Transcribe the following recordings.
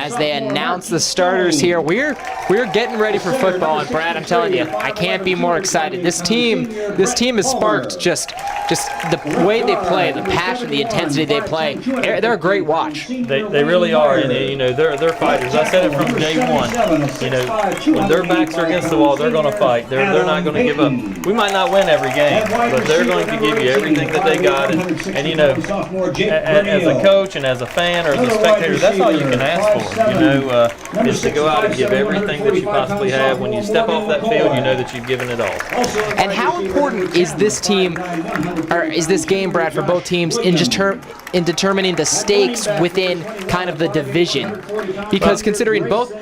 as they announce the starters here. We're getting ready for football, and Brad, I'm telling you, I can't be more excited. This team has sparked just the way they play, the passion, the intensity they play. They're a great watch. They really are, and you know they're fighters. I said it from day one. You know, when their backs are against the wall, they're going to fight. They're not going to give up. We might not win every game, but they're going to give you everything that they got. And you know, as a coach and as a fan or as a spectator, that's all you can ask for. You know, is to go out and give everything that you possibly have. When you step off that field, you know that you've given it all. And how important is this team, or is this game, Brad, for both teams in determining the stakes within kind of the division? Because considering both,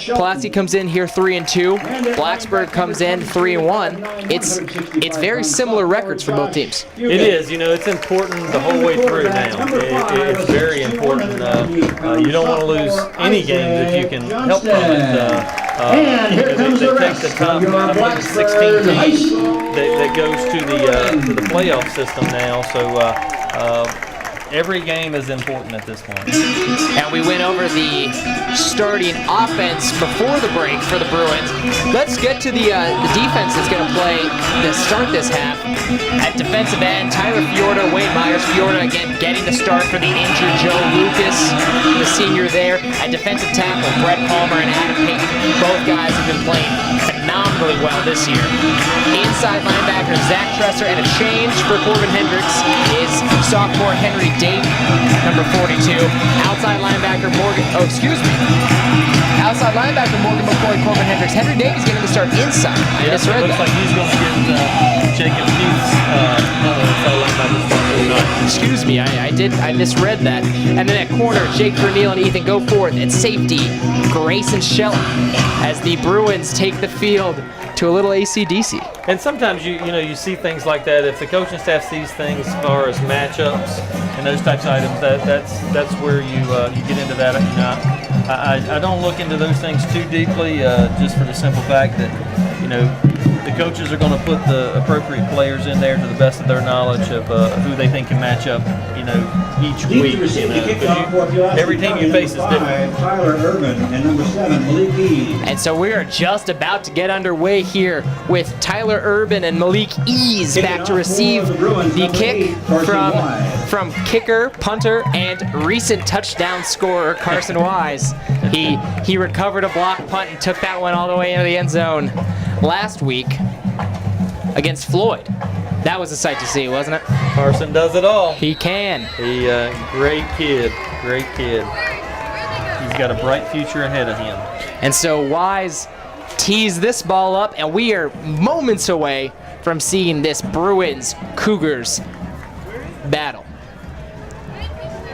Pulaski comes in here 3-2, Blacksburg comes in 3-1. It's very similar records for both teams. It is. You know, it's important the whole way through now. It's very important. You don't want to lose any games if you can help from it. They take the top, I believe, 16 teams that goes to the playoff system now. So every game is important at this point. And we went over the starting offense before the break for the Bruins. Let's get to the defense that's going to play to start this half. At defensive end, Tyler Fiorda, Wayne Myers. Fiorda again getting the start for the injured Joe Lucas, the senior there. At defensive tackle, Brett Palmer and Adam Payton. Both guys have been playing phenomenally well this year. Inside linebacker, Zach Tresser, and a change for Corbin Hendricks is sophomore Henry Davey, number 42. Outside linebacker Outside linebacker Morgan McCoy, Corbin Hendricks. Henry Davies getting the start inside. I misread that. Looks like he's going to get Jacob Hughes Excuse me, I misread that. And then at corner, Jake Verneal and Ethan Goforth. At safety, Grayson Shelton, as the Bruins take the field to a little AC/DC. And sometimes you know you see things like that. If the coaching staff sees things as far as matchups and those types of items, that's where you get into that. You know, I don't look into those things too deeply, just for the simple fact that you know the coaches are going to put the appropriate players in there to the best of their knowledge of who they think can match up. You know, each week. You know, every team you face is different. Tyler Urban and number 7, Malik Ease. And so we are just about to get underway here with Tyler Urban and Malik Ease back to receive the kick from kicker, punter, and recent touchdown scorer Carson Wise. He recovered a block punt and took that one all the way into the end zone last week against Floyd. That was a sight to see, wasn't it? Carson does it all. He can. Great kid. He's got a bright future ahead of him. And so Wise tees this ball up, and we are moments away from seeing this Bruins-Cougars battle.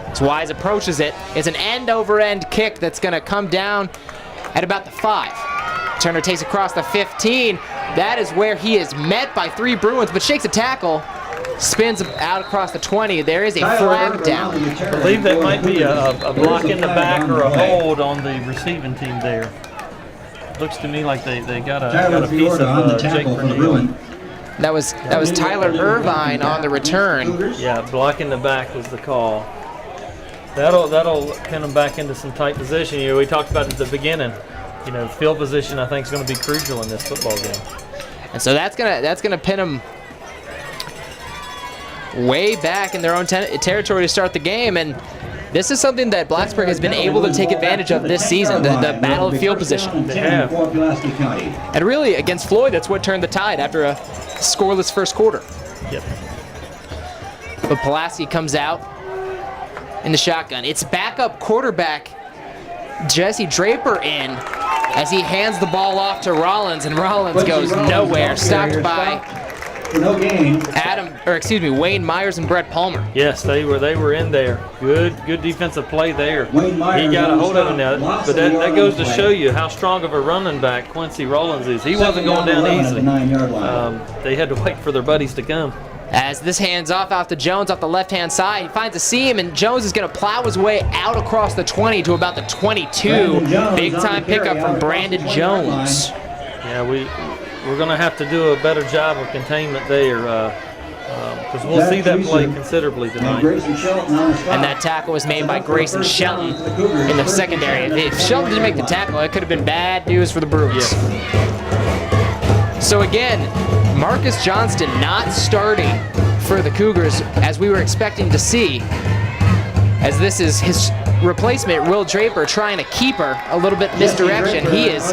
As Wise approaches it, it's an end-over-end kick that's going to come down at about the 5. Turner takes across the 15. That is where he is met by 3 Bruins, but shakes a tackle, spins out across the 20. There is a flag down. I believe that might be a block in the back or a hold on the receiving team there. Looks to me like they got a piece of Jake Verneal. That was Tyler Irvine on the return. Yeah, block in the back was the call. That'll pin them back into some tight position. You know, we talked about it at the beginning. You know, field position I think is going to be crucial in this football game. And so that's gonna pin them way back in their own territory to start the game. And this is something that Blacksburg has been able to take advantage of this season, the battle of field position. They have. And really, against Floyd, that's what turned the tide after a scoreless first quarter. Yep. But Pulaski comes out in the shotgun. It's backup quarterback Jesse Draper in as he hands the ball off to Rollins, and Rollins goes nowhere. Stopped by Wayne Myers and Brett Palmer. Yes, they were in there. Good defensive play there. He got a hold of him now, but that goes to show you how strong of a running back Quincy Rollins is. He wasn't going down easily. They had to wait for their buddies to come. As this hands off to Jones off the left-hand side. He finds a seam, and Jones is going to plow his way out across the 20 to about the 22. Big-time pickup from Brandon Jones. Yeah, we're going to have to do a better job of containment there. because we'll see that play considerably tonight. And that tackle was made by Grayson Shelton in the secondary. If Shelton didn't make the tackle, it could have been bad news for the Bruins. Yeah. So again, Marcus Johnston not starting for the Cougars as we were expecting to see, as this is his replacement, Will Draper, trying to keep her a little bit misdirection. He is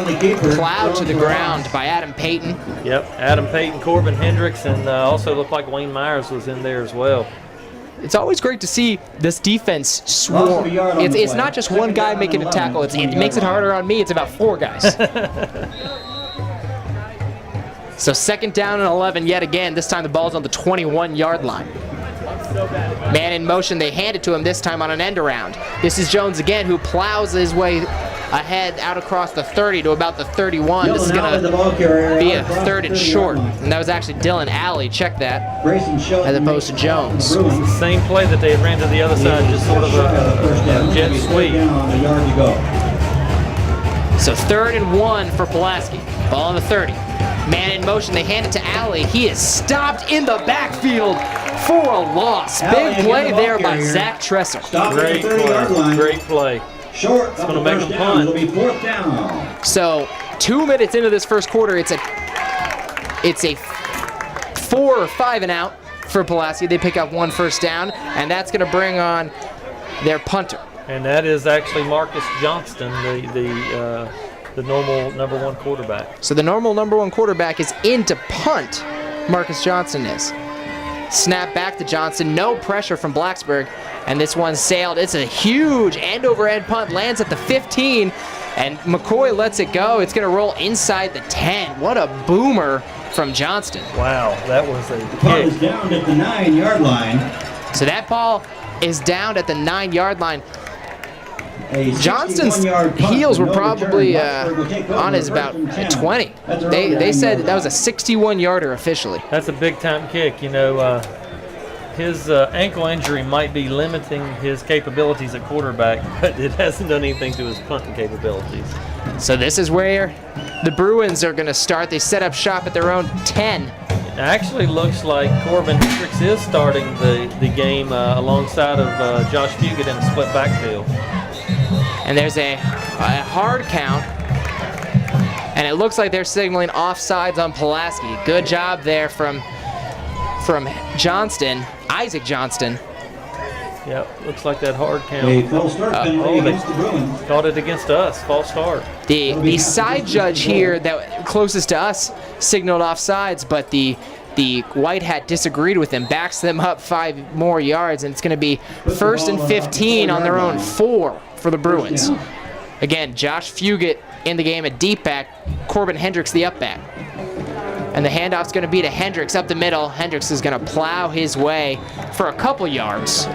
plowed to the ground by Adam Payton. Yep, Adam Payton, Corbin Hendricks, and also looked like Wayne Myers was in there as well. It's always great to see this defense swarm. It's not just one guy making a tackle. It makes it harder on me. It's about 4 guys. So 2nd down and 11 yet again. This time the ball's on the 21-yard line. Man in motion, they hand it to him this time on an end around. This is Jones again, who plows his way ahead out across the 30 to about the 31. This is going to be a 3rd and short. And that was actually Dylan Alley, check that, as opposed to Jones. It's the same play that they had ran to the other side, just sort of a jet sweep. So 3rd and 1 for Pulaski. Ball on the 30. Man in motion, they hand it to Alley. He is stopped in the backfield for a loss. Big play there by Zach Tresser. Great play, great play. Short. It's going to make them punt. It'll be 4th down. So 2 minutes into this first quarter, it's a 4 or 5 and out for Pulaski. They pick up 1 first down, and that's going to bring on their punter. And that is actually Marcus Johnston, the normal number 1 quarterback. So the normal number 1 quarterback is in to punt. Marcus Johnston is. Snap back to Johnston. No pressure from Blacksburg. And this one sailed. It's a huge end-over-end punt. Lands at the 15. And McCoy lets it go. It's going to roll inside the 10. What a boomer from Johnston. Wow, that was a Ball is kick. down at the 9-yard line. So that ball is down at the 9-yard line. Johnston's heels were probably on his about 20. They said that was a 61-yarder officially. That's a big-time kick. You know, his ankle injury might be limiting his capabilities at quarterback, but it hasn't done anything to his punting capabilities. So this is where the Bruins are going to start. They set up shop at their own 10. It actually looks like Corbin Hendricks is starting the game alongside of Josh Fugit in a split backfield. And there's a hard count. And it looks like they're signaling offsides on Pulaski. Good job there from Johnston, Isaac Johnston. Yep, looks like that hard count. A false start penalty against the Bruins. Caught it against us, false start. The side judge here that closest to us signaled offsides, but the white hat disagreed with him, backs them up 5 more yards, and it's going to be 1st and 15 on their own 4 for the Bruins. Again, Josh Fugit in the game at deep back, Corbin Hendricks the up back. And the handoff's going to be to Hendricks up the middle. Hendricks is going to plow his way for a couple yards.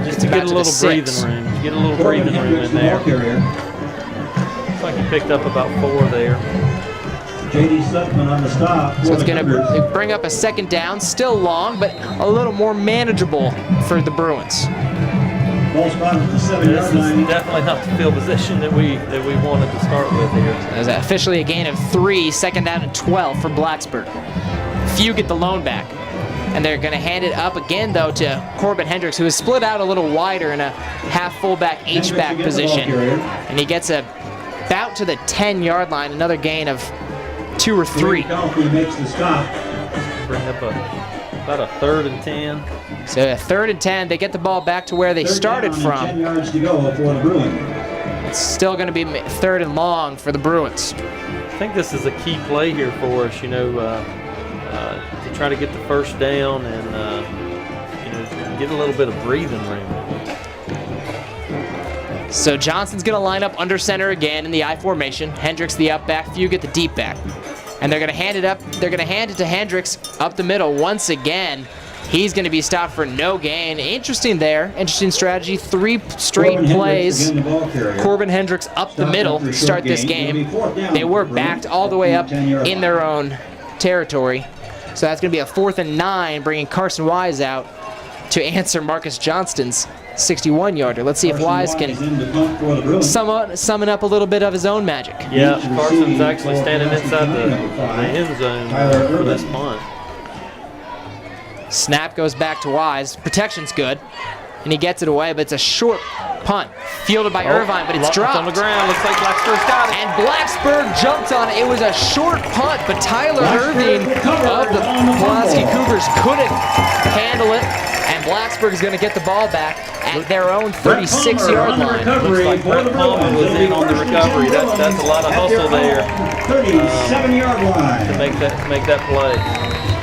Just to get a little breathing room. Get a little breathing room in there. Looks like he picked up about 4 there. J.D. Sutton on the stop. So it's going to bring up a 2nd down, still long, but a little more manageable for the Bruins. Ball spot at the This 7-yard is line. definitely not the field position that we wanted to start with here. There's officially a gain of 3, 2nd down and 12 for Blacksburg. Fugit the lone back. And they're going to hand it up again, though, to Corbin Hendricks, who is split out a little wider in a half fullback H-back position. And he gets about to the 10-yard line, another gain of 2 or 3. He makes the stop. Bring up about a 3rd and 10. So a 3rd and 10, they get the ball back to where they started down from. and 10 yards to go for the Bruins. It's still going to be 3rd and long for the Bruins. I think this is a key play here for us, you know, to try to get the first down and, you know, get a little bit of breathing room. So Johnson's going to line up under center again in the I formation. Hendricks the up back, Fugit the deep back. And they're going to hand it up. They're going to hand it to Hendricks up the middle once again. He's going to be stopped for no gain. Interesting there. Interesting strategy. 3 straight Corbin plays. Hendricks, Corbin Hendricks up the middle to start this game. They were backed all the way up in their own territory. So that's going to be a 4th and 9, bringing Carson Wise out to answer Marcus Johnston's 61-yarder. Let's see if Wise can summon up a little bit of his own magic. Yeah, Carson's actually standing inside the end zone for this punt. Snap goes back to Wise. Protection's good. And he gets it away, but it's a short punt. Fielded by Irvine, but it's dropped. on the ground. Looks like Blacksburg's got it. And Blacksburg jumped on it. It was a short punt, but Tyler Irving of the Pulaski Cougars couldn't handle it. And Blacksburg is going to get the ball back at their own 36-yard line. Looks like Brett Palmer was in on the recovery. That's a lot of hustle there 37-yard line to make that play.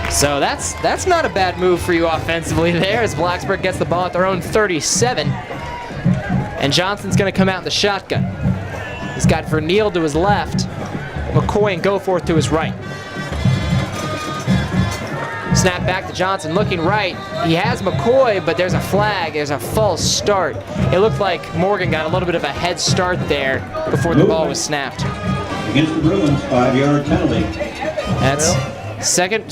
So that's not a bad move for you offensively there as Blacksburg gets the ball at their own 37. And Johnson's going to come out in the shotgun. He's got Verneal to his left, McCoy and Goforth to his right. Snap back to Johnson, looking right. He has McCoy, but there's a flag. There's a false start. It looked like Morgan got a little bit of a head start there before the ball was snapped. Against the Bruins, 5-yard penalty. That's second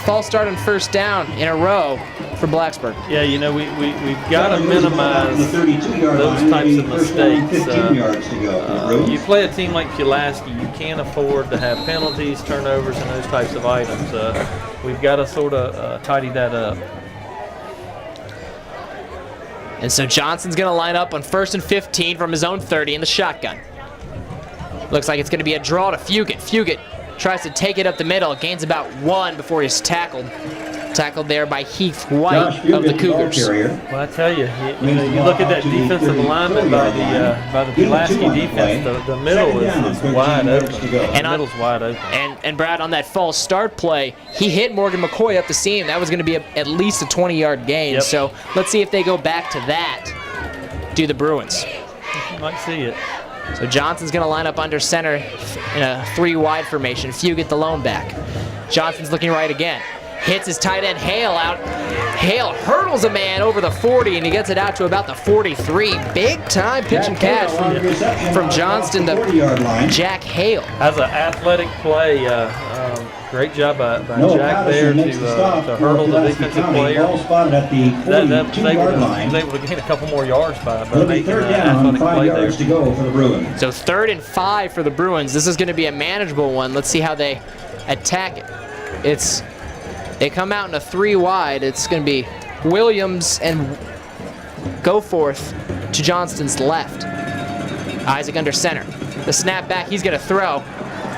false start on first down in a row for Blacksburg. Yeah, you know, we've got to minimize those types of mistakes. You play a team like Pulaski, you can't afford to have penalties, turnovers, and those types of items. We've got to sort of tidy that up. And so Johnson's going to line up on 1st and 15 from his own 30 in the shotgun. Looks like it's going to be a draw to Fugit. Fugit tries to take it up the middle, gains about 1 before he's tackled. Tackled there by Heath White of the Cougars. Well, I tell you, you look at that defensive alignment by the Pulaski defense. The middle is wide open. And the middle's wide open. And Brad, on that false start play, he hit Morgan McCoy up the seam. That was going to be at least a 20-yard gain. Yep. So let's see if they go back to that. Do the Bruins? You might see it. So Johnson's going to line up under center in a 3-wide formation. Fugit the lone back. Johnson's looking right again. Hits his tight end Hale out. Hale hurdles a man over the 40, and he gets it out to about the 43. Big time pitch and catch from Johnston to Jack Hale. That's an athletic play. Great job by Jack there to hurdle the defensive player. That was able to gain a couple more yards by making an athletic play there. So 3rd and 5 for the Bruins. This is going to be a manageable one. Let's see how they attack it. They come out in a 3-wide. It's going to be Williams and Goforth to Johnston's left. Isaac under center. The snap back, he's going to throw.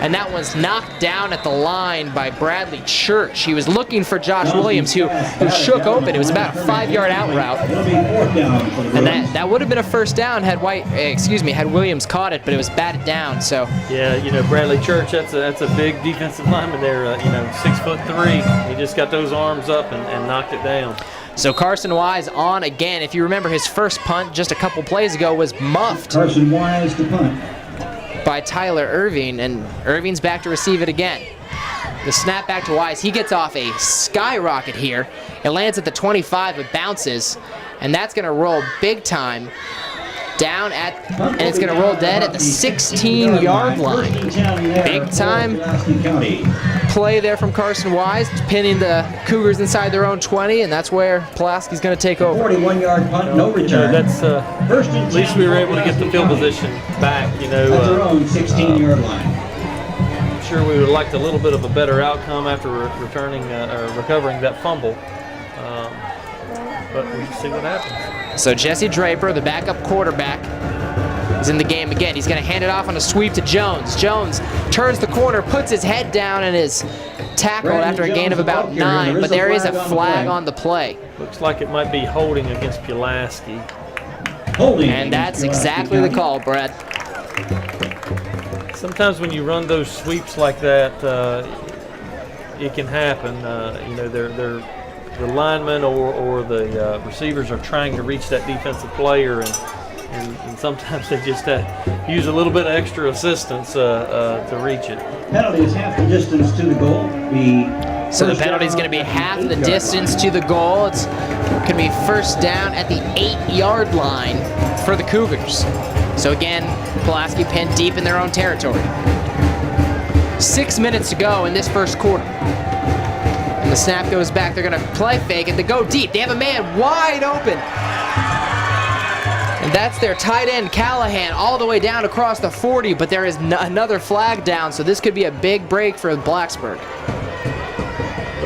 And that one's knocked down at the line by Bradley Church. He was looking for Josh Williams, who shook open. It was about a 5-yard out route. And that would have been a first down had Williams caught it, but it was batted down. So yeah, you know, Bradley Church, that's a big defensive lineman there. 6'3". He just got those arms up and knocked it down. So Carson Wise on again. If you remember, his first punt just a couple plays ago was muffed. Carson Wise to punt. By Tyler Irving, and Irving's back to receive it again. The snap back to Wise. He gets off a skyrocket here. It lands at the 25, but bounces, and that's going to roll big time down and it's going to roll dead at the 16-yard line. Big time play there from Carson Wise, pinning the Cougars inside their own 20, and that's where Pulaski's going to take over. 41-yard punt, no return. At least we were able to get the field position back. At their own 16-yard line. I'm sure we would have liked a little bit of a better outcome after recovering that fumble. But we'll just see what happens. So Jesse Draper, the backup quarterback, is in the game again. He's going to hand it off on a sweep to Jones. Jones turns the corner, puts his head down, and is tackled after a gain of about 9, but there is a flag on the play. Looks like it might be holding against Pulaski. And that's exactly the call, Brad. Sometimes when you run those sweeps like that, it can happen. The linemen or the receivers are trying to reach that defensive player, and sometimes they just use a little bit of extra assistance to reach it. Penalty is half the distance to the goal. So the penalty is going to be half the distance to the goal. It's going to be first down at the 8-yard line for the Cougars. So again, Pulaski pinned deep in their own territory. 6 minutes to go in this first quarter. And the snap goes back. They're going to play fake it. They go deep. They have a man wide open. And that's their tight end, Callahan, all the way down across the 40, but there is another flag down, so this could be a big break for Blacksburg.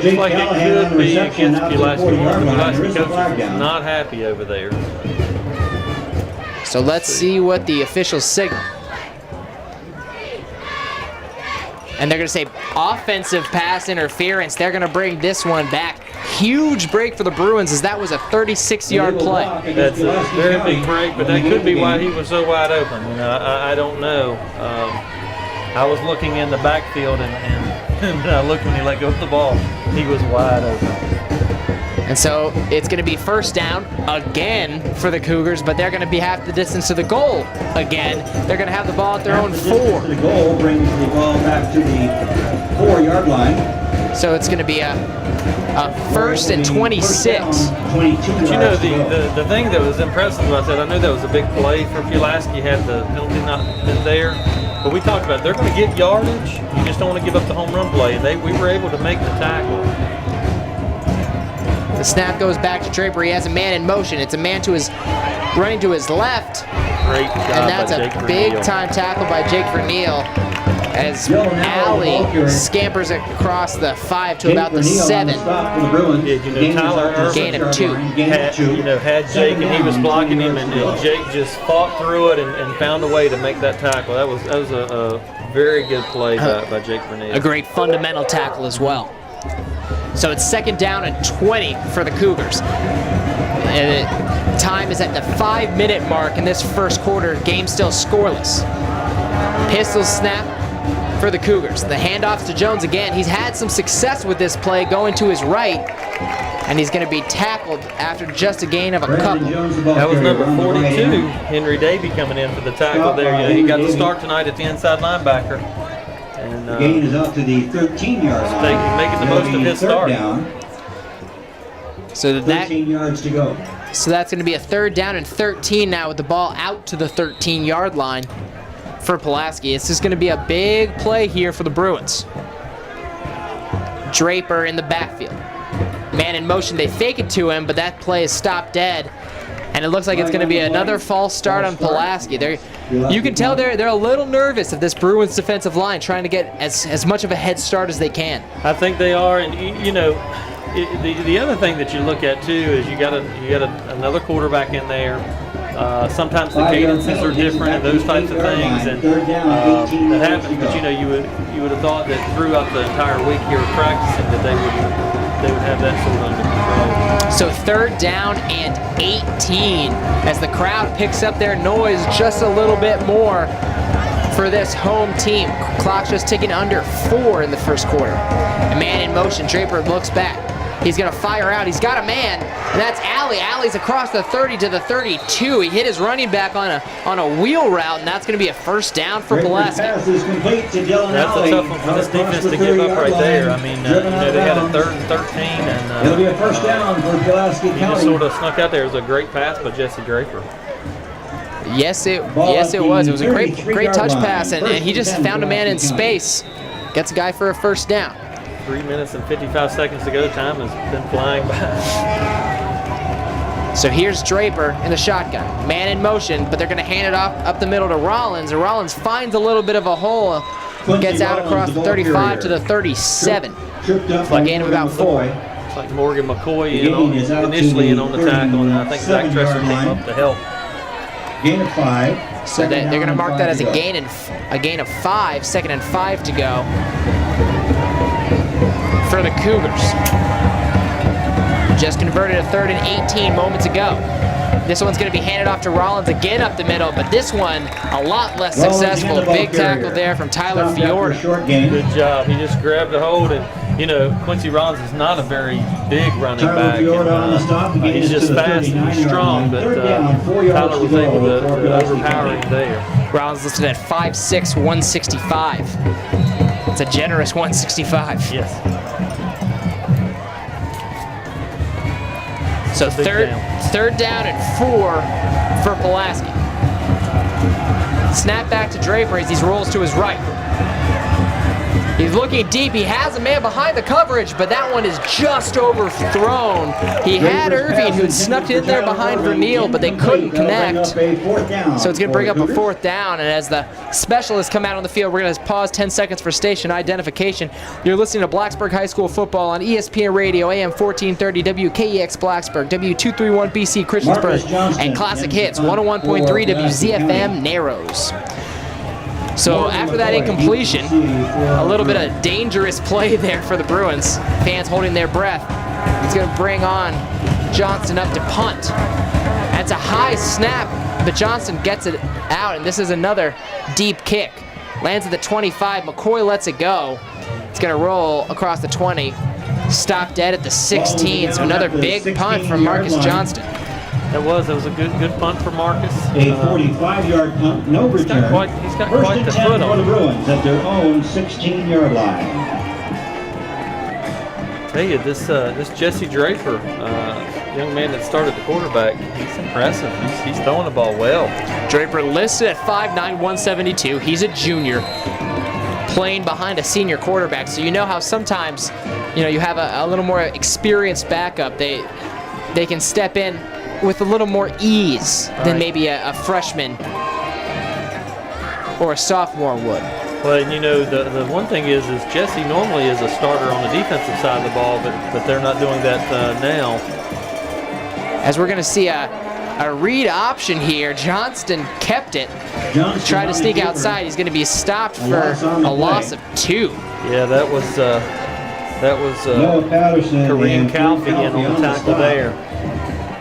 Jake like it Callahan on could the be reception against out to the Pulaski. 40-yard The line. Pulaski There's the coaches flag are down. not happy over there. So let's see what the officials signal. And they're going to say offensive pass interference. They're going to bring this one back. Huge break for the Bruins as that was a 36-yard play. That's a very big break, but that could be why he was so wide open. You know, I don't know. I was looking in the backfield, and when I looked when he let go of the ball, he was wide open. And so it's going to be first down again for the Cougars, but they're going to be half the distance to the goal again. They're going to have the ball at their own 4. The goal brings the ball back to the 4-yard line. So it's going to be a first and 26. But You know, the thing that was impressive about that, I know that was a big play for Pulaski, had the penalty not been there. But we talked about they're going to get yardage. You just don't want to give up the home run play. And we were able to make the tackle. The snap goes back to Draper. He has a man in motion. It's a man running to his left. Great job And that's by a Jake Verneal. big-time tackle by Jake Verneal as Alley scampers across the 5 to about the 7. Tyler Gain of 2. Had Jake and he was blocking him, and Jake just fought through it and found a way to make that tackle. That was a very good play by Jake Verneal. A great fundamental tackle as well. So it's second down and 20 for the Cougars. And time is at the 5-minute mark in this first quarter. Game still scoreless. Pistol snap for the Cougars. The handoffs to Jones again. He's had some success with this play going to his right, and he's going to be tackled after just a gain of a couple. That was number 42, Henry Davey, coming in for the tackle there. You know, he got the start tonight at the inside linebacker. And the gain is up to the 13-yard line. Making the most of his start. Down. So 13 yards to go. So that's going to be a third down and 13 now with the ball out to the 13-yard line for Pulaski. It's just going to be a big play here for the Bruins. Draper in the backfield. Man in motion, they fake it to him, but that play is stopped dead. And it looks like it's going to be another false start on Pulaski. You can tell they're a little nervous of this Bruins defensive line, trying to get as much of a head start as they can. I think they are, and you know, the other thing that you look at too is you got another quarterback in there. Sometimes the cadences are different and those types of things, and that happens. But you know, you would have thought that throughout the entire week here of practicing that they would have that sort of under control. So third down and 18 as the crowd picks up their noise just a little bit more for this home team. Clock's just ticking under 4 in the first quarter. A man in motion. Draper looks back. He's going to fire out. He's got a man, and that's Alley. Alley's across the 30 to the 32. He hit his running back on a wheel route, and that's going to be a first down for Pulaski. That's a tough one for this defense to give up right there. I mean, you know, they had a 3rd and 13, and it'll be a first down for Pulaski County. He just sort of snuck out there. It was a great pass by Jesse Draper. Yes, it was. It was a great touch pass, and he just found a man in space. Gets a guy for a first down. 3 minutes and 55 seconds to go. Time has been flying by. So here's Draper in the shotgun. Man in motion, but they're going to hand it off up the middle to Rollins. And Rollins finds a little bit of a hole. Gets out across the 35 to the 37. It's like gain of about 4. It's like Morgan McCoy initially in on the tackle, and I think Zach Tresser came up to help. Gain of 5. So they're going to mark that as a gain of 5. 2nd and 5 to go for the Cougars. Just converted a 3rd and 18 moments ago. This one's going to be handed off to Rollins again up the middle, but this one a lot less successful. Big tackle there from Tyler Fiore. Good job. He just grabbed a hold, and you know, Quincy Rollins is not a very big running back. He's just fast and he's strong, but Tyler was able to overpower him there. Rollins listed at 5'6", 165. It's a generous 165. Yes. So third down and 4 for Pulaski. Snap back to Draper as he rolls to his right. He's looking deep. He has a man behind the coverage, but that one is just overthrown. He had Irving, who'd snuck in there behind Verneal, but they couldn't connect. So it's going to bring up a 4th down, and as the specialists come out on the field, we're going to pause 10 seconds for station identification. You're listening to Blacksburg High School Football on ESPN Radio, AM 1430, WKEX Blacksburg, W231BC Christiansburg, and Classic Hits, 101.3 WZFM Narrows. So after that incompletion, a little bit of dangerous play there for the Bruins. Fans holding their breath. He's going to bring on Johnston up to punt. That's a high snap, but Johnston gets it out, and this is another deep kick. Lands at the 25. McCoy lets it go. It's going to roll across the 20. Stop dead at the 16. So another big punt from Marcus Johnston. That was a good punt for Marcus. A 45-yard punt, no return. He's got First quite and the 10 foot for on the him. Bruins at their own 16-yard line. Tell you, this Jesse Draper, young man that started the quarterback, he's impressive. He's throwing the ball well. Draper listed at 5'9", 172. He's a junior playing behind a senior quarterback. So you know how sometimes, you have a little more experienced backup. They can step in with a little more ease than maybe a freshman or a sophomore would. Well, the one thing is Jesse normally is a starter on the defensive side of the ball, but they're not doing that now. As we're going to see a read option here, Johnston kept it. Tried to sneak outside. He's going to be stopped for a loss of 2. Yeah, that was Kareem Calfee in on the tackle there.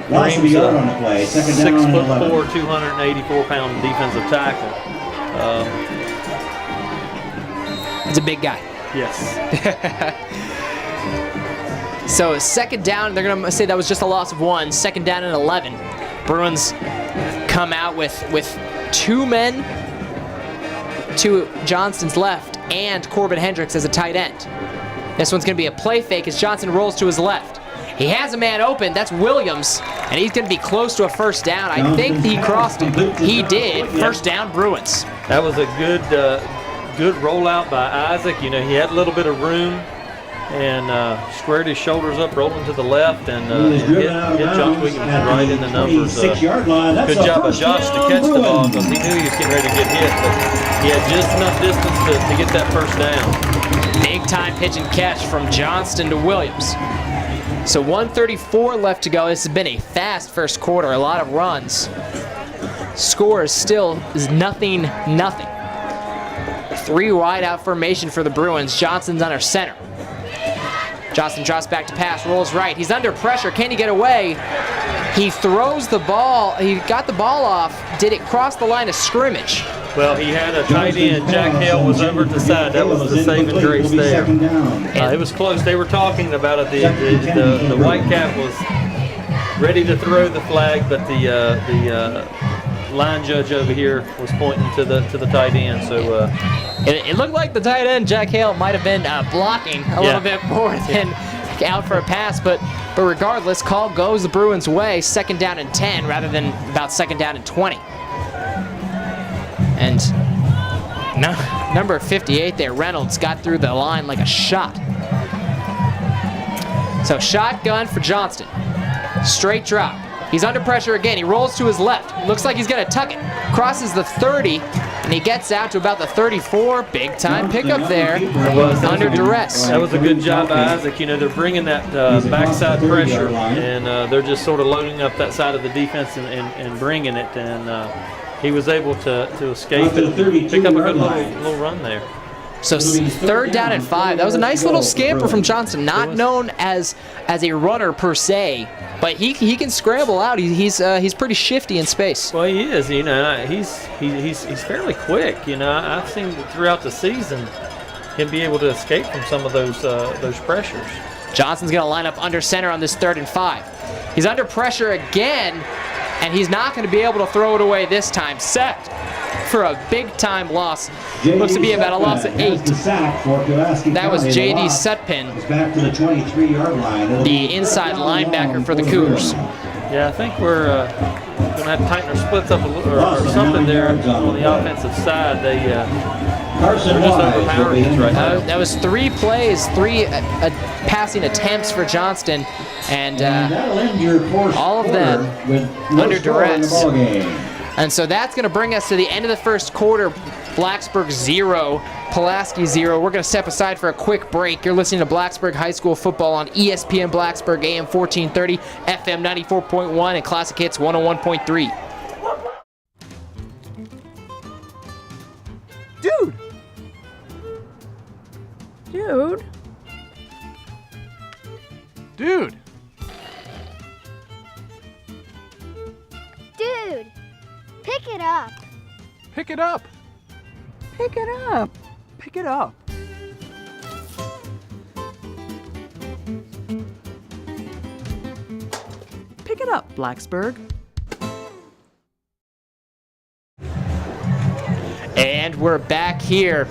Kareem's on the play. 6'4", 284-pound defensive tackle. He's a big guy. Yes. So 2nd down, they're going to say that was just a loss of 1. 2nd down and 11. Bruins come out with 2 men to Johnston's left and Corbin Hendricks as a tight end. This one's going to be a play fake as Johnston rolls to his left. He has a man open. That's Williams, and he's going to be close to a 1st down. I think he crossed him. He did. 1st down, Bruins. That was a good rollout by Isaac. He had a little bit of room and squared his shoulders up, rolling to the left, and hit Josh Williams right in the numbers. Good job by Josh to catch the ball because he knew he was getting ready to get hit, but he had just enough distance to get that 1st down. Big time pitch and catch from Johnston to Williams. So 1:34 left to go. This has been a fast first quarter, a lot of runs. Score is still 0-0. 3 wide out formation for the Bruins. Johnston's under center. Johnston drops back to pass, rolls right. He's under pressure. Can he get away? He throws the ball. He got the ball off. Did it cross the line of scrimmage? Well, he had a tight end. Jack Hale was over to the side. That was the saving grace there. It was close. They were talking about it. The white cap was ready to throw the flag, but the line judge over here was pointing to the tight end. So it looked like the tight end, Jack Hale, might have been blocking a little bit more than out for a pass, but regardless, call goes the Bruins' way. 2nd down and 10 rather than about 2nd down and 20. And number 58 there, Reynolds, got through the line like a shot. So shotgun for Johnston. Straight drop. He's under pressure again. He rolls to his left. Looks like he's going to tuck it. Crosses the 30, and he gets out to about the 34. Big time pickup there. Under duress. That was a good job by Isaac. They're bringing that backside pressure, and they're just sort of loading up that side of the defense and bringing it. And he was able to escape and pick up a good little run there. So 3rd down and 5. That was a nice little scamper from Johnston. Not known as a runner per se, but he can scramble out. He's pretty shifty in space. Well, he is. He's fairly quick. I've seen throughout the season him be able to escape from some of those pressures. Johnston's going to line up under center on this 3rd and 5. He's under pressure again, and he's not going to be able to throw it away this time. Sacked for a big-time loss. Looks to be about a loss of 8. That was J.D. Sutpin, back to the 23-yard line. the inside linebacker for the Cougars. Yeah, I think we're going to have to tighten our splits up a little or something there on the offensive side. They Carson We're just Wise will overpowering be this right now. That was 3 plays, 3 passing attempts for Johnston, and that'll end your first all of quarter them with no under score in the duress. ballgame. And so that's going to bring us to the end of the first quarter. Blacksburg 0, Pulaski 0. We're going to step aside for a quick break. You're listening to Blacksburg High School Football on ESPN Blacksburg, AM 1430, FM 94.1, and Classic Hits 101.3. Dude! Dude? Dude! Dude, pick it up. Pick it up! Pick it up. Pick it up! Pick it up, Blacksburg. And we're back here.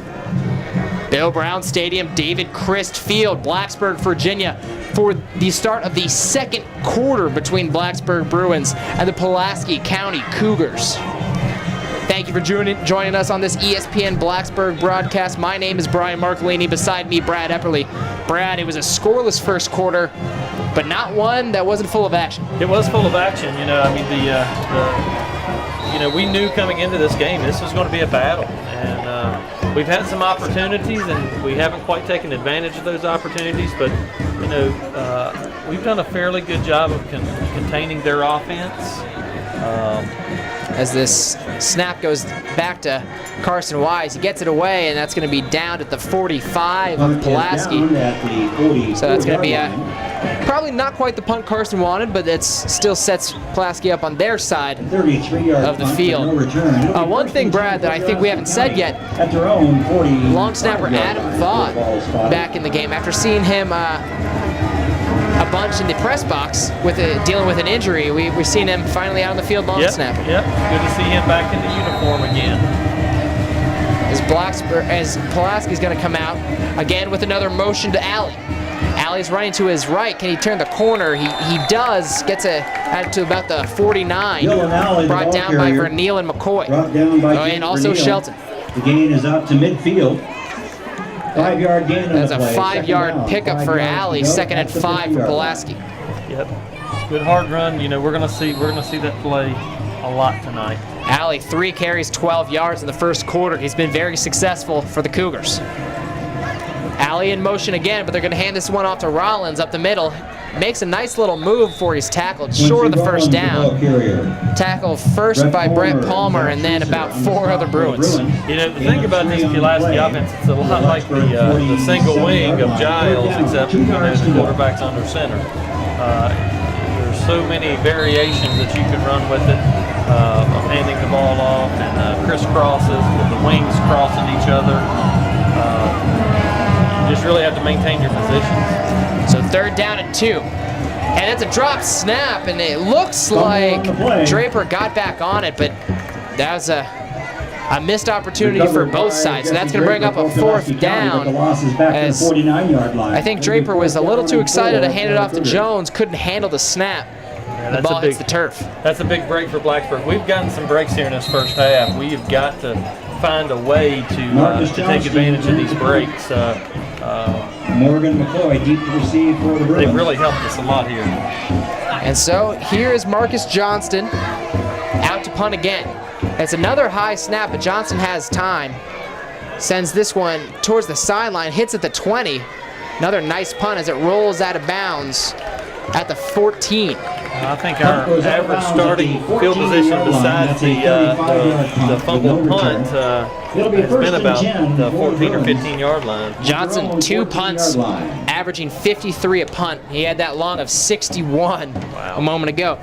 Bill Brown Stadium, David Christ Field, Blacksburg, Virginia, for the start of the second quarter between Blacksburg Bruins and the Pulaski County Cougars. Thank you for joining us on this ESPN Blacksburg broadcast. My name is Brian Marcolini. Beside me, Brad Epperly. Brad, it was a scoreless first quarter, but not one that wasn't full of action. It was full of action. You know, I mean, we knew coming into this game this was going to be a battle, and we've had some opportunities, and we haven't quite taken advantage of those opportunities. But you know, we've done a fairly good job of containing their offense. As this snap goes back to Carson Wise, he gets it away, and that's going to be down at the 45 of Pulaski. So that's going to be probably not quite the punt Carson wanted, but it still sets Pulaski up on their side of the field. One thing, Brad, that I think we haven't said yet, long snapper Adam Vaught back in the game. After seeing him a bunch in the press box dealing with an injury, we've seen him finally out on the field long snapper. Yep, good to see him back in the uniform again. As Pulaski's going to come out again with another motion to Alley. Alley's running to his right. Can he turn the corner? He does. Gets out to about the 49. Brought down by Verneal and McCoy. And also Shelton. The gain is out to midfield. 5-yard gain. That's a 5-yard pickup for Alley. 2nd and 5 for Pulaski. Yep, good hard run. You know, we're gonna see that play a lot tonight. Alley 3 carries, 12 yards in the first quarter. He's been very successful for the Cougars. Alley in motion again, but they're going to hand this one off to Rollins up the middle. Makes a nice little move before he's tackled short of the first down. Tackled first by Brett Palmer and then about 4 other Bruins. You know, the thing about these Pulaski offense, it's a lot like the single wing of Giles, except the quarterback's under center. There's so many variations that you can run with it, of handing the ball off and crisscrosses with the wings crossing each other. You just really have to maintain your positions. So 3rd down and 2. And it's a drop snap, and it looks like Draper got back on it, but that was a missed opportunity for both sides. So that's going to bring up a 4th down. As I think Draper was a little too excited to hand it off to Jones, couldn't handle the snap. Yeah, the ball hits the turf. That's a big break for Blacksburg. We've gotten some breaks here in this first half. We have got to find a way to take advantage of these breaks. Morgan McCoy deep to receive for the Bruins. They've really helped us a lot here. And so here is Marcus Johnston out to punt again. It's another high snap, but Johnston has time. Sends this one towards the sideline, hits at the 20. Another nice punt as it rolls out of bounds at the 14. I think our average starting field position besides the fumble punt has been about the 14 or 15-yard line. Johnson 2 punts, averaging 53 a punt. He had that long of 61 a moment ago.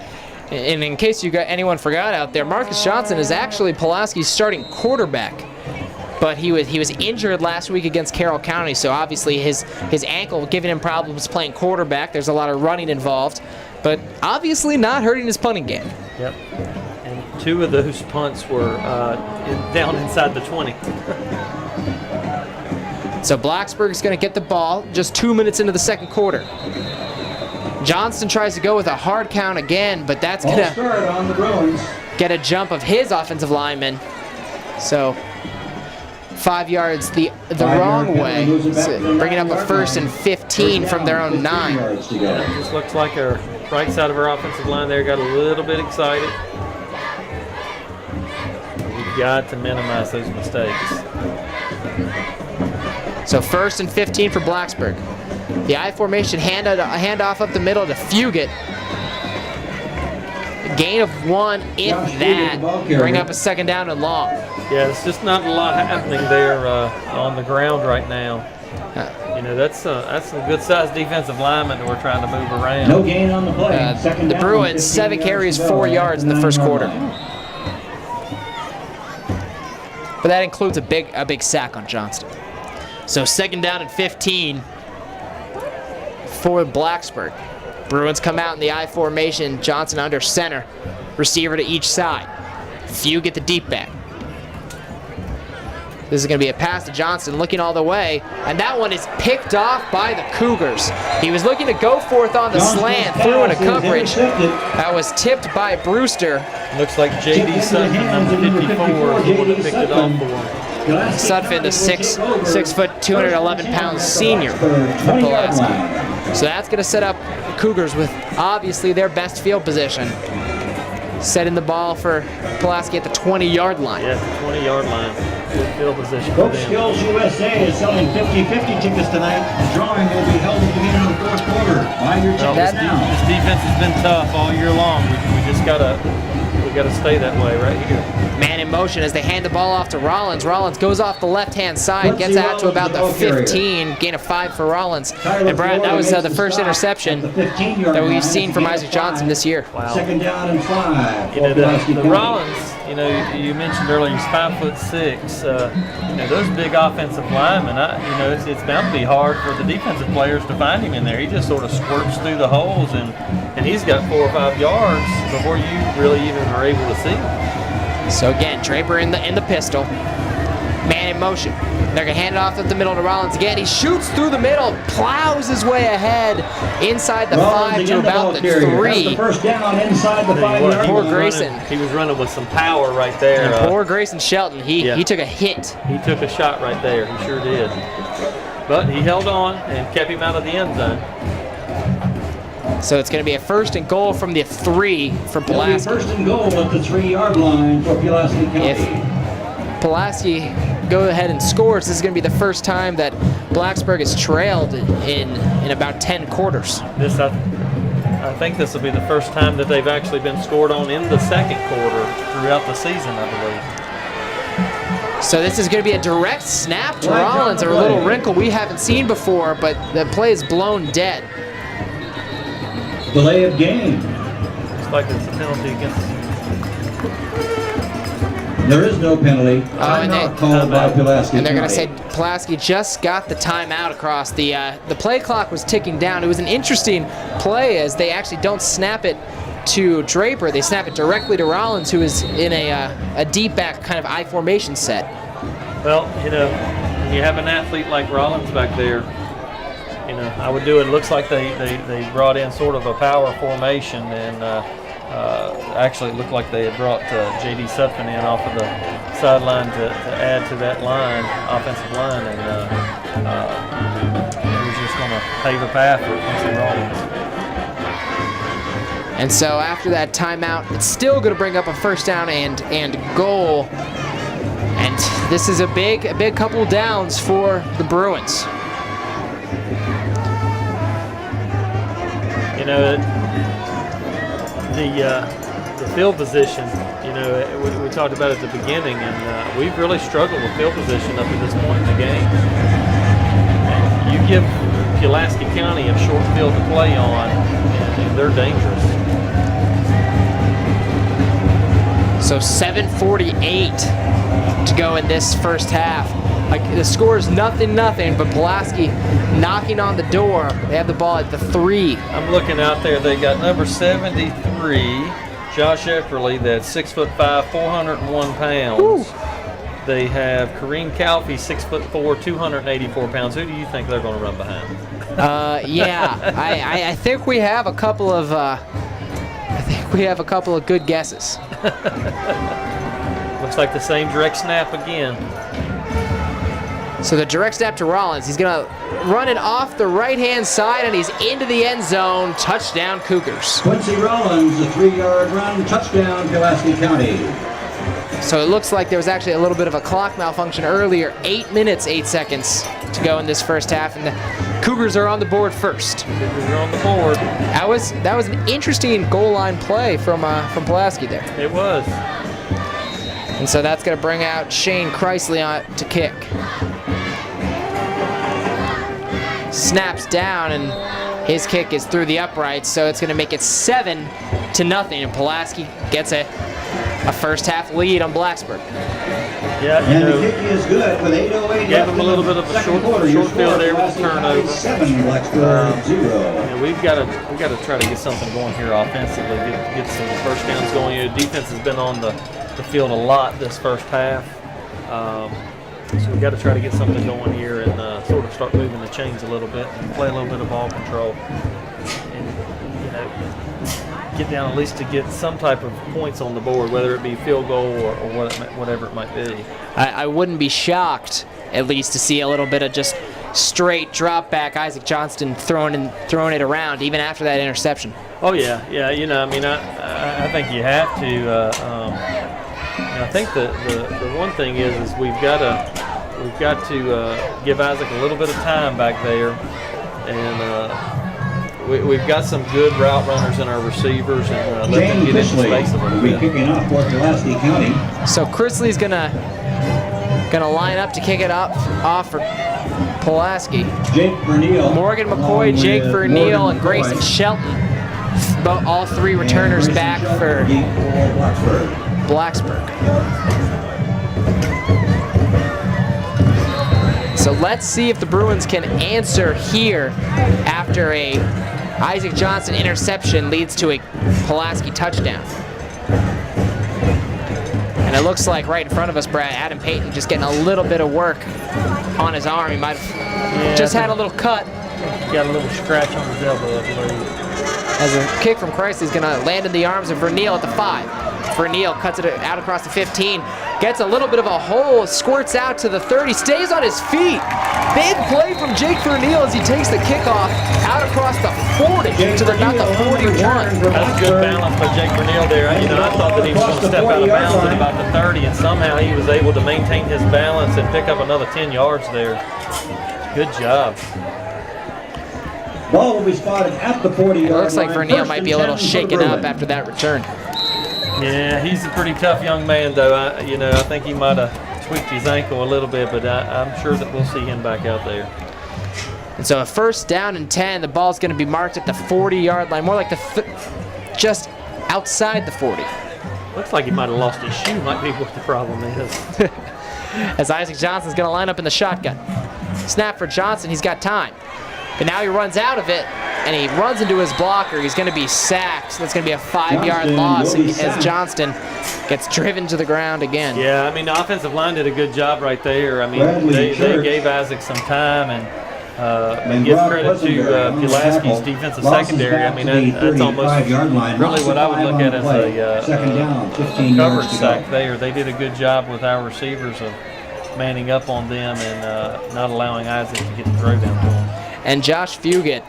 And in case anyone forgot out there, Marcus Johnson is actually Pulaski's starting quarterback. But he was injured last week against Carroll County, so obviously his ankle giving him problems playing quarterback. There's a lot of running involved, but obviously not hurting his punting game. Yep. And 2 of those punts were down inside the 20. So Blacksburg's going to get the ball just 2 minutes into the second quarter. Johnston tries to go with a hard count again, but that's going to get a jump of his offensive lineman. So 5 yards the wrong way. So bringing up a 1st and 15 from their own 9. Yeah, it just looks like our right side of our offensive line there got a little bit excited. We've got to minimize those mistakes. So 1st and 15 for Blacksburg. The I formation handoff up the middle to Fugit. Gain of 1 if that. Bring up a 2nd down and long. Yeah, it's just not a lot happening there on the ground right now. You know, that's some good-sized defensive linemen that we're trying to move around. No gain on the play. The Bruins, 7 carries, 4 yards in the first quarter. But that includes a big sack on Johnston. So 2nd down and 15 for Blacksburg. Bruins come out in the I formation. Johnson under center. Receiver to each side. Few get the deep back. This is going to be a pass to Johnson, looking all the way, and that one is picked off by the Cougars. He was looking to go forth on the slant, threw into coverage. That was tipped by Brewster. Looks like J.D. Sutton, number 54, who would have picked it off for him. Sutphin, the 6 foot, 211-pound senior from Pulaski. So that's going to set up Cougars with obviously their best field position. Setting the ball for Pulaski at the 20-yard line. Yeah, the 20-yard line. Good field position for Coach them. Skills USA is selling 50-50 tickets tonight. The drawing will be held at the beginning of the 4th quarter. Buy your tickets now. This defense has been tough all year long. We just gotta stay that way right here. Man in motion as they hand the ball off to Rollins. Rollins goes off the left-hand side, gets out to about the 15, gain of 5 for Rollins. And Brad, that was the first interception that we've seen from Isaac Johnson this year. Wow. 2nd down and 5. You know, the Rollins, you know, you mentioned earlier he's 5'6". You know, those big offensive linemen, you know, it's bound to be hard for the defensive players to find him in there. He just sort of squirts through the holes, and he's got 4 or 5 yards before you really even are able to see him. So again, Draper in the pistol. Man in motion. They're going to hand it off at the middle to Rollins again. He shoots through the middle, plows his way ahead inside the 5 to about the 3. First down inside the 5-yard Poor line. Grayson. He was running with some power right there. And poor Grayson Shelton, he took a hit. He took a shot right there. He sure did. But he held on and kept him out of the end zone. So it's going to be a 1st and goal from the 3 for Pulaski. 1st and goal at the 3-yard line for Pulaski County. If Pulaski go ahead and scores, this is going to be the first time that Blacksburg has trailed in about 10 quarters. I think this will be the first time that they've actually been scored on in the 2nd quarter throughout the season, I believe. So this is going to be a direct snap to Rollins, a little wrinkle we haven't seen before, but the play is blown dead. Delay of game. Looks like it's a penalty against. There is no penalty. And Timeout called by Pulaski. And they're going to County. say Pulaski just got the timeout across. The play clock was ticking down. It was an interesting play as they actually don't snap it to Draper. They snap it directly to Rollins, who is in a deep back kind of I formation set. Well, you know, when you have an athlete like Rollins back there, you know, I would do it. It looks like they brought in sort of a power formation, and actually it looked like they had brought J.D. Sutphin in off of the sideline to add to that line, offensive line, and it was just going to pave a path for Quincy Rollins. And so after that timeout, it's still going to bring up a 1st down and goal. And this is a big couple downs for the Bruins. You know, the field position, you know, we talked about it at the beginning, and we've really struggled with field position up to this point in the game. And you give Pulaski County a short field to play on, and they're dangerous. So 7:48 to go in this first half. Like the score is nothing, but Pulaski knocking on the door. They have the ball at the 3. I'm looking out there. They got number 73, Josh Epperly, that's 6'5", 401 pounds. Ooh. They have Kareem Calfee, 6'4", 284 pounds. Who do you think they're going to run behind? I think we have a couple of good guesses. Looks like the same direct snap again. So the direct snap to Rollins. He's going to run it off the right-hand side, and he's into the end zone. Touchdown, Cougars. Quincy Rollins, a 3-yard run, touchdown, Pulaski County. So it looks like there was actually a little bit of a clock malfunction earlier. 8 minutes, 8 seconds to go in this first half, and the Cougars are on the board first. Cougars are on the board. That was an interesting goal line play from Pulaski there. It was. And so that's going to bring out Shane Chrysley on to kick. Snaps down, and his kick is through the uprights, so it's going to make it 7-0, and Pulaski gets a first half lead on Blacksburg. Yeah, And the kick is good with 8:08 gave left him a little bit of a short field there with the turnover. 7, Blacksburg 0. Yeah, we've got to try to get something going here offensively, get some first downs going. You know, defense has been on the field a lot this first half, so we've got to try to get something going here and sort of start moving the chains a little bit and play a little bit of ball control, and you know, get down at least to get some type of points on the board, whether it be field goal or whatever it might be. I wouldn't be shocked, at least, to see a little bit of just straight drop back. Isaac Johnston throwing it around even after that interception. Oh yeah. You know, I mean, I think you have to. I think the one thing is we've got to give Isaac a little bit of time back there, and we've got some good route runners in our receivers, and let them get into space a little bit. Kicking off for Pulaski County. So Chrysley's gonna line up to kick it off for Pulaski. Jake Verneal. Morgan McCoy, Jake Verneal, and Grayson Shelton. All three returners back for Blacksburg. So let's see if the Bruins can answer here after a Isaac Johnson interception leads to a Pulaski touchdown. And it looks like right in front of us, Brad, Adam Payton just getting a little bit of work on his arm. He might have just had a little cut. Got a little scratch on his elbow, I believe. As a kick from Christ is going to land in the arms of Verneal at the 5. Verneal cuts it out across the 15, gets a little bit of a hole, squirts out to the 30, stays on his feet. Big play from Jake Verneal as he takes the kickoff out across the 40 to about the 41. That's good balance by Jake Verneal there. You know, I thought that he was going to step out of bounds at about the 30, and somehow he was able to maintain his balance and pick up another 10 yards there. Good job. Ball will be spotted at the 40-yard line. It looks like Verneal might be a little shaken up after that return. Yeah, he's a pretty tough young man, though. I think he might have tweaked his ankle a little bit, but I'm sure that we'll see him back out there. And so a first down and 10. The ball's going to be marked at the 40-yard line, more like just outside the 40. Looks like he might have lost his shoe. Might be what the problem is. As Isaac Johnson's going to line up in the shotgun. Snap for Johnson. He's got time. But now he runs out of it, and he runs into his blocker. He's going to be sacked. So that's going to be a 5-yard loss as Johnston gets driven to the ground again. Yeah, I mean, the offensive line did a good job right there. I mean, they gave Isaac some time, and give credit to Pulaski's defensive secondary. I mean, that's almost really what I would look at as a coverage sack there. They did a good job with our receivers of manning up on them and not allowing Isaac to get the throw down to him. And Josh Fugit,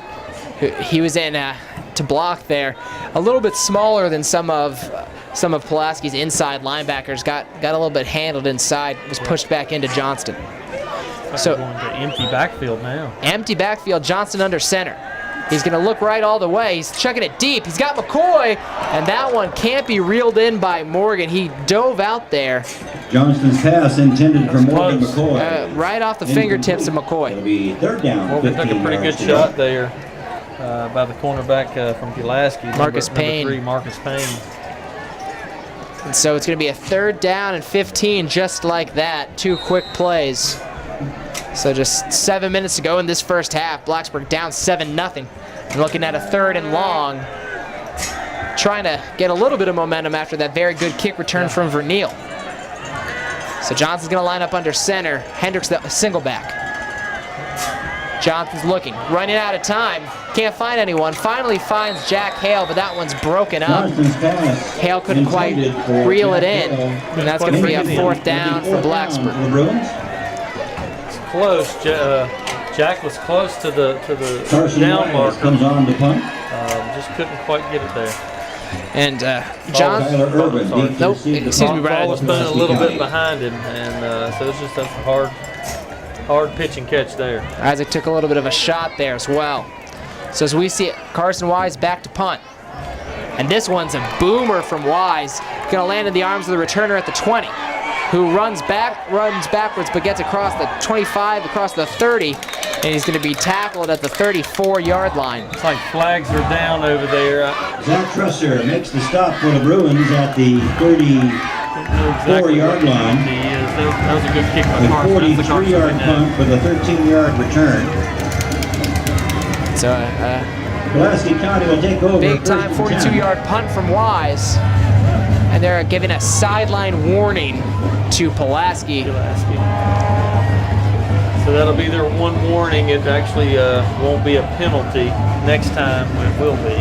he was in to block there, a little bit smaller than some of Pulaski's inside linebackers. Got a little bit handled inside, was pushed back into Johnston. So going to empty backfield now. Empty backfield, Johnston under center. He's going to look right all the way. He's chucking it deep. He's got McCoy, and that one can't be reeled in by Morgan. He dove out there. Johnston's pass intended for Morgan McCoy. Right off the fingertips of McCoy. It'll be third down. Morgan took a pretty good shot there by the cornerback from Pulaski. Marcus Payne. Number 3, Marcus Payne. And so it's going to be a 3rd down and 15 just like that. 2 quick plays. So just 7 minutes to go in this first half. Blacksburg down 7-0. And looking at a 3rd and long. Trying to get a little bit of momentum after that very good kick return from Verneal. So Johnson's going to line up under center. Hendricks the single back. Johnson's looking, running out of time. Can't find anyone. Finally finds Jack Hale, but that one's broken up. Hale couldn't quite reel it in. And that's going to be a 4th down for Blacksburg. close. Jack was close to the Carson down Wise marker. comes on to punt. Just couldn't quite get it there. And Tyler John, Urban sorry. deep to Nope, receive the excuse me, punt. Brad. Ball was put a Pulaski little County. bit behind him, and so it's just a hard pitch and catch there. Isaac took a little bit of a shot there as well. So as we see it, Carson Wise back to punt. And this one's a boomer from Wise. Gonna land in the arms of the returner at the 20, who runs backwards, but gets across the 25, across the 30, and he's gonna be tackled at the 34-yard line. It's like flags are down over there. Zach Trusser makes the stop for the Bruins at the 34-yard line. That was a good kick by A Carson. That's the Carson 43-yard net. punt with a 13-yard return. So Pulaski County will take over. big time first and 10. 42-yard punt from Wise. And they're giving a sideline warning to Pulaski. Pulaski. So that'll be their one warning. It actually won't be a penalty. Next time it will be.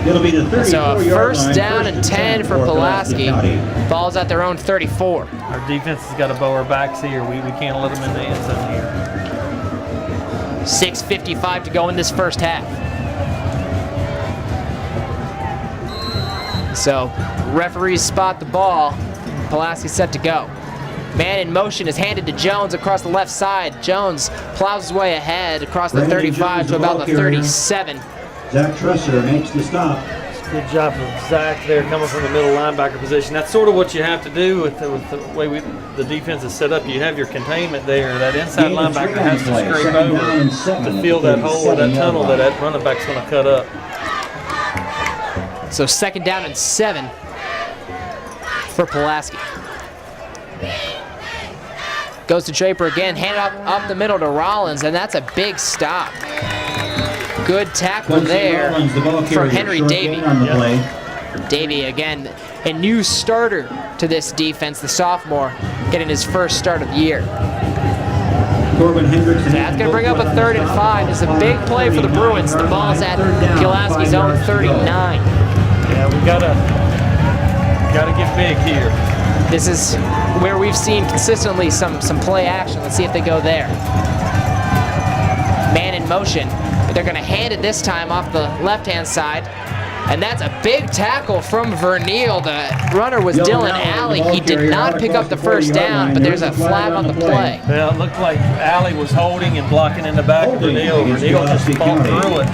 It'll be the 34-yard So a first line, down first and 10 for Pulaski. County. Ball's at their own 34. Our defense has got to bow our backs here. We can't let them in the end zone here. 6:55 to go in this first half. So referees spot the ball. Pulaski set to go. Man in motion is handed to Jones across the left side. Jones plows his way ahead across the Brandon 35 Jones, to about the the ball carrier. 37. Zach Trusser makes the stop. Good job from Zach there coming from the middle linebacker position. That's sort of what you have to do with the way the defense is set up. You have your containment there. That inside Gain of linebacker three has on to play. scrape Second down over and 7 to at fill the that hole or that 37-yard tunnel line. that running back's going to cut up. So second down and 7 for Pulaski. Goes to Draper again, hand up the middle to Rollins, and that's a big stop. Good tackle Quincy there Rollins, the ball from carrier. Henry Short Davey. gain on the Yep. play. Davey, again, a new starter to this defense, the sophomore, getting his first start of the year. Corbin Hendricks. That's going to bring up a 3rd and 5. It's a big play for the Bruins. The ball's at Pulaski's own 39. Yeah, we gotta get big here. This is where we've seen consistently some play action. Let's see if they go there. Man in motion. They're going to hand it this time off the left-hand side. And that's a big tackle from Vernil. The runner was Dylan Alley. He did not pick up the first down, but there's a flag on the play. Well, it looked like Alley was holding and blocking in the back of Vernil. Vernil just fought through it.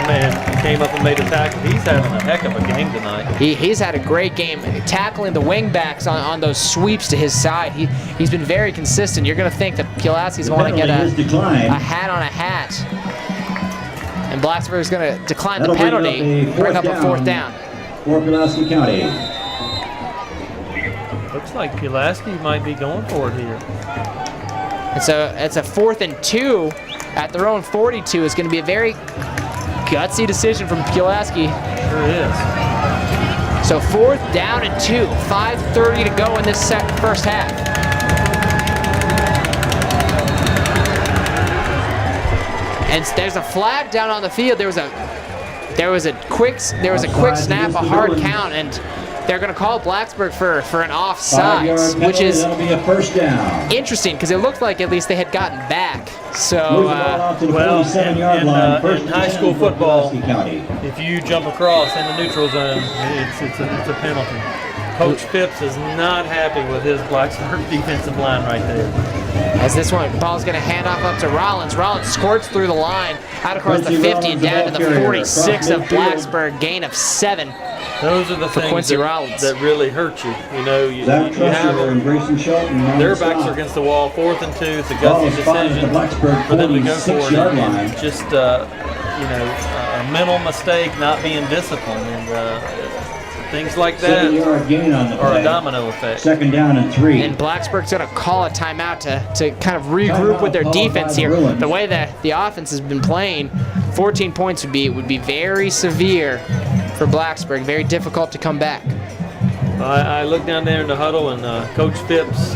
Man, came up and made a tackle. He's having a heck of a game tonight. He's had a great game tackling the wingbacks on those sweeps to his side. He's been very consistent. You're going to think that Pulaski's want to get a hat on a hat. And Blacksburg's going to decline the penalty, bring up a 4th down. For Pulaski County. Looks like Pulaski might be going for it here. It's a 4th and 2 at their own 42. It's going to be a very gutsy decision from Pulaski. Sure is. So 4th down and 2, 5:30 to go in this first half. And there's a flag down on the field. There was a quick snap, a hard count, and they're going to call Blacksburg for an offsides, which is that'll be a first down. interesting because it looked like at least they had gotten back. So Moves the ball out to the well, 47-yard in, line. First in and high 10 school for football, Pulaski County. if you jump across in the neutral zone, it's a penalty. Coach Phipps is not happy with his Blacksburg defensive line right there. as this ball's going to hand off up to Rollins. Rollins squirts through the line, out across the 50 and down to the 46 of Blacksburg, gain of 7. Those are the For things Quincy Rollins. that really hurt you. You know, you Zach have Trusser and Grayson Shelton. on their the backs stop. are against the wall, 4th and 2. It's a Ball gutsy is spotted at decision the Blacksburg for them to go for it. 46-yard line. And just a mental mistake, not being disciplined, and things like that 7-yard gain on the are play. a domino effect. Second down and 3. And Blacksburg's going to call a timeout to kind of regroup with their Timeout called defense by the here. Bruins. The way that the offense has been playing, 14 points would be very severe for Blacksburg. Very difficult to come back. I look down there in the huddle, and Coach Phipps,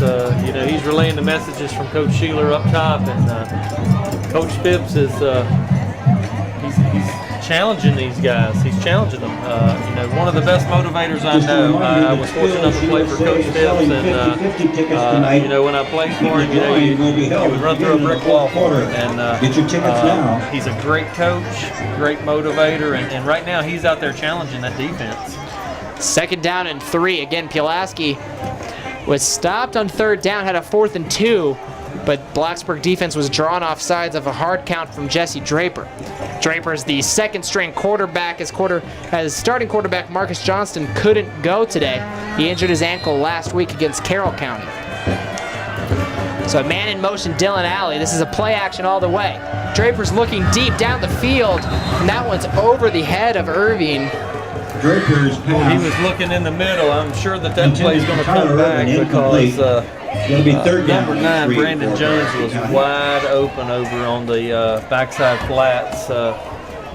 he's relaying the messages from Coach Sheeler up top, and Coach Phipps is he's challenging these guys. He's challenging them. You know, one of the best motivators I know. I was fortunate enough to play for Coach Phipps, and you know, when I played for him, you know, you would run through a brick wall for him. And he's a great coach, great motivator, and right now he's out there challenging that defense. 2nd down and 3. Again, Pulaski was stopped on 3rd down, had a 4th and 2, but Blacksburg defense was drawn off sides of a hard count from Jesse Draper. Draper is the 2nd string quarterback. As starting quarterback Marcus Johnston couldn't go today. He injured his ankle last week against Carroll County. So a man in motion, Dylan Alley. This is a play action all the way. Draper's looking deep down the field, and that one's over the head of Irving. Draper's pass. He was looking in the middle. I'm sure that play's going to come back because It'll be 3rd down. number 9, Brandon Jones, was wide open over on the backside flats.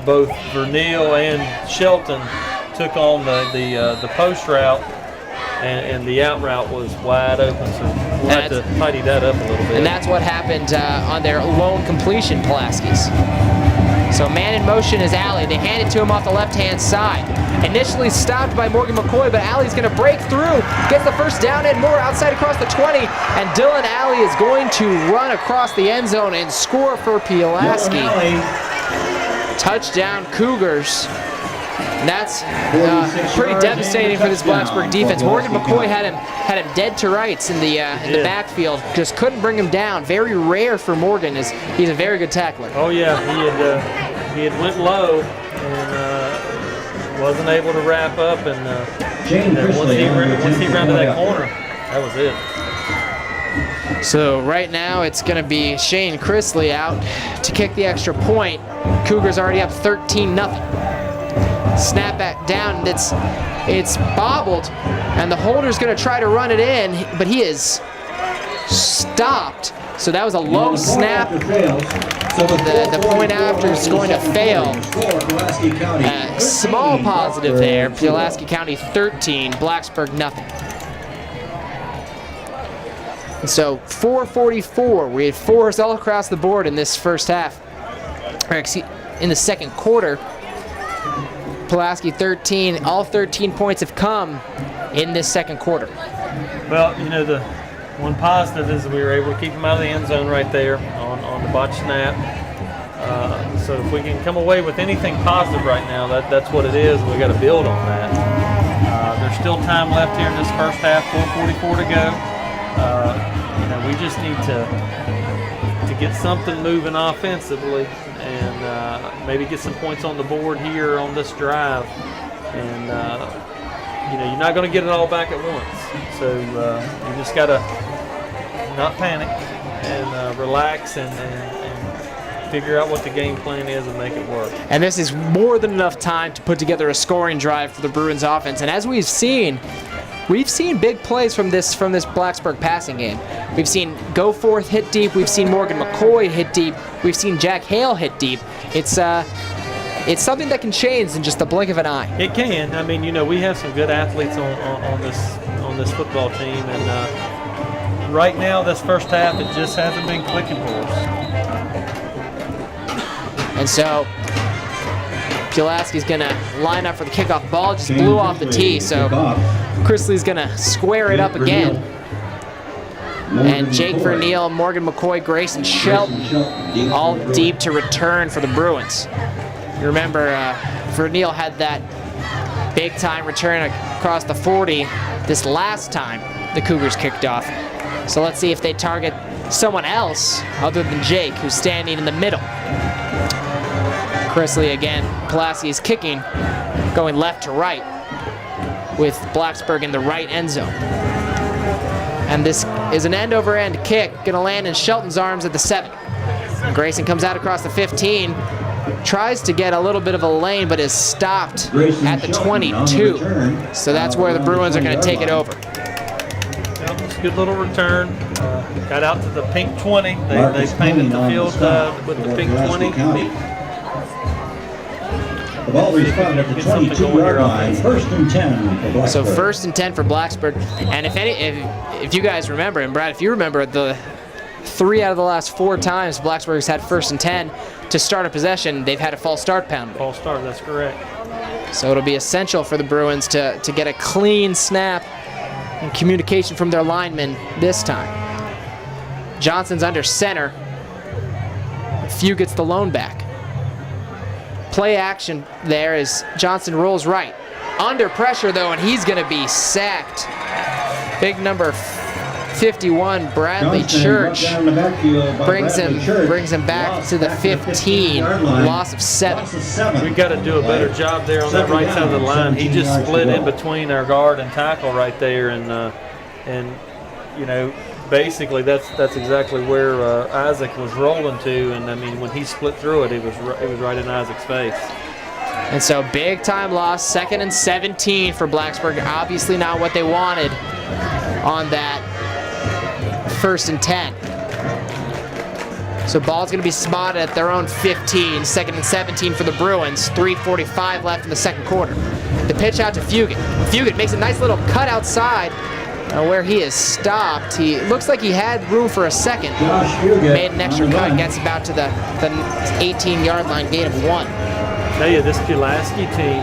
Both Vernil and Shelton took on the post route, and the out route was wide open. So we'll have to tidy that up a little bit. And that's what happened on their lone completion, Pulaski's. So man in motion is Alley. They hand it to him off the left-hand side. Initially stopped by Morgan McCoy, but Alley's going to break through. Gets the 1st down and more outside across the 20. And Dylan Alley is going to run across the end zone and score for Pulaski. Touchdown Cougars. And that's pretty devastating for this Blacksburg defense. Morgan McCoy had him dead to rights in the backfield. Just couldn't bring him down. Very rare for Morgan, as he's a very good tackler. Oh yeah, he had went low and wasn't able to wrap up. And once he rounded that corner, that was it. So right now it's going to be Shane Chrisley out to kick the extra point. Cougars already up 13-0. Snap back down, and it's bobbled, and the holder's going to try to run it in, but he is stopped. So that was a low snap. The point after is going to fail. Small positive there. Pulaski County 13, Blacksburg nothing. And so 4:44. We had 4s all across the board in this first half. Or in the 2nd quarter. Pulaski 13. All 13 points have come in this 2nd quarter. Well, you know, the one positive is we were able to keep them out of the end zone right there on the botch snap. So if we can come away with anything positive right now, that's what it is. We got to build on that. There's still time left here in this first half. 4:44 to go. You know, we just need to get something moving offensively, and maybe get some points on the board here on this drive. And you know, you're not going to get it all back at once, so you just got to not panic and relax and figure out what the game plan is and make it work. And this is more than enough time to put together a scoring drive for the Bruins offense. And as we've seen big plays from this Blacksburg passing game. We've seen Goforth hit deep. We've seen Morgan McCoy hit deep. We've seen Jack Hale hit deep. It's something that can change in just the blink of an eye. It can. I mean, you know, we have some good athletes on this football team, and right now, this first half, it just hasn't been clicking for us. And so Pulaski's going to line up for the kickoff. Ball just blew off the tee, so Chrisley's going to square it up again. And Jake Vernil, Morgan McCoy, Grayson Shelton, all deep to return for the Bruins. You remember Vernil had that big-time return across the 40 this last time the Cougars kicked off. So let's see if they target someone else other than Jake, who's standing in the middle. Chrisley again. Pulaski is kicking, going left to right, with Blacksburg in the right end zone. And this is an end-over-end kick, gonna land in Shelton's arms at the 7. Grayson comes out across the 15, tries to get a little bit of a lane, but is stopped at the 22. So that's where the Bruins are gonna take it over. It's a good little return. Got out to the pink 20. They painted the field with the pink 20. The ball is found at the 22-yard line. 1st and 10 for Blacksburg. So 1st and 10 for Blacksburg. And if you guys remember, and Brad, if you remember, the 3 out of the last 4 times Blacksburg's had 1st and 10, to start a possession, they've had a false start penalty. False start, that's correct. So it'll be essential for the Bruins to get a clean snap and communication from their linemen this time. Johnson's under center. Few gets the lone back. Play action there as Johnson rolls right. Under pressure though, and he's going to be sacked. Big number 51, Bradley Church, brings him back to the 15. Loss of 7. We've got to do a better job there on that right side of the line. He just split in between our guard and tackle right there, and you know, basically that's exactly where Isaac was rolling to, and I mean when he split through it, it was right in Isaac's face. And so big time loss, 2nd and 17 for Blacksburg. Obviously not what they wanted on that 1st and 10. So ball's going to be spotted at their own 15, 2nd and 17 for the Bruins. 3:45 left in the second quarter. The pitch out to Fugit. Fugit makes a nice little cut outside where he is stopped. He looks like he had room for a second. Made an extra cut, gets about to the 18-yard line, gain of 1. Tell you, this Pulaski team,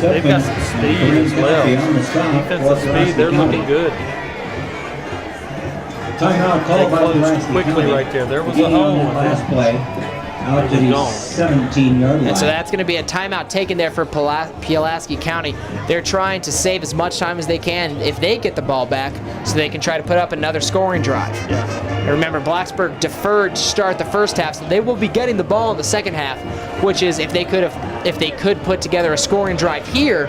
they've got some speed as well. Defensive speed, they're looking good. Timeout called by closed quickly right there. There was a hole in last play. Out to the 17-yard line. And so that's going to be a timeout taken there for Pulaski County. They're trying to save as much time as they can if they get the ball back so they can try to put up another scoring drive. Yeah. And remember, Blacksburg deferred to start the first half, so they will be getting the ball in the second half, which is if they could put together a scoring drive here,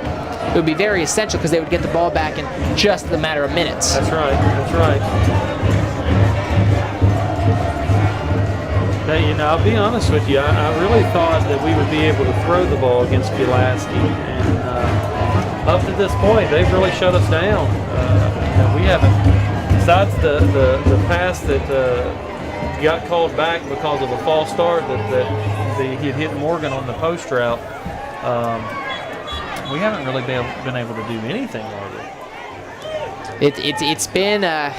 it would be very essential because they would get the ball back in just a matter of minutes. That's right. That's right. Hey, you know, I'll be honest with you. I really thought that we would be able to throw the ball against Pulaski, and up to this point, they've really shut us down. You know, we haven't, besides the pass that got called back because of a false start that he had hit Morgan on the post route. We haven't really been able to do anything lately. It's been a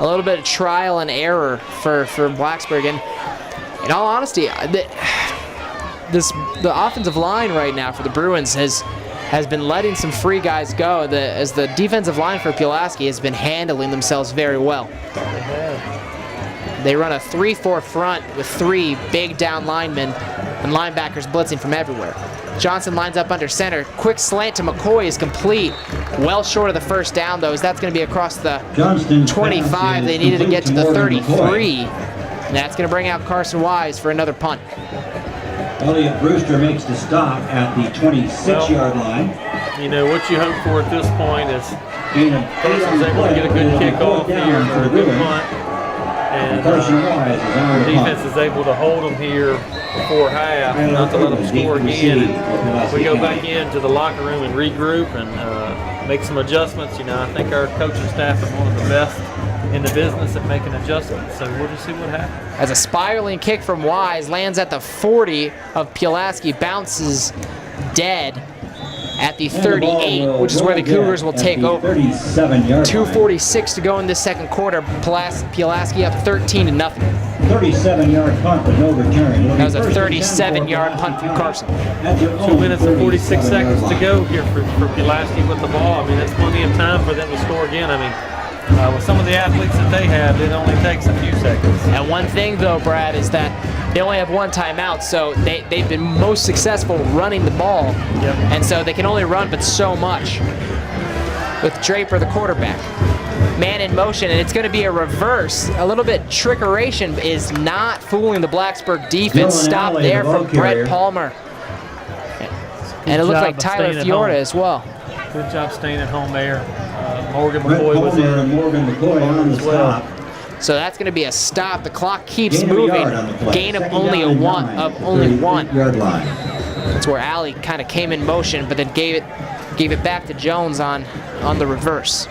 little bit of trial and error for Blacksburg, and in all honesty, the offensive line right now for the Bruins has been letting some free guys go, as the defensive line for Pulaski has been handling themselves very well. They have. They run a 3-4 front with 3 big down linemen and linebackers blitzing from everywhere. Johnson lines up under center. Quick slant to McCoy is complete. Well short of the first down, though, as that's going to be across the 25. They needed to get to the 33. And that's going to bring out Carson Wise for another punt. Elliott Brewster makes the stop at the 26-yard line. You know, what you hope for at this point is Carson's able to get a good kickoff here for a good punt. And the defense is able to hold them here before half, not to let them score again. And we go back into the locker room and regroup and make some adjustments. You know, I think our coaching staff is one of the best in the business at making adjustments, so we'll just see what happens. As a spiraling kick from Wise lands at the 40 of Pulaski, bounces dead at the 38, which is where the Cougars will take over. 2:46 to go in this second quarter. Pulaski up 13-0. 37-yard punt with no return. That was a 37-yard punt from Carson. 2 minutes and 46 seconds to go here for Pulaski with the ball. I mean, that's plenty of time for them to score again. I mean, with some of the athletes that they have, it only takes a few seconds. And one thing, though, Brad, is that they only have one timeout, so they've been most successful running the ball. Yep. And so they can only run but so much with Draper, the quarterback. Man in motion, and it's going to be a reverse. A little bit trickeration is not fooling the Blacksburg defense. Stop there from Brett Palmer. And it looks like Tyler Fiorda as well. Good job staying at home there. Morgan McCoy was in. And Morgan McCoy on the stop. So that's going to be a stop. The clock keeps moving. Gain of only one. Yard line. That's where Alley kind of came in motion, but then gave it back to Jones on the reverse.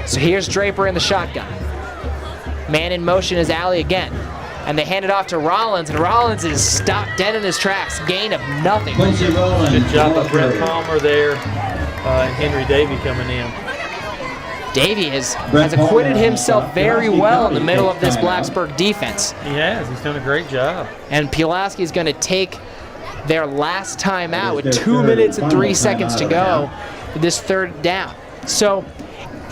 So here's Draper in the shotgun. Man in motion is Alley again. And they hand it off to Rollins, and Rollins is stopped dead in his tracks. Gain of nothing. Good job by Brett Palmer there, and Henry Davey coming in. Davey has acquitted himself very well in the middle of this Blacksburg defense. He has. He's done a great job. And Pulaski is going to take their last time out with 2 minutes and 3 seconds to go with this third down. So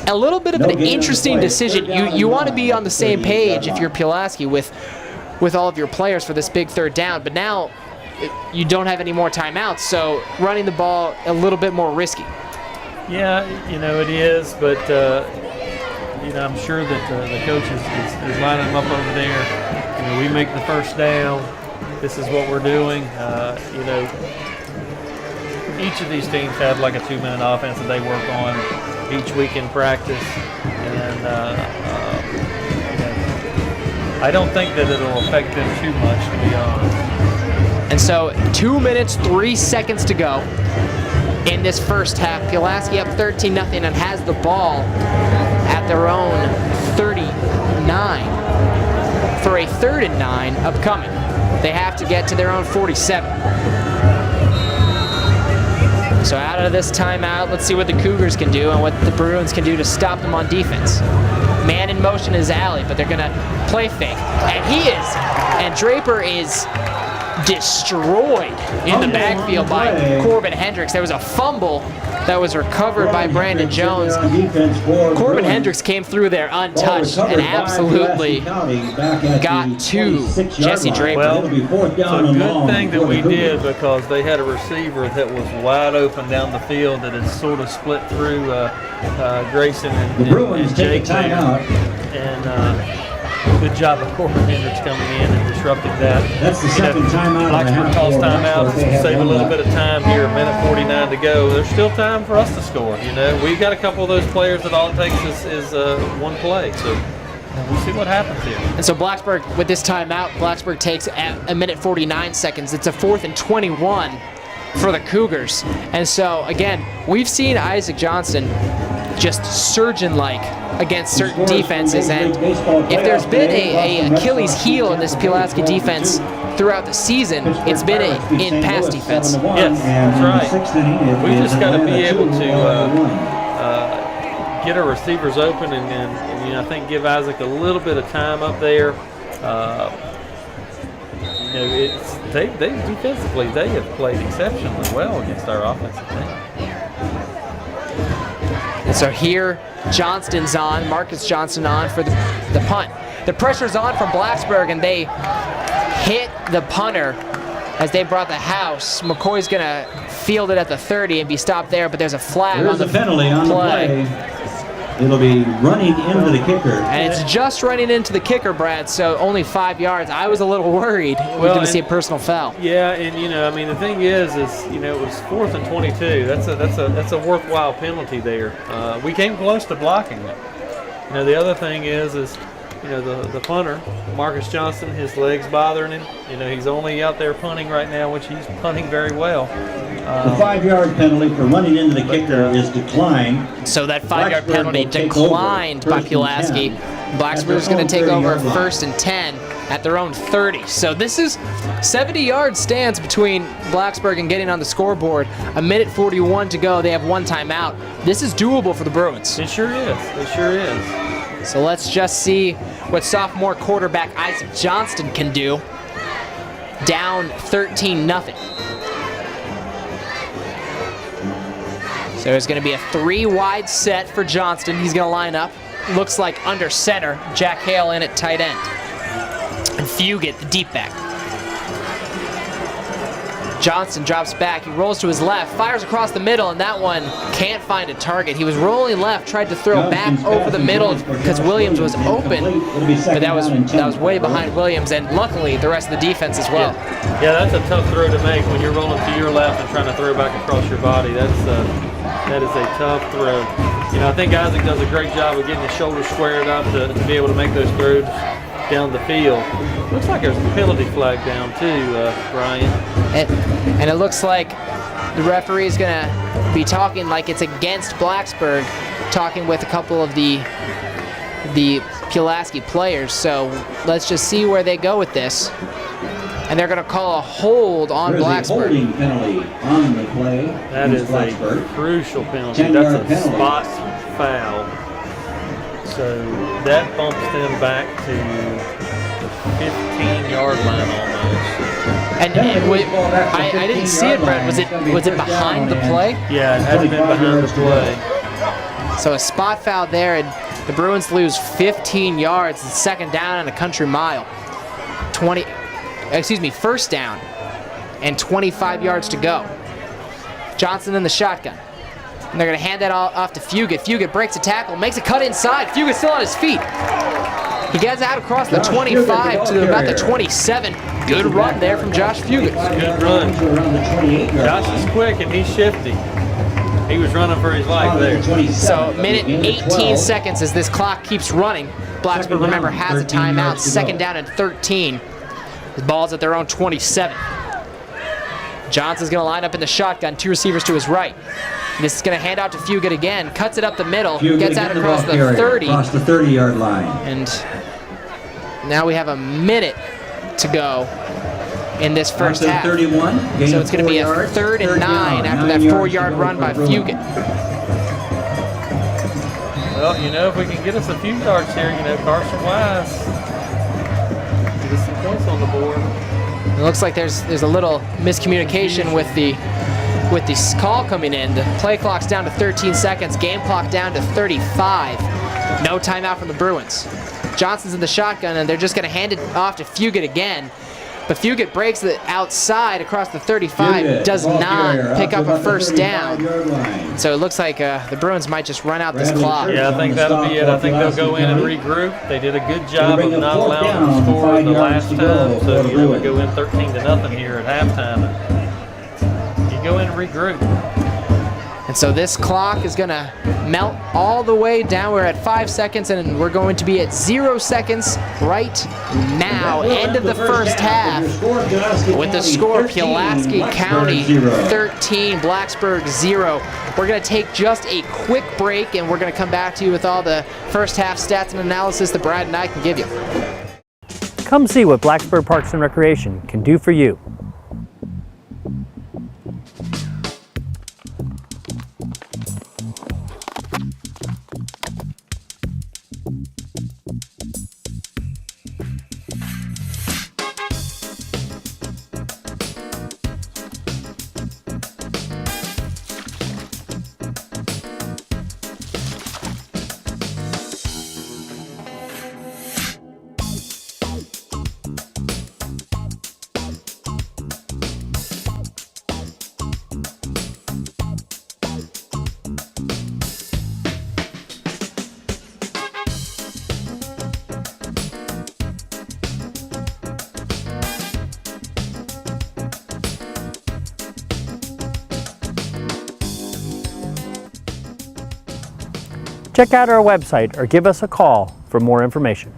a little bit of an interesting decision. You want to be on the same page if you're Pulaski with all of your players for this big third down, but now you don't have any more timeouts, so running the ball a little bit more risky. Yeah, it is, but I'm sure that the coach is lining them up over there. We make the first down. This is what we're doing. Each of these teams have like a 2-minute offense that they work on each week in practice, and I don't think that it'll affect them too much, to be honest. And so 2 minutes, 3 seconds to go in this first half. Pulaski up 13-0 and has the ball at their own 39 for a 3rd and 9 upcoming. They have to get to their own 47. So out of this timeout, let's see what the Cougars can do and what the Bruins can do to stop them on defense. Man in motion is Alley, but they're going to play fake. And he is. And Draper is destroyed in the backfield by Corbin Hendricks. There was a fumble that was recovered by Brandon Jones. Corbin Hendricks came through there untouched and absolutely got to Jesse Draper. Well, it's a good thing that we did, because they had a receiver that was wide open down the field that had sort of split through Grayson and Jake there. And good job of Corbin Hendricks coming in and disrupting that. That's the second timeout. Blacksburg calls timeout to save a little bit of time here. 1:49 to go. There's still time for us to score. We've got a couple of those players that all it takes is one play. So we'll see what happens here. And so Blacksburg, with this timeout, Blacksburg takes at 1:49 seconds. It's a 4th and 21 for the Cougars. And so again, we've seen Isaac Johnston just surgeon-like against certain defenses, and if there's been a Achilles heel in this Pulaski defense throughout the season, it's been in pass defense. Yes, that's right. We just got to be able to get our receivers open and I think give Isaac a little bit of time up there. They defensively they have played exceptionally well against our offensive team. And so here, Johnston's on, Marcus Johnston on for the punt. The pressure's on from Blacksburg, and they hit the punter as they brought the house. McCoy's going to field it at the 30 and be stopped there, but there's a flag on the penalty on the play. It'll be running into the kicker. And it's just running into the kicker, Brad, so only 5 yards. I was a little worried we were going to see a personal foul. Yeah, and the thing is it was 4th and 22. That's a worthwhile penalty there. We came close to blocking it. The other thing is the punter, Marcus Johnston, his legs bothering him. He's only out there punting right now, which he's punting very well. The 5-yard penalty for running into the kicker is declined. So that 5-yard penalty declined by Pulaski. Blacksburg's going to take over 1st and 10 at their own 30. So this is 70-yard stance between Blacksburg and getting on the scoreboard. 1:41 to go. They have one timeout. This is doable for the Bruins. It sure is. It sure is. So let's just see what sophomore quarterback Isaac Johnston can do. Down 13-0. So there's going to be a 3-wide set for Johnston. He's going to line up. Looks like under center. Jack Hale in at tight end. And Fugit, the deep back. Johnston drops back. He rolls to his left, fires across the middle, and that one can't find a target. He was rolling left, tried to throw back over the middle because Williams was open, but that was way behind Williams, and luckily the rest of the defense as well. Yeah, that's a tough throw to make when you're rolling to your left and trying to throw back across your body. That is a tough throw. I think Isaac does a great job of getting his shoulders squared up to be able to make those throws down the field. Looks like there's a penalty flag down too, Brian. And it looks like the referee is going to be talking like it's against Blacksburg, talking with a couple of the Pulaski players. So let's just see where they go with this. And they're going to call a hold on Blacksburg. There's a holding penalty on the play. That is a crucial penalty. That's a spot foul. So that bumps them back to the 15-yard line almost. And I didn't see it, Brett. Was it behind the play? Yeah, it had been behind the play. So a spot foul there, and the Bruins lose 15 yards. It's second down and a country mile. First down and 25 yards to go. Johnson in the shotgun. And they're going to hand that off to Fugit. Fugit breaks a tackle, makes a cut inside. Fugit's still on his feet. He gets out across the 25 to about the 27. Good run there from Josh Fugit. Good run. Josh is quick and he's shifty. He was running for his life there. So minute 18 seconds as this clock keeps running. Blacksburg, remember, has a timeout. Second down and 13. The ball's at their own 27. Johnson's going to line up in the shotgun, 2 receivers to his right. This is going to hand out to Fugit again, cuts it up the middle, gets out across the 30. Across the 30-yard line. And now we have a minute to go in this first half. 31, So it's going to be a 3rd and 9 after that 4-yard run by Fugit. Well, if we can get us a few yards here, Carson Wise, get us some points on the board. It looks like there's a little miscommunication with the call coming in. The play clock's down to 13 seconds, game clock down to 35. No timeout from the Bruins. Johnson's in the shotgun, and they're just going to hand it off to Fugit again. But Fugit breaks it outside across the 35, does not pick up a first down. So it looks like the Bruins might just run out this clock. Yeah, I think that'll be it. I think they'll go in and regroup. They did a good job of not allowing them to score the last time. So, we go in 13-0 here at halftime. You go in and regroup. And so this clock is going to melt all the way down. We're at 5 seconds, and we're going to be at 0 seconds right now. End of the first half with the score Pulaski County 13, Blacksburg 0. We're going to take just a quick break, and we're going to come back to you with all the first half stats and analysis that Brad and I can give you. Come see what Blacksburg Parks and Recreation can do for you. Check out our website or give us a call for more information.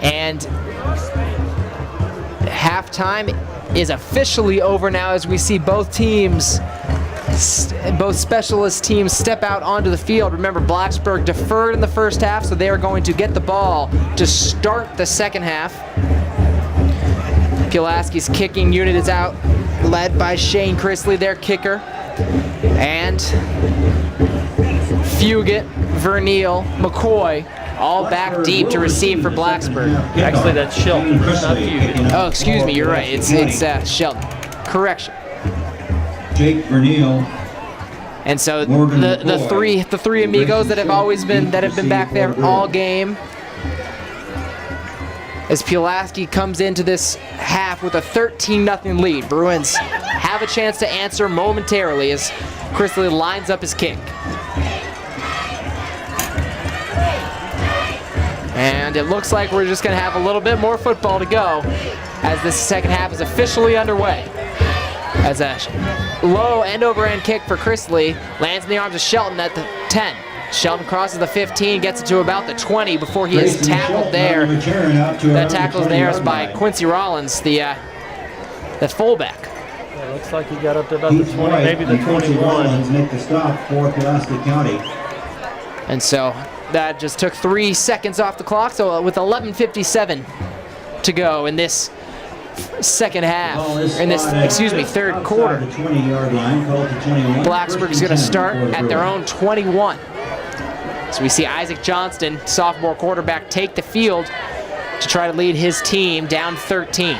And halftime is officially over now as we see both teams, both specialist teams step out onto the field. Remember, Blacksburg deferred in the first half, so they are going to get the ball to start the second half. Pulaski's kicking unit is out, led by Shane Chrisley, their kicker. And Fugit, Verneal, McCoy, all back deep to receive for Blacksburg. Actually, that's Shelton, not Fugit. Oh, excuse me, you're right. It's Shelton. Correction. Jake Verneal. And so the three amigos that have been back there all game. As Pulaski comes into this half with a 13-0 lead. Bruins have a chance to answer momentarily as Chrisley lines up his kick. And it looks like we're just going to have a little bit more football to go as this second half is officially underway. As a low end-over-end kick for Chrisley lands in the arms of Shelton at the 10. Shelton crosses the 15, gets it to about the 20 before he is tackled there. That tackle is there by Quincy Rollins, the fullback. Yeah, looks like he got up to about the 20, maybe the 21. Make the stop for Pulaski County. And so that just took 3 seconds off the clock, so with 11:57 to go in this second half, Ball is in this, spotted excuse me, just third outside quarter. the 20-yard line, called to 21. Blacksburg is going to start at their own 21. So we see Isaac Johnston, sophomore quarterback, take the field to try to lead his team down 13.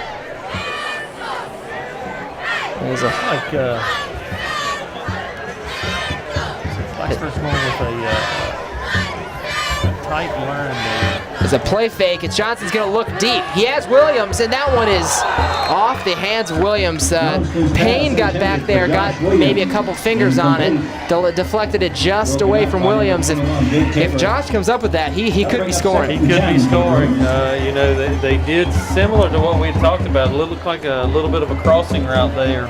There's a Blacksburg's going with a tight line there. There's a play fake, and Johnson's going to look deep. He has Williams, and that one is off the hands of Williams. Payne got back there, got maybe a couple fingers on it, deflected it just away from Williams, and if Josh comes up with that, he could be scoring. He could be scoring. You know, they did similar to what we had talked about. It looked like a little bit of a crossing route there,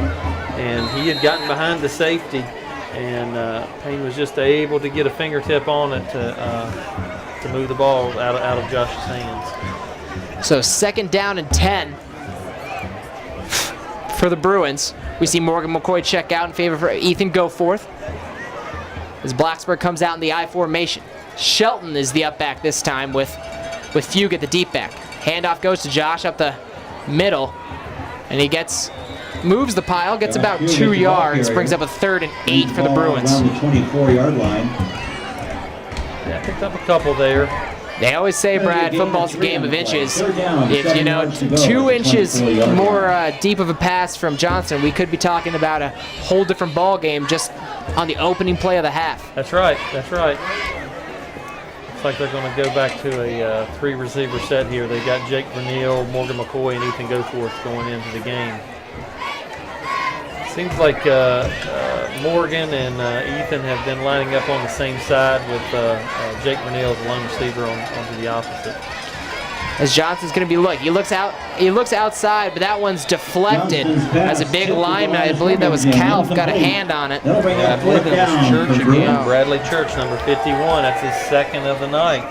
and he had gotten behind the safety, and Payne was just able to get a fingertip on it to move the ball out of Josh's hands. So 2nd down and 10 for the Bruins. We see Morgan McCoy check out in favor for Ethan Goforth as Blacksburg comes out in the I formation. Shelton is the up back this time with Fugue at the deep back. Handoff goes to Josh up the middle, and he moves the pile, gets about 2 yards, brings up a 3rd and 8 for the Bruins. Around the 24-yard line. Yeah, picked up a couple there. They always say, Brad, football's a game of inches. If, 2 inches more deep of a pass from Johnson, we could be talking about a whole different ball game just on the opening play of the half. That's right. Looks like they're going to go back to a 3-receiver set here. They got Jake Verneal, Morgan McCoy, and Ethan Goforth going into the game. Seems like Morgan and Ethan have been lining up on the same side with Jake Verneal as the lone receiver onto the opposite. As Johnson's going to be he looks outside, but that one's deflected as a big lineman. I believe that was Calf, got a hand on it. I believe it was Church again. Bradley Church, number 51. That's his 2nd of the night.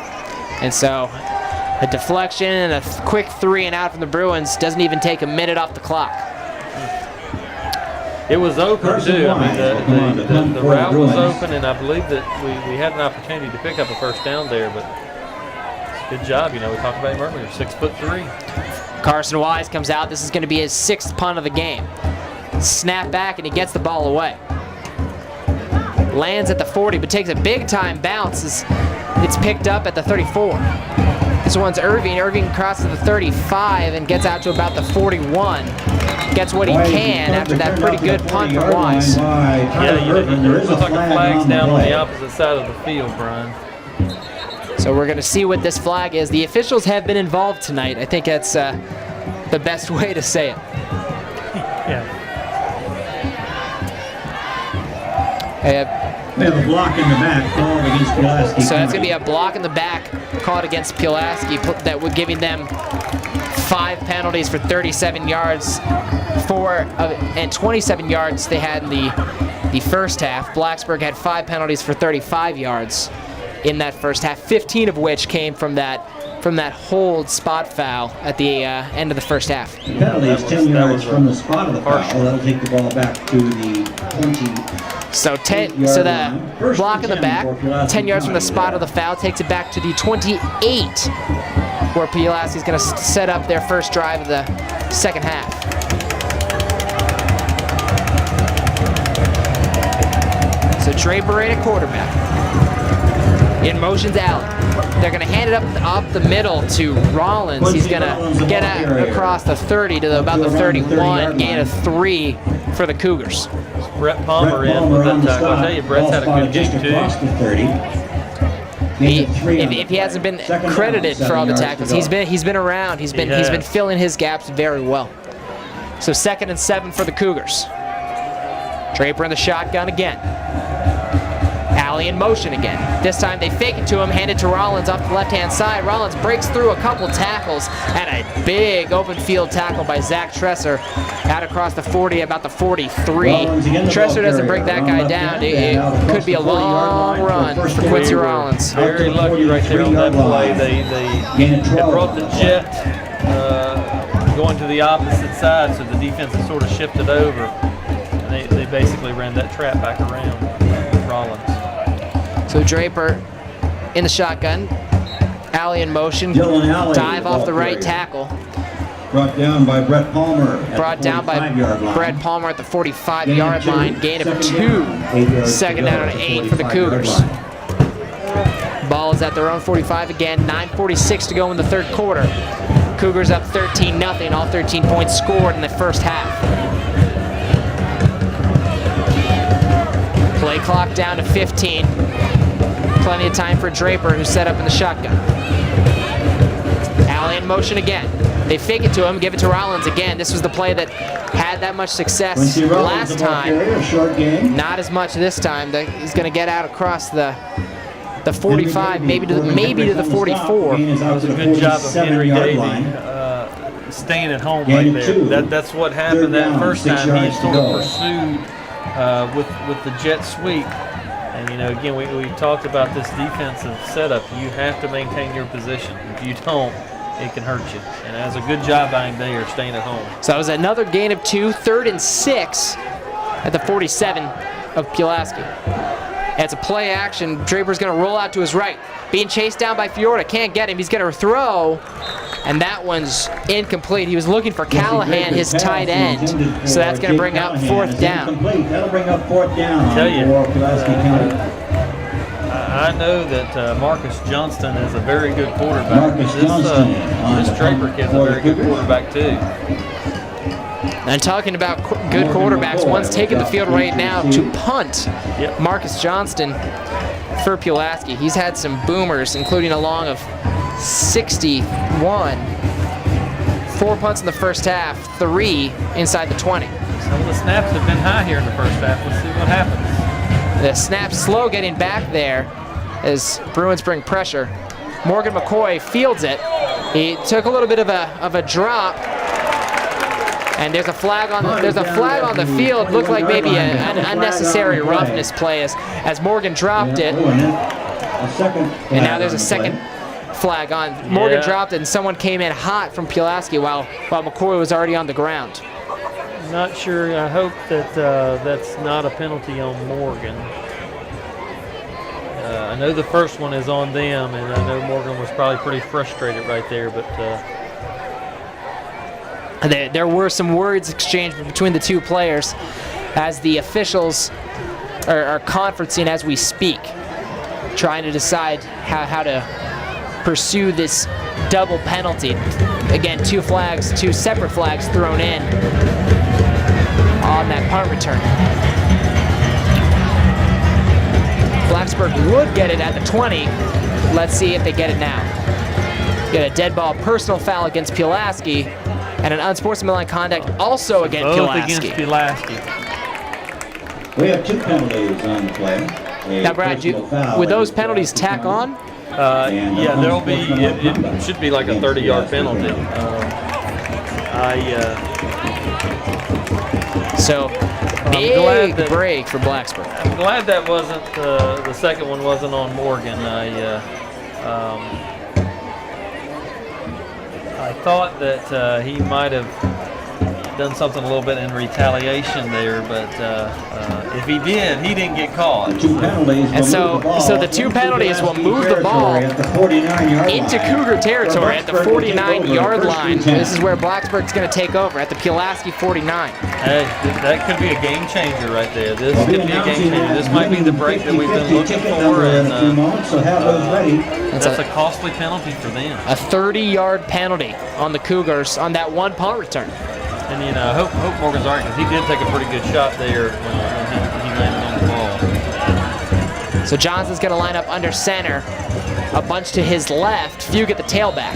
And so a deflection and a quick 3 and out from the Bruins doesn't even take a minute off the clock. It was open too. I mean, the route was open, and I believe that we had an opportunity to pick up a first down there, but good job. We talked about him earlier, 6'3". Carson Wise comes out. This is going to be his 6th punt of the game. Snap back, and he gets the ball away. Lands at the 40, but takes a big-time bounce as it's picked up at the 34. This one's Irving. Irving crosses the 35 and gets out to about the 41. Gets what he can after that pretty good punt from Wise. Yeah, it looks like a flag's down on the opposite side of the field, Brian. So we're going to see what this flag is. The officials have been involved tonight. I think that's the best way to say it. Yeah. We have a block in the back called against Pulaski. So that's going to be a block in the back called against Pulaski that would giving them 5 penalties for 37 yards and 27 yards they had in the first half. Blacksburg had 5 penalties for 35 yards in that first half, 15 of which came from that hold spot foul at the end of the first half. The penalty is 10 yards from the spot of the foul. That'll take the ball back to the 20. So the block in the back, 10 yards from the spot of the foul, takes it back to the 28, where Pulaski is going to set up their first drive of the second half. So Draper at quarterback. In motion's Allen. They're going to hand it up the middle to Rollins. He's going to get across the 30 to about the 31, gain of 3 for the Cougars. Brett Palmer in with that tackle. I tell you, Brett's had a good game too. If he hasn't been credited for all the tackles, he's been around. He's been filling his gaps very well. So 2nd and 7 for the Cougars. Draper in the shotgun again. Alley in motion again. This time they fake it to him, hand it to Rollins off the left-hand side. Rollins breaks through a couple tackles and a big open field tackle by Zach Tresser out across the 40, about the 43. Tresser doesn't break that guy down. It could be a long run for Quincy Rollins. Very lucky right there on that play. They had brought the jet going to the opposite side, so the defense had sort of shifted over. And they basically ran that trap back around Rollins. So Draper in the shotgun. Alley in motion. Dive off the right tackle. Brought down by Brett Palmer. Brought down by 45-yard line. Brett Palmer at the 45-yard Gain of line. 2. Gain of Second 2. down. 8 yards Second to go down at and the 8 for the 45-yard Cougars. line. Ball is at their own 45 again. 9:46 to go in the third quarter. Cougars up 13-0. All 13 points scored in the first half. Play clock down to 15. Plenty of time for Draper, who's set up in the shotgun. Alley in motion again. They fake it to him, give it to Rollins again. This was the play that had that much success last time. Short game. Not as much this time. He's going to get out across the 45, maybe to the 44. That was a good job of Henry Davey staying at home right there. That's what happened that first time. He sort of pursued with the jet sweep. And, you know, again, we talked about this defensive setup. You have to maintain your position. If you don't, it can hurt you. And that's a good job by him there, staying at home. So that was another gain of 2, 3rd and 6 at the 47 of Pulaski. It's a play action. Draper's going to roll out to his right. Being chased down by Fiorda. Can't get him. He's going to throw. And that one's incomplete. He was looking for Callahan, his tight end. So that's going to bring up 4th down. That'll bring up 4th down Tell you, for Pulaski County. I know that Marcus Johnston is a very good quarterback. Marcus Johnston This Draper kid's a very good quarterback too. And talking about good quarterbacks, one's taking the field right now to punt. Yep. Marcus Johnston for Pulaski. He's had some boomers, including a long of 61. 4 punts in the first half, 3 inside the 20. Some of the snaps have been high here in the first half. Let's see what happens. The snap slow getting back there as Bruins bring pressure. Morgan McCoy fields it. He took a little bit of a drop. And there's a flag on the field. Looked like maybe an unnecessary roughness play as Morgan dropped it. And now there's a second flag on. Morgan dropped it, and someone came in hot from Pulaski while McCoy was already on the ground. Not sure. I hope that that's not a penalty on Morgan. I know the first one is on them, and I know Morgan was probably pretty frustrated right there, but. There were some words exchanged between the two players as the officials are conferencing as we speak, trying to decide how to pursue this double penalty. Again, two separate flags thrown in on that punt return. Blacksburg would get it at the 20. Let's see if they get it now. Get a dead ball personal foul against Pulaski. And an unsportsmanlike conduct also against Pulaski. We have 2 penalties on the play. Now, Brad, would those penalties tack on? Yeah, there'll be. It should be like a 30-yard penalty. So big break for Blacksburg. I'm glad that wasn't the second one wasn't on Morgan. I thought that he might have done something a little bit in retaliation there, but if he did, he didn't get caught. And so the 2 penalties will move the ball into Cougar territory at the 49-yard line. This is where Blacksburg's going to take over at the Pulaski 49. Hey, that could be a game changer right there. This could be a game changer. This might be the break that we've been looking for, and that's a costly penalty for them. A 30-yard penalty on the Cougars on that 1 punt return. And, you know, I hope Morgan's all right, because he did take a pretty good shot there when he landed on the ball. So Johnson's going to line up under center. A bunch to his left. Fugue at the tailback.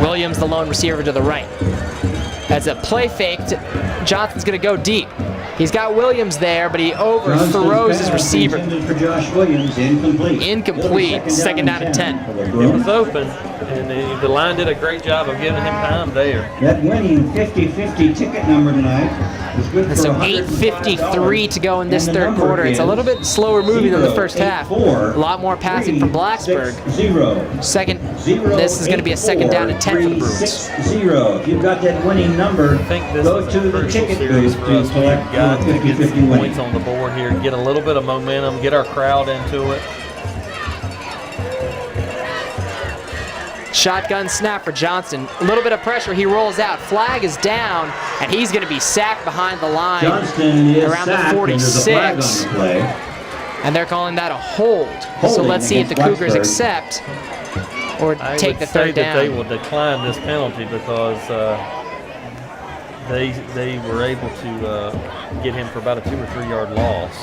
Williams, the lone receiver, to the right. As a play faked, Johnson's going to go deep. He's got Williams there, but he overthrows his receiver. Incomplete. Second down and 10. It was open, and the line did a great job of giving him time there. That winning 50-50 ticket number tonight is good for so 8:53 to go in this third quarter. It's a little bit slower moving than the first half. A lot more passing from Blacksburg. This is going to be a second down and 10 for the Bruins. If you've got that winning number, I think this go is to a the crucial ticket series booth for us. to select We've got to get 50-50 some winning. points on the board here, get a little bit of momentum, get our crowd into it. Shotgun snap for Johnston. A little bit of pressure, he rolls out. Flag is down, and he's going to be sacked behind the line Johnston is around sacked, the and there's a flag 46. on the play. And they're calling that a hold. So Holding let's see if the against Cougars Blacksburg. accept or I take would the say third that they down. will decline this penalty because they were able to get him for about a 2 or 3 yard loss.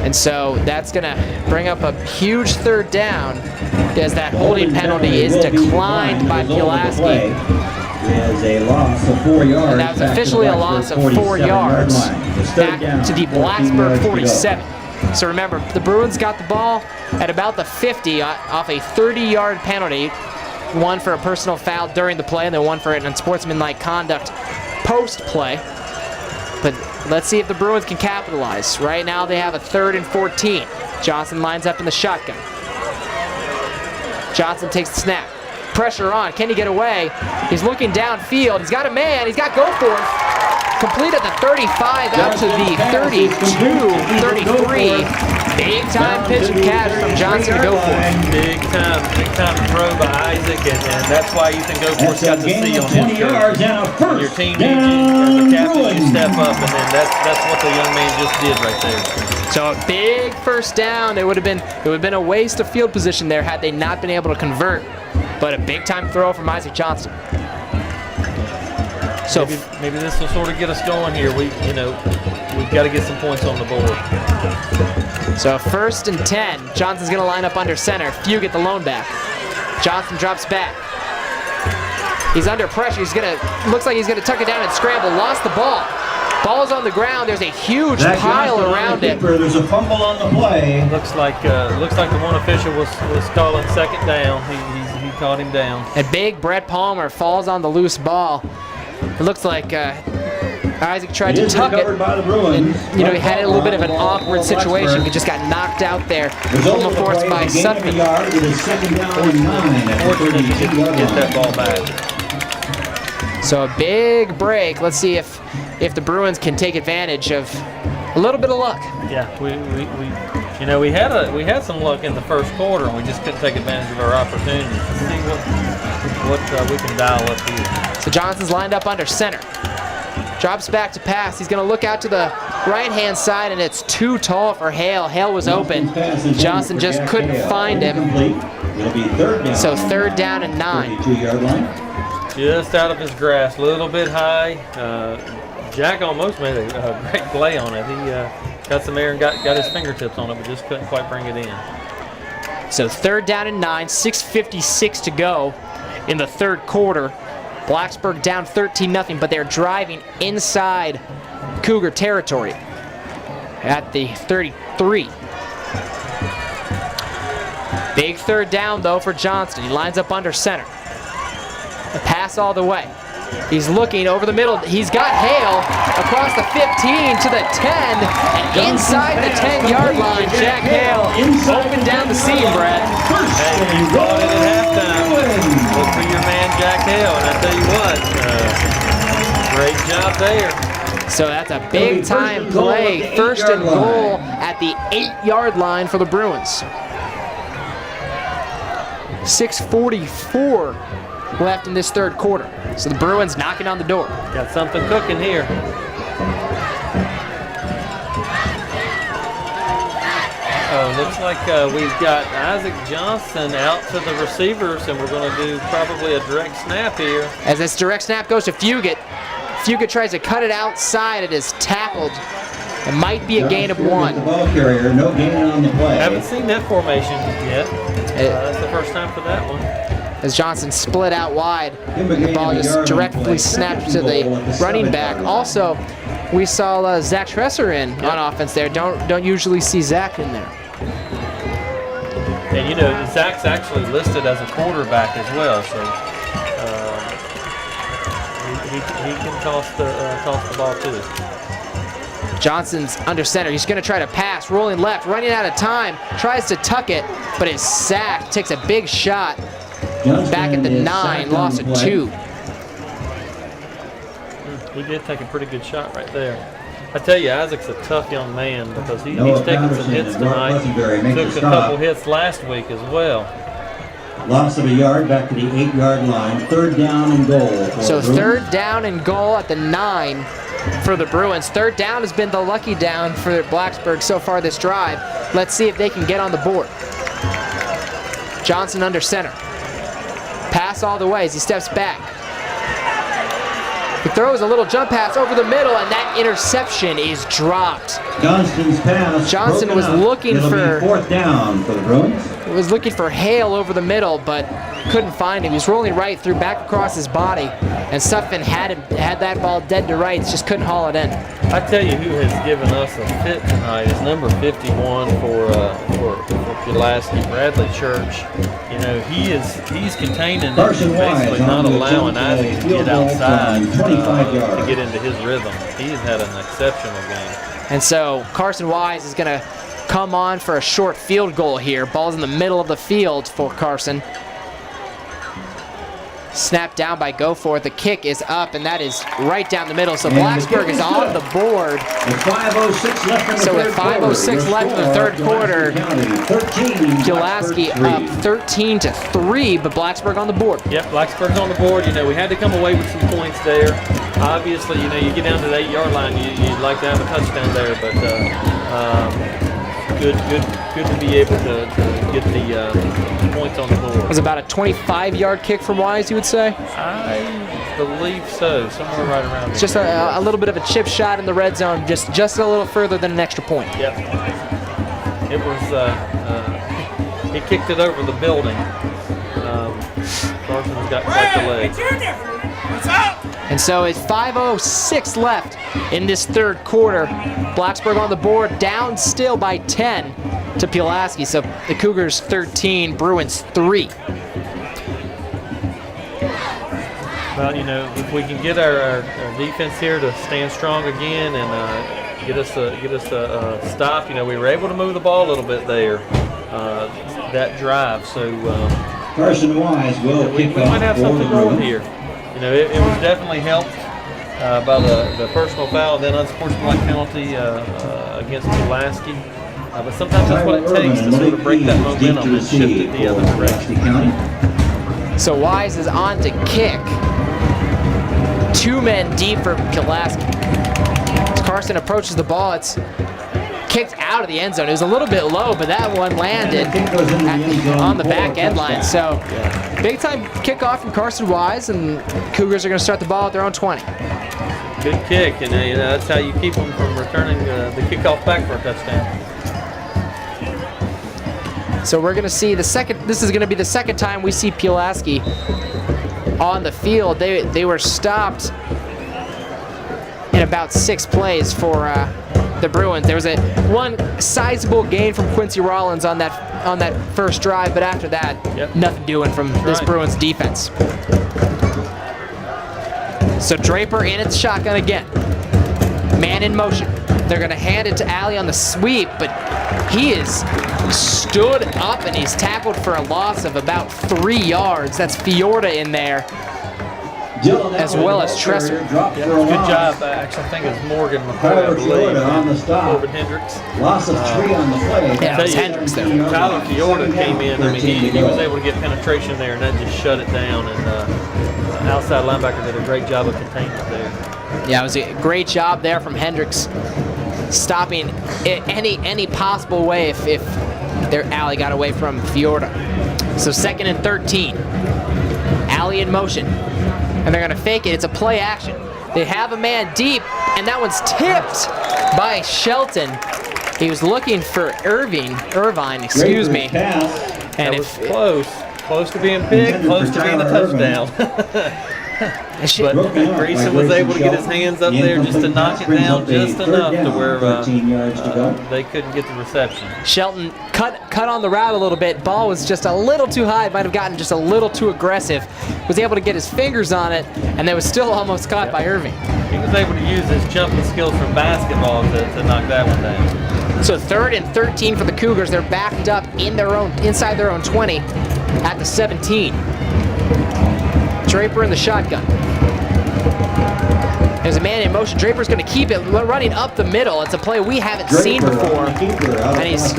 And so that's going to bring up a huge third down as that holding penalty is declined by Pulaski. Is a loss of 4 yards. And that was back to the officially a Blacksburg loss of 4 47 yard yards line. It's third back down, to the 14 Blacksburg yards to go. 47. So remember, the Bruins got the ball at about the 50 off a 30-yard penalty, one for a personal foul during the play and then one for an unsportsmanlike conduct post-play. But let's see if the Bruins can capitalize. Right now they have a 3rd and 14. Johnson lines up in the shotgun. Johnson takes the snap. Pressure on. Can he get away? He's looking downfield. He's got a man. He's got go for it. Complete at the 35 out to the 32, 33. Big time pitch and catch from Johnson to go for it. Big time throw by Isaac, and that's why Ethan Goforth's got to see on his yards and a first your team, down, as a captain, you Bruins. step up, and then that's what the young man just did right there. So a big first down. It would have been a waste of field position there had they not been able to convert. But a big time throw from Isaac Johnston. So Maybe this will sort of get us going here. We've got to get some points on the board. So 1st and 10. Johnson's going to line up under center. Fugate the lone back. Johnson drops back. He's under pressure. Looks like he's gonna tuck it down and scramble. Lost the ball. Ball's on the ground. There's a huge pile around it. There's a fumble on the play. Looks like the one official was calling second down. He caught him down. And big Brett Palmer falls on the loose ball. It looks like Isaac tried to tuck it. By the Bruins. And, he had a little bit of an awkward situation. He just got knocked out there. Home forced by Sutton. Second down and 9 at the 32-yard Get that line. ball back. So a big break. Let's see if the Bruins can take advantage of a little bit of luck. Yeah, we had some luck in the first quarter, and we just couldn't take advantage of our opportunities. Let's see what we can dial up here. So Johnson's lined up under center. Drops back to pass. He's going to look out to the right-hand side, and it's too tall for Hale. Hale was open. Johnson just couldn't find him. It'll be third down. So 3rd down and 9. 32-yard line. Just out of his grasp, a little bit high. Jack almost made a great play on it. He got some air and got his fingertips on it, but just couldn't quite bring it in. So 3rd down and 9, 6:56 to go in the 3rd quarter. Blacksburg down 13-0, but they're driving inside Cougar territory at the 33. Big 3rd down, though, for Johnston. He lines up under center. A pass all the way. He's looking over the middle. He's got Hale across the 15 to the 10, and inside the 10-yard line, Jack Hale opened down the seam, Brad. Hey, you caught it at halftime. Look for your man Jack Hale, and I tell you what, great job there. So that's a big-time play. 1st and goal at the 8-yard line for the Bruins. 6:44 left in this 3rd quarter. So the Bruins knocking on the door. Got something cooking here. Oh, looks like we've got Isaac Johnson out to the receivers, and we're going to do probably a direct snap here. As this direct snap goes to Fugate. Fugate tries to cut it outside. It is tackled. It might be a gain of 1. The ball carrier, no gain on the play. Haven't seen that formation yet. That's the first time for that one. As Johnson split out wide, the ball just directly snapped to the running back. Also, we saw Zach Schresser on offense there. Don't usually see Zach in there. And Zach's actually listed as a quarterback as well, so he can toss the ball too. Johnson's under center. He's going to try to pass, rolling left, running out of time, tries to tuck it, but is sacked, takes a big shot. Back at the 9, loss of 2. He did take a pretty good shot right there. I tell you, Isaac's a tough young man because he's Noah taking some Patterson hits and Mark tonight. Pleasantberry make the Took a stop. couple hits last week as well. Loss of a yard back to the 8-yard line. 3rd down and goal. for So the Bruins. 3rd down and goal at the 9 for the Bruins. 3rd down has been the lucky down for Blacksburg so far this drive. Let's see if they can get on the board. Johnson under center. Pass all the way as he steps back. He throws a little jump pass over the middle, and that interception is dropped. Johnston's pass. Johnson broken was up. looking It'll for- be 4th down for the Bruins. Was looking for Hale over the middle, but couldn't find him. He was rolling right through, back across his body, and Suffin had that ball dead to rights, just couldn't haul it in. I tell you who has given us a fit tonight is number 51 for Pulaski, Bradley Church. You know, he's containing and Carson basically Wise not on the allowing attempt Isaac to field get goal outside from 25 to yards. get into his rhythm. He's had an exceptional game. And so Carson Wise is going to come on for a short field goal here. Ball's in the middle of the field for Carson. Snapped down by Goforth. The kick is up, and that is right down the middle. So And the Blacksburg kick is is on good. the board. With 5:06 left in the So with third 5:06 quarter, left in the your third score, quarter, Pulaski County 13, Pulaski Blacksburg up 13-3, but Blacksburg on the board. Yep, Blacksburg's on the board. You know, we had to come away with some points there. Obviously, you know, you get down to the 8-yard line, you'd like to have a touchdown there, but good to be able to get the points on the board. It was about a 25-yard kick from Wise, you would say? I believe so, somewhere right around there. Just a little bit of a chip shot in the red zone, just a little further than an extra point. Yep. It was, he kicked it over the building. Carson's got quite the leg. And so it's 5:06 left in this third quarter. Blacksburg on the board, down still by 10 to Pulaski. So the Cougars 13, Bruins 3. Well, you know, if we can get our defense here to stand strong again and get us a stop, you know, we were able to move the ball a little bit there, that drive. So Carson Wise will we kick off might have for something the going Bruins. here. You know, it was definitely helped by the personal foul, then unsportsmanlike penalty against Pulaski. But sometimes that's what it takes to sort of break that momentum and shift it the other direction. So Wise is on to kick. 2 men deep for Pulaski. As Carson approaches the ball, it's kicked out of the end zone. It was a little bit low, but that one landed on the back end line. So big time kickoff from Carson Wise, and Cougars are going to start the ball at their own 20. Good kick, and you know, that's how you keep them from returning the kickoff back for a touchdown. So we're going to see this is going to be the second time we see Pulaski on the field. They were stopped in about 6 plays for the Bruins. There was one sizable gain from Quincy Rollins on that first drive, but after that, nothing doing from this Bruins defense. So Draper in its shotgun again. Man in motion. They're going to hand it to Alley on the sweep, but he is stood up and he's tackled for a loss of about 3 yards. That's Fiorda in there, as well as Tresser. Good job. Actually, I think it's Morgan McCoy, I believe. On the stop. Corbin Hendricks. Loss of 3 on the play. Yeah, it was Hendricks there. Tyler Fiorda came in. I mean, he was able to get penetration there, and that just shut it down. And outside linebacker did a great job of containment there. Yeah, it was a great job there from Hendricks, stopping any possible way if their Alley got away from Fiorda. So 2nd and 13. Alley in motion. And they're going to fake it. It's a play action. They have a man deep, and that one's tipped by Shelton. He was looking for Irvine, excuse me. And it was close to being big, close to being a touchdown. But Grayson was able to get his hands up there just to knock it down just enough to where they couldn't get the reception. Shelton cut on the route a little bit. Ball was just a little too high. Might have gotten just a little too aggressive. Was able to get his fingers on it, and they was still almost caught by Irving. He was able to use his jumping skills from basketball to knock that one down. So 3rd and 13 for the Cougars. They're backed up inside their own 20 at the 17. Draper in the shotgun. There's a man in motion. Draper's going to keep it running up the middle. It's a play we haven't seen before. And he's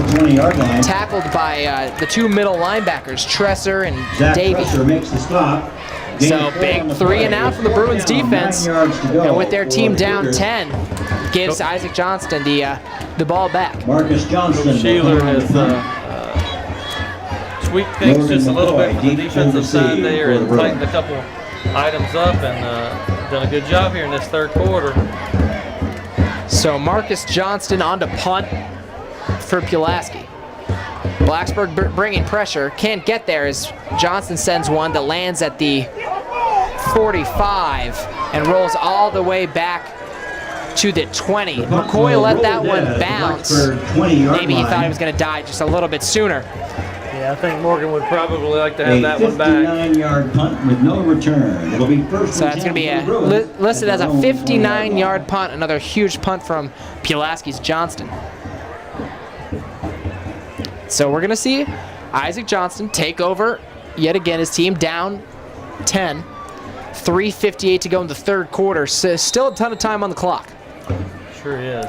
tackled by the two middle linebackers, Tresser and Davey. Makes the stop. So big 3 and out from the Bruins defense. And with their team down 10, gives Isaac Johnston the ball back. Marcus Johnston. Sheeler has tweaked things just a little bit from the defensive side there and tightened a couple items up and done a good job here in this third quarter. So Marcus Johnston on to punt for Pulaski. Blacksburg bringing pressure, can't get there as Johnston sends one that lands at the 45 and rolls all the way back to the 20. McCoy let that one bounce. Maybe he thought he was going to die just a little bit sooner. Yeah, I think Morgan would probably like to have that one back. 59-yard punt with no return. It'll be first. So that's going to be listed as a 59-yard punt. Another huge punt from Pulaski's Johnston. So we're going to see Isaac Johnston take over yet again. His team down 10. 3:58 to go in the third quarter. So still a ton of time on the clock. Sure is.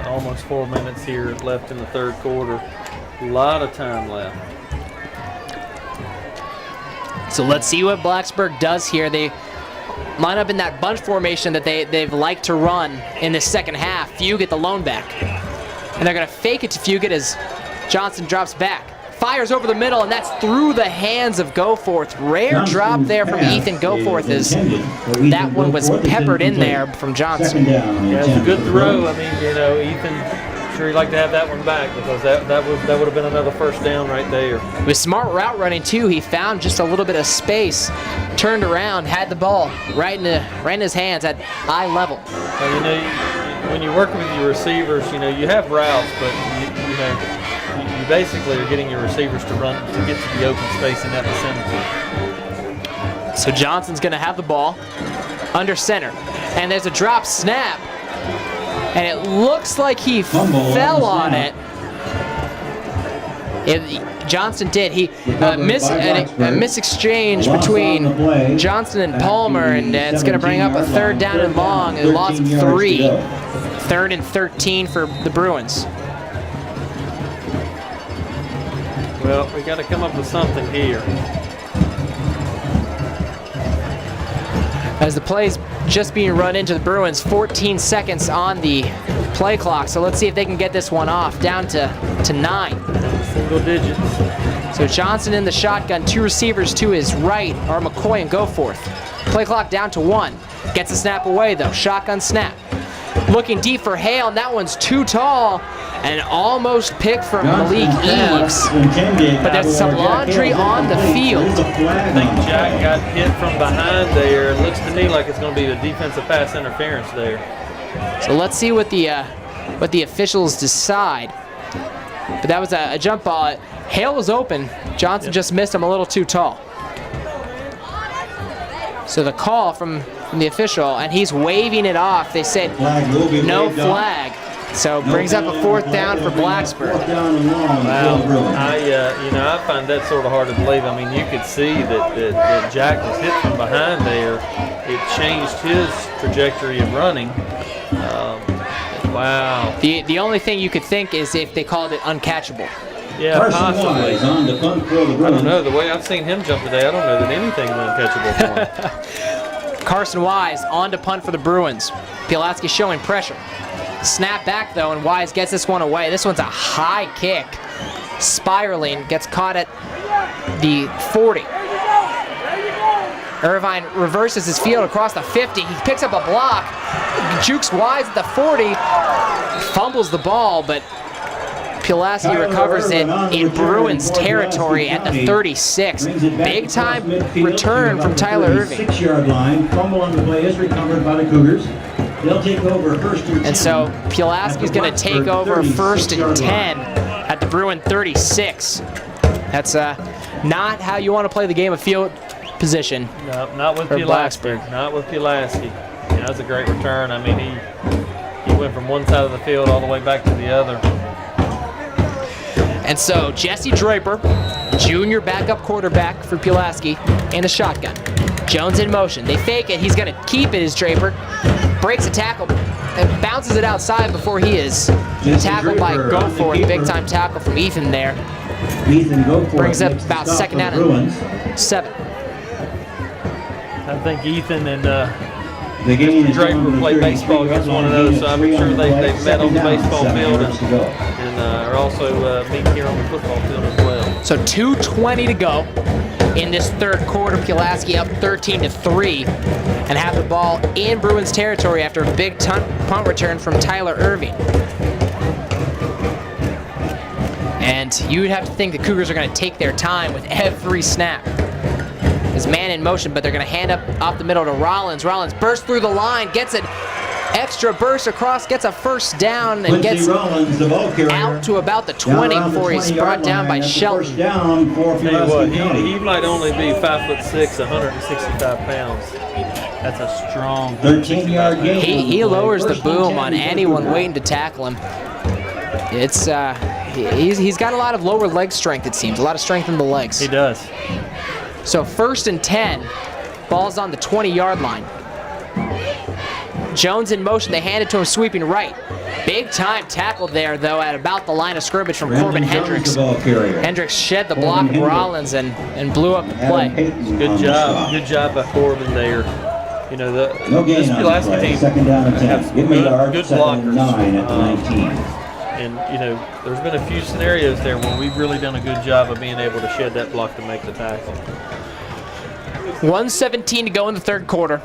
Almost 4 minutes here left in the third quarter. A lot of time left. So let's see what Blacksburg does here. They line up in that bunch formation that they've liked to run in the second half. Fugit the lone back. And they're going to fake it to Fugit as Johnson drops back. Fires over the middle, and that's through the hands of Goforth. Rare drop there from Ethan Goforth as that one was peppered in there from Johnson. Yeah, it's a good throw. Ethan, sure he'd like to have that one back because that would have been another first down right there. With smart route running too, he found just a little bit of space, turned around, had the ball right in his hands at eye level. Well, when you work with your receivers, you have routes, but you basically are getting your receivers to run to get to the open space in that vicinity. So Johnson's going to have the ball under center, and there's a drop snap, and it looks like he fell on it. Johnson did. He a mis-exchange between Johnson and Palmer, and it's going to bring up a third down and long, a loss of 3. 3rd and 13 for the Bruins. Well, we got to come up with something here. As the play's just being run into the Bruins, 14 seconds on the play clock. So let's see if they can get this one off, down to 9. Single digits. So Johnson in the shotgun, 2 receivers to his right are McCoy and Goforth. Play clock down to 1. Gets the snap away though, shotgun snap. Looking deep for Hale, and that one's too tall. And almost picked from Malik Eves. But there's some laundry on the field. I think Jack got hit from behind there. It looks to me like it's going to be a defensive pass interference there. So let's see what the officials decide. But that was a jump ball. Hale was open. Johnson just missed him a little too tall. So the call from the official, and he's waving it off. They said no flag. So brings up a 4th down for Blacksburg. Wow, I find that sort of hard to believe. I mean, you could see that Jack was hit from behind there. It changed his trajectory of running. Wow. The only thing you could think is if they called it uncatchable. Yeah, possibly. I don't know. The way I've seen him jump today, I don't know that anything's uncatchable for him. Carson Wise on to punt for the Bruins. Pulaski showing pressure. Snap back though, and Wise gets this one away. This one's a high kick. Spiraling, gets caught at the 40. Irvine reverses his field across the 50. He picks up a block, jukes Wise at the 40, fumbles the ball, but Pulaski recovers it in Bruins territory at the 36. Big time return from Tyler Irving. 6-yard line. Fumble on the play is recovered by the Cougars. They'll take over 1st and 10. And so Pulaski's going to take over 1st and 10 at the Bruin 36. That's not how you want to play the game of field position. No, not with Pulaski. Not with Pulaski. Yeah, that's a great return. I mean, he went from one side of the field all the way back to the other. And so Jesse Draper, junior backup quarterback for Pulaski, in the shotgun. Jones in motion. They fake it. He's going to keep it as Draper. breaks a tackle and bounces it outside before he is tackled by Draper, Goforth. Big time tackle from Ethan there. Ethan Goforth Brings up makes the about stop second for down the Bruins. and 7. I think Ethan and The gain is Draper down to play 33 baseball against yards one of on a those, gain so of I'm 3 sure on the they've play. met on the Second down, baseball 7 field yards to go. and are also meeting here on the football field as well. So 2:20 to go in this third quarter. Pulaski up 13-3 and have the ball in Bruins territory after a big punt return from Tyler Irving. And you would have to think the Cougars are going to take their time with every snap. His man in motion, but they're going to hand up off the middle to Rollins. Rollins bursts through the line, gets an extra burst across, gets a first down, and gets Rollins, the ball carrier, out to about the down 20 around the before he's 20-yard brought down by line. That's the Shelton. first down for Tell you what, Pulaski County. he might only be 5'6", 165 pounds. That's a strong 13-yard gain. He lowers the First and boom 10 on for anyone Cougar. waiting to tackle him. It's he's got a lot of lower leg strength, it seems, a lot of strength in the legs. He does. So 1st and 10, ball's on the 20-yard line. Jones in motion, they hand it to him sweeping right. Big time tackle there though at about the line of scrimmage from Corbin Brandon Jones, Hendricks. the ball carrier. Hendricks shed the block Corbin of Hendricks. Rollins and blew up the Adam play. Payton on Good the job. stop. Good job by Corbin there. You know, No this gain on the Pulaski play. team Second down and 10. have Give me a yard. good Second blockers. and 9 at the 19. And, you know, there's been a few scenarios there where we've really done a good job of being able to shed that block to make the tackle. 1:17 to go in the third quarter.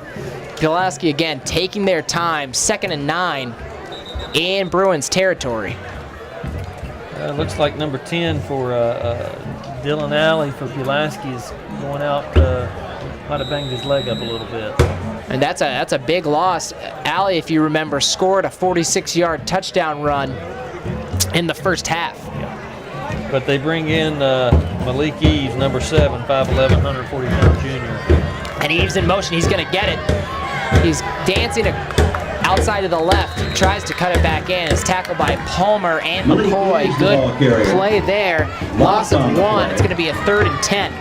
Pulaski again taking their time, 2nd and 9 in Bruins territory. Looks like number 10 for Dylan Alley for Pulaski is going out, might have banged his leg up a little bit. And that's a big loss. Alley, if you remember, scored a 46-yard touchdown run in the first half. But they bring in Malik Eves, number 7, 5'11", 140-pound junior. And Eves in motion, he's gonna get it. He's dancing outside to the left, tries to cut it back in. It's tackled by Palmer and Malik McCoy. Eves, the ball Good carrier. play there. Loss of 1. It's gonna be a 3rd and 10.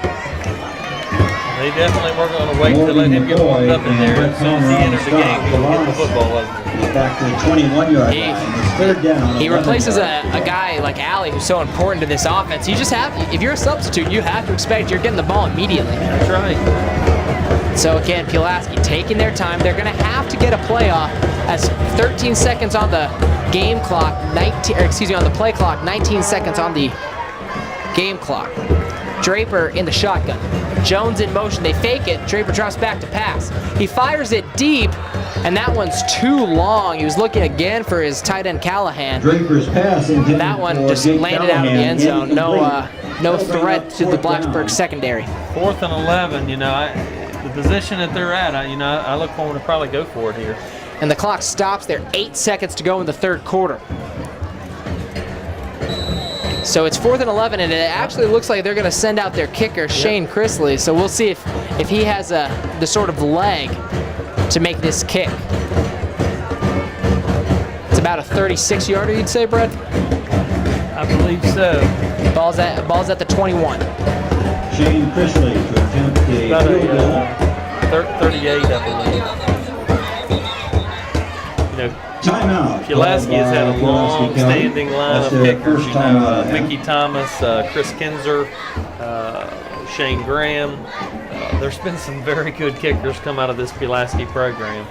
They definitely weren't going to wait to let him get warmed up in there. As soon as he entered the game, he was getting the football, wasn't he? He's back to the 21-yard line. It's 3rd down. He 11 replaces a yards. guy like Alley who's so important to this offense. You just have, if you're a substitute, you have to expect you're getting the ball immediately. That's right. So again, Pulaski taking their time. They're gonna have to get a play off as 13 seconds on the game clock, on the play clock, 19 seconds on the game clock. Draper in the shotgun. Jones in motion, they fake it. Draper drops back to pass. He fires it deep, and that one's too long. He was looking again for his tight end Callahan. Draper's pass intended That one for just Jake landed out of the Callahan, end zone. No incomplete. threat to the Fourth down. Blacksburg secondary. 4th and 11, you know, the position that they're at, I look for them to probably go for it here. And the clock stops there. 8 seconds to go in the third quarter. So it's 4th and 11, and it actually looks like they're going to send out their kicker, Shane Chrisley. So we'll see if he has the sort of leg to make this kick. It's about a 36-yarder, you'd say, Brett? I believe so. Ball's at the 21. Shane Chrisley to attempt the About field goal. a 38, I believe. You know, Timeout. Pulaski has had a Pulaski County. long-standing line That's of their kickers. first You time know, out. Mickey Thomas, Chris Kinzer, Shane Graham. There's been some very good kickers come out of this Pulaski program.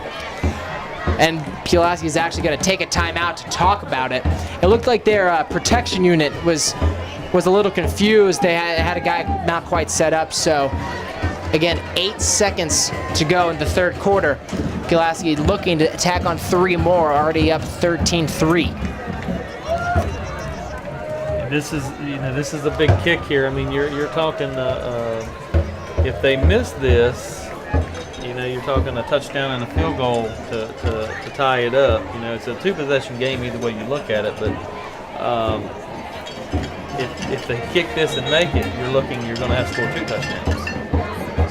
And Pulaski is actually going to take a timeout to talk about it. It looked like their protection unit was a little confused. They had a guy not quite set up. So again, 8 seconds to go in the third quarter. Pulaski looking to attack on 3 more, already up 13-3. This is a big kick here. I mean, you're talking if they miss this, you know, you're talking a touchdown and a field goal to tie it up. You know, it's a 2-possession game either way you look at it. But if they kick this and make it, you're going to have to score 2 touchdowns.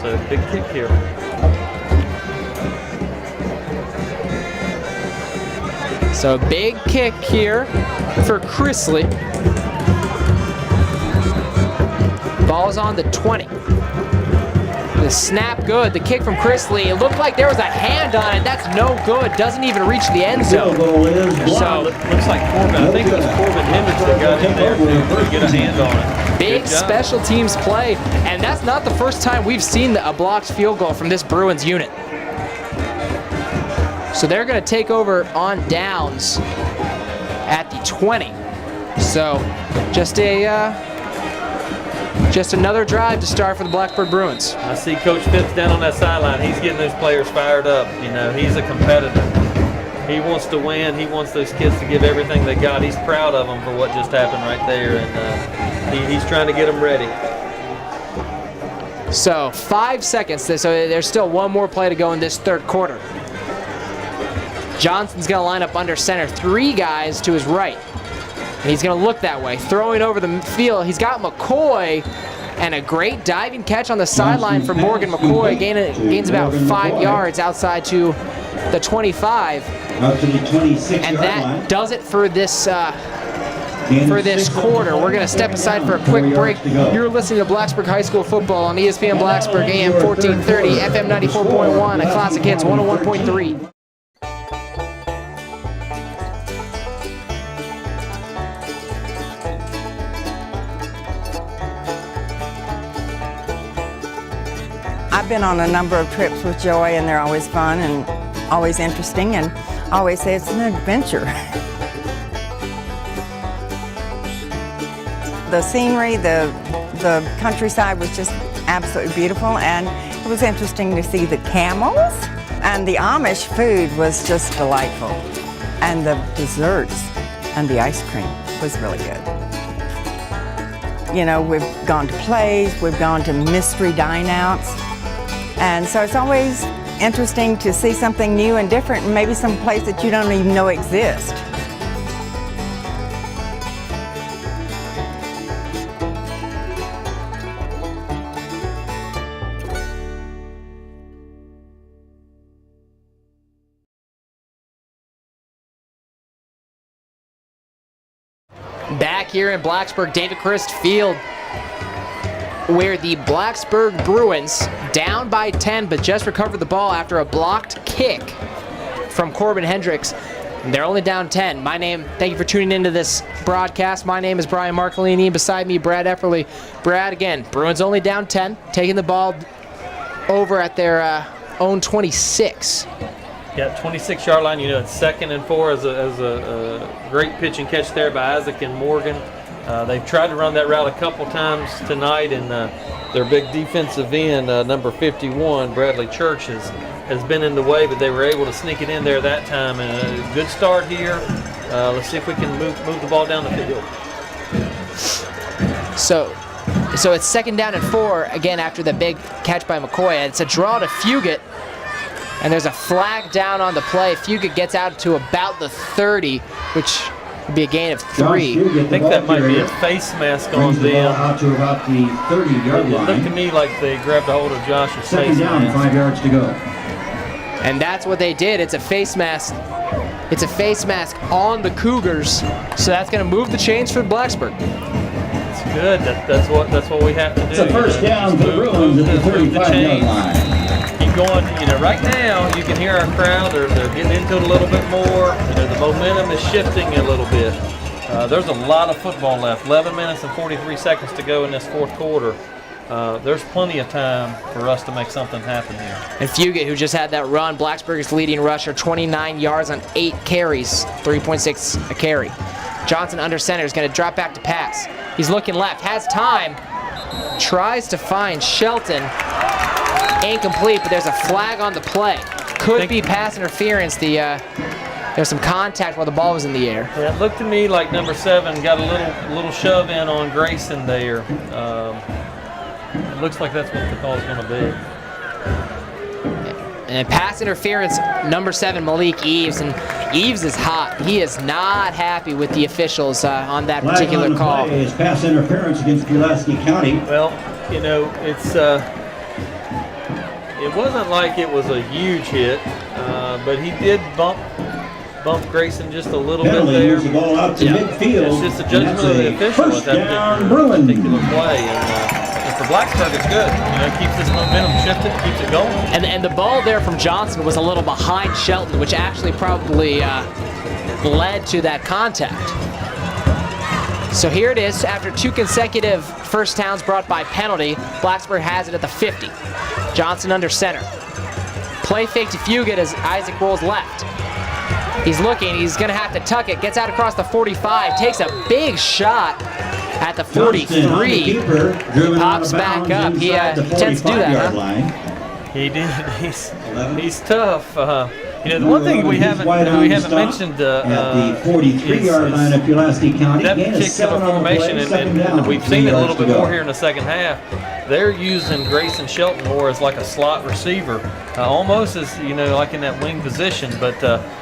So big kick here. So big kick here for Chrisley. Ball's on the 20. The snap good. The kick from Chrisley. It looked like there was a hand on it. That's no good. Doesn't even reach the end zone. So looks like Corbin. I think it was Corbin Hendricks that got in there to get a hand on it. Big special teams play, and that's not the first time we've seen a blocked field goal from this Bruins unit. So they're going to take over on downs at the 20. So just another drive to start for the Blacksburg Bruins. I see Coach Phipps down on that sideline. He's getting those players fired up. You know, he's a competitor. He wants to win. He wants those kids to give everything they got. He's proud of them for what just happened right there, and he's trying to get them ready. So 5 seconds. So there's still one more play to go in this third quarter. Johnson's going to line up under center. 3 guys to his right. And he's going to look that way. Throwing over the field. He's got McCoy. And a great diving catch on the sideline for Morgan McCoy. Gains about 5 yards outside to the 25. Out to the 26-yard and that line. does it for this quarter. We're going to step aside for a quick break. You're listening to Blacksburg High School Football on ESPN Blacksburg, AM 1430, FM 94.1, and Classic Hits 101.3. I've been on a number of trips with Joey, and they're always fun and always interesting, and I always say it's an adventure. The scenery, the countryside was just absolutely beautiful, and it was interesting to see the camels, and the Amish food was just delightful, and the desserts and the ice cream was really good. You know, we've gone to plays, we've gone to mystery dine-outs, and so it's always interesting to see something new and different, and maybe some place that you don't even know exists. Back here in Blacksburg, David Christ Field, where the Blacksburg Bruins, down by 10, but just recovered the ball after a blocked kick from Corbin Hendricks. And they're only down 10. Thank you for tuning into this broadcast. My name is Brian Marcolini. Beside me, Brad Epperly. Brad, again, Bruins only down 10, taking the ball over at their own 26. Yeah, 26-yard line. You know, it's 2nd and 4 as a great pitch and catch there by Isaac and Morgan. They've tried to run that route a couple times tonight, and their big defensive end, number 51, Bradley Church, has been in the way, but they were able to sneak it in there that time. And a good start here. Let's see if we can move the ball down the field. So it's 2nd down and 4, again, after the big catch by McCoy. It's a draw to Fugit, and there's a flag down on the play. Fugit gets out to about the 30, which would be a gain of 3. I think that might be a face mask on them. Out to about the 30-yard line. It looked to me like they grabbed a hold of Josh's face 2nd down, mask. 5 yards to go. And that's what they did. It's a face mask. It's a face mask on the Cougars. So that's going to move the chains for Blacksburg. It's good. That's what we have to do. It's a first down for the Bruins at the 35-yard line. Keep going. You know, right now you can hear our crowd. They're getting into it a little bit more. You know, the momentum is shifting a little bit. There's a lot of football left. 11 minutes and 43 seconds to go in this fourth quarter. There's plenty of time for us to make something happen here. And Fugit, who just had that run, Blacksburg's leading rusher, 29 yards on 8 carries, 3.6 a carry. Johnson under center is going to drop back to pass. He's looking left, has time, tries to find Shelton. Incomplete, but there's a flag on the play. Could be pass interference. There's some contact while the ball was in the air. Yeah, it looked to me like number 7 got a little shove in on Grayson there. It looks like that's what the call is going to be. And pass interference, number 7, Malik Eves. And Eves is hot. He is not happy with the officials on that particular call. Play is pass interference against Pulaski County. Well, you know, it wasn't like it was a huge hit, but he did bump Grayson just a little bit there. The ball out to midfield. It's just a judgment of the official at that particular play. And And for Blacksburg, it's good. You know, it keeps this momentum shifted, keeps it going. And the ball there from Johnson was a little behind Shelton, which actually probably led to that contact. So here it is, after 2 consecutive first downs brought by penalty, Blacksburg has it at the 50. Johnson under center. Play fake to Fugit as Isaac rolls left. He's looking, he's gonna have to tuck it, gets out across the 45, takes a big shot at the 43. Pops back up. He tends to do that, huh? He did. He's tough. You know, the one thing we haven't mentioned at the 43-yard line of Pulaski County. That particular formation, and we've seen it a little bit more here in the second half. They're using Grayson Shelton more as like a slot receiver, almost as, you know, like in that wing position, but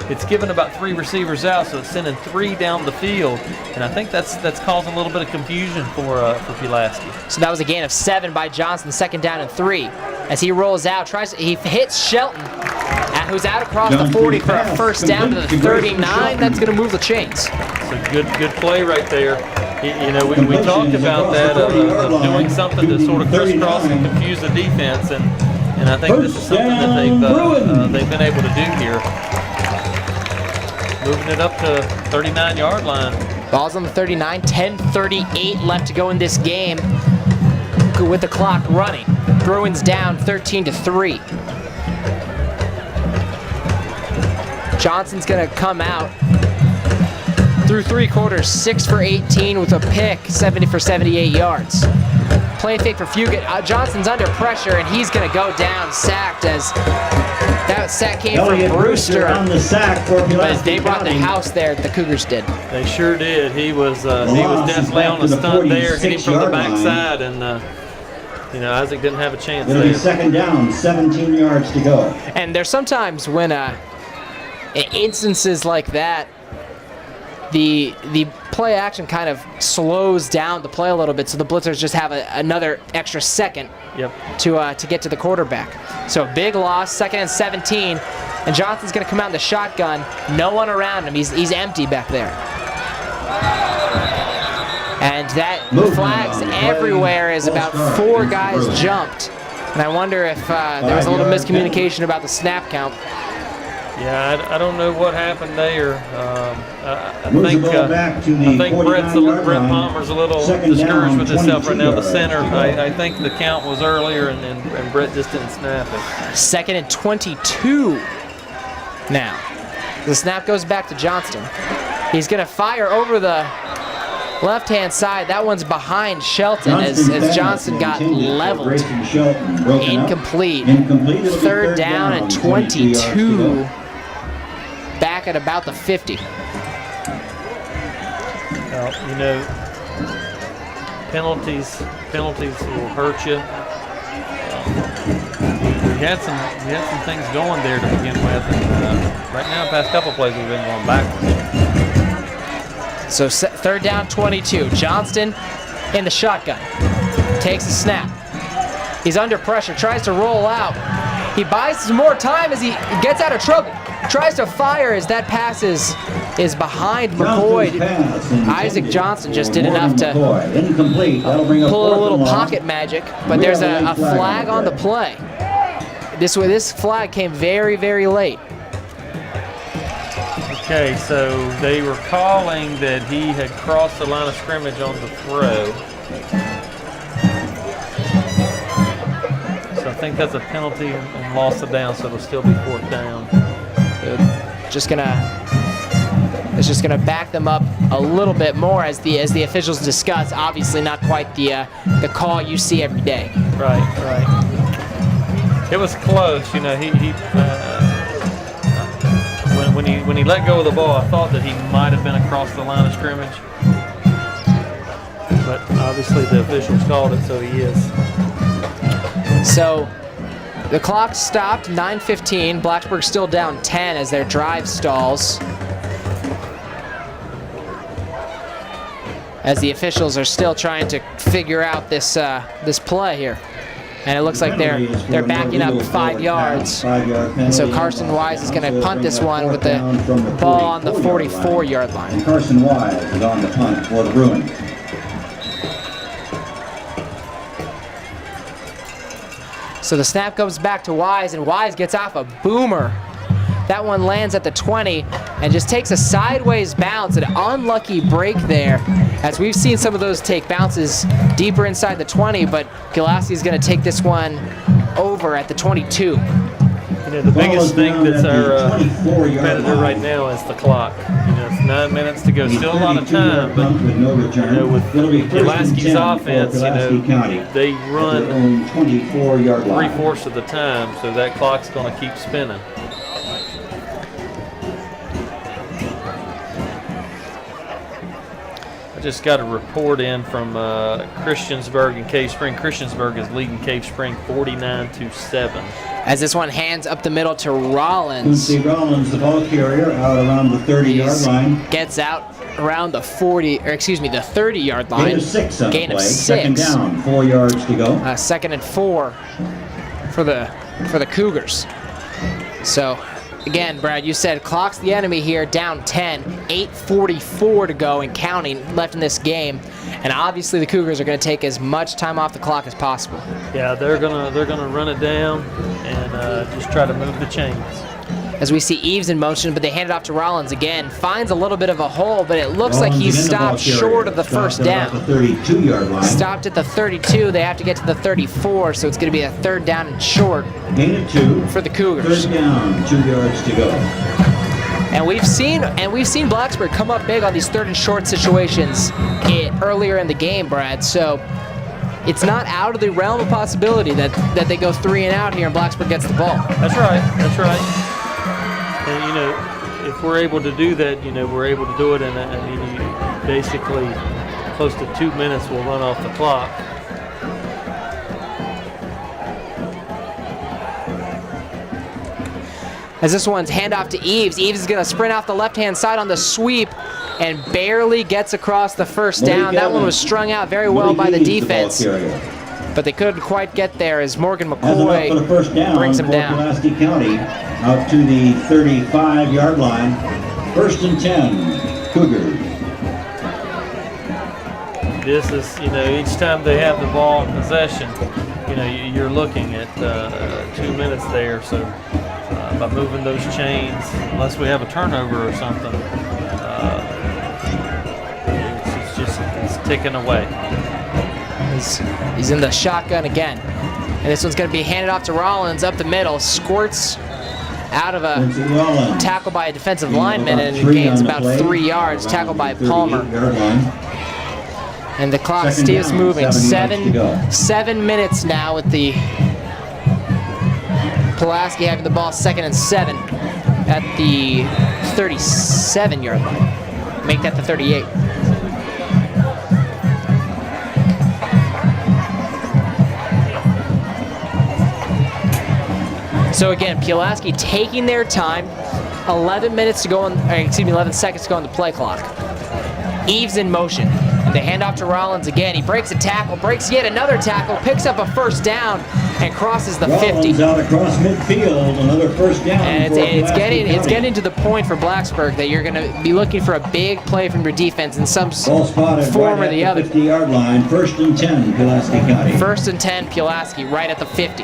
it's giving about 3 receivers out, so it's sending 3 down the field, and I think that's causing a little bit of confusion for Pulaski. So that was a gain of 7 by Johnson, second down and 3. As he rolls out, he hits Shelton, who's out across the 40 for a first down to the 39. That's going to move the chains. It's a good play right there. You know, we talked about that of doing something to sort of crisscross and confuse the defense, and I think this is something that they've been able to do here. Moving it up to 39-yard line. Ball's on the 39, 10:38 left to go in this game with the clock running. Bruins down 13-3. Johnson's gonna come out through 3 quarters, 6 for 18 with a pick, 70 for 78 yards. Play fake for Fugit. Johnson's under pressure and he's gonna go down, sacked, as that sack came from Brewster. On the sack for but they brought the house there, the Cougars did. They sure did. He was definitely on the stunt there, hit him from the backside, and you know, Isaac didn't have a chance there. It'll be second down, 17 yards to go. And there's sometimes when instances like that, the play action kind of slows down the play a little bit, so the blitzers just have another extra second to get to the quarterback. So big loss, second and 17, and Johnson's going to come out in the shotgun. No one around him. He's empty back there. And that flags everywhere as about 4 guys jumped. And I wonder if there was a little miscommunication about the snap count. Yeah, I don't know what happened there. I think Brett Palmer's a little discouraged with himself right now. The center, I think the count was earlier, and Brett just didn't snap it. Second and 22 now. The snap goes back to Johnston. He's going to fire over the left-hand side. That one's behind Shelton as Johnson got leveled. Incomplete. Third down and 22. Back at about the 50. Well, you know, penalties will hurt you. We had some things going there to begin with, and right now, the past couple plays we've been going backwards. So third down, 22. Johnston in the shotgun. Takes a snap. He's under pressure, tries to roll out. He buys some more time as he gets out of trouble. Tries to fire as that pass is behind McCoy. Isaac Johnson just did enough to pull a little pocket magic, but there's a flag on the play. This flag came very, very late. Okay, so they were calling that he had crossed the line of scrimmage on the throw. So I think that's a penalty and loss of down, so it'll still be 4th down. It's just gonna back them up a little bit more as the officials discuss. Obviously, not quite the call you see every day. Right. It was close, you know. When he let go of the ball, I thought that he might have been across the line of scrimmage, but obviously the officials called it, so he is. So the clock stopped, 9:15. Blacksburg still down 10 as their drive stalls. As the officials are still trying to figure out this play here. And it looks like they're backing up 5 yards. And so Carson Wise is going to punt this one with the ball on the 44-yard line. And Carson Wise is on the punt for the Bruins. So the snap comes back to Wise, and Wise gets off a boomer. That one lands at the 20 and just takes a sideways bounce, an unlucky break there, as we've seen some of those take bounces deeper inside the 20, but Pulaski is going to take this one over at the 22. You know, the biggest thing that's our competitor right now is the clock. You know, it's 9 minutes to go, still a lot of time, but you know, with Pulaski's offense, you know, they run 3/4 of the time, so that clock's going to keep spinning. Just got a report in from Christiansburg and Cave Spring. Christiansburg is leading Cave Spring 49-7. As this one hands up the middle to Rollins. Quincy Rollins, the ball carrier, out around the 30-yard line. Gets out around the 30-yard line. Gain of 6 on the Gain play. of 6. Second down, 4 yards to go. 2nd and 4 for the Cougars. So, again, Brad, you said clock's the enemy here, down 10, 8:44 to go and counting left in this game, and obviously the Cougars are going to take as much time off the clock as possible. Yeah, they're gonna run it down and just try to move the chains. As we see Eves in motion, but they hand it off to Rollins again. Finds a little bit of a hole, but it looks like he stopped short of the first down. The 32-yard line. Stopped at the 32. They have to get to the 34, so it's going to be a 3rd down and short. Gain of 2 for the Cougars. 3rd down, 2 yards to go. And we've seen Blacksburg come up big on these 3rd and short situations earlier in the game, Brad. So it's not out of the realm of possibility that they go 3 and out here and Blacksburg gets the ball. That's right. That's right. And you know, if we're able to do that, you know, we're able to do it in basically close to 2 minutes. We'll run off the clock. As this one's handoff to Eves. Eves is going to sprint off the left-hand side on the sweep and barely gets across the first down. That one was strung out very well by the defense, but they couldn't quite get there as Morgan McCoy for the first down brings him for down. Pulaski County out to the 35-yard line. 1st and 10, Cougars. This is, you know, each time they have the ball in possession, you know, you're looking at 2 minutes there. So by moving those chains, unless we have a turnover or something, it's ticking away. He's in the shotgun again. And this one's going to be handed off to Rollins up the middle. Squirts out of a tackle by a defensive lineman and gains about 3 yards. Tackled by Palmer. And the clock stays moving. 7 minutes now with the Pulaski having the ball 2nd and 7 at the 37-yard line. Make that the 38. So again, Pulaski taking their time. 11 seconds to go on the play clock. Eves in motion. And they hand off to Rollins again. He breaks a tackle, breaks yet another tackle, picks up a 1st down, and crosses the 50. Rollins out across midfield, another 1st down. And it's getting to the point for Blacksburg that you're going to be looking for a big play from your defense in some form or the other. 50-yard line. 1st and 10, Pulaski County. 1st and 10, Pulaski, right at the 50.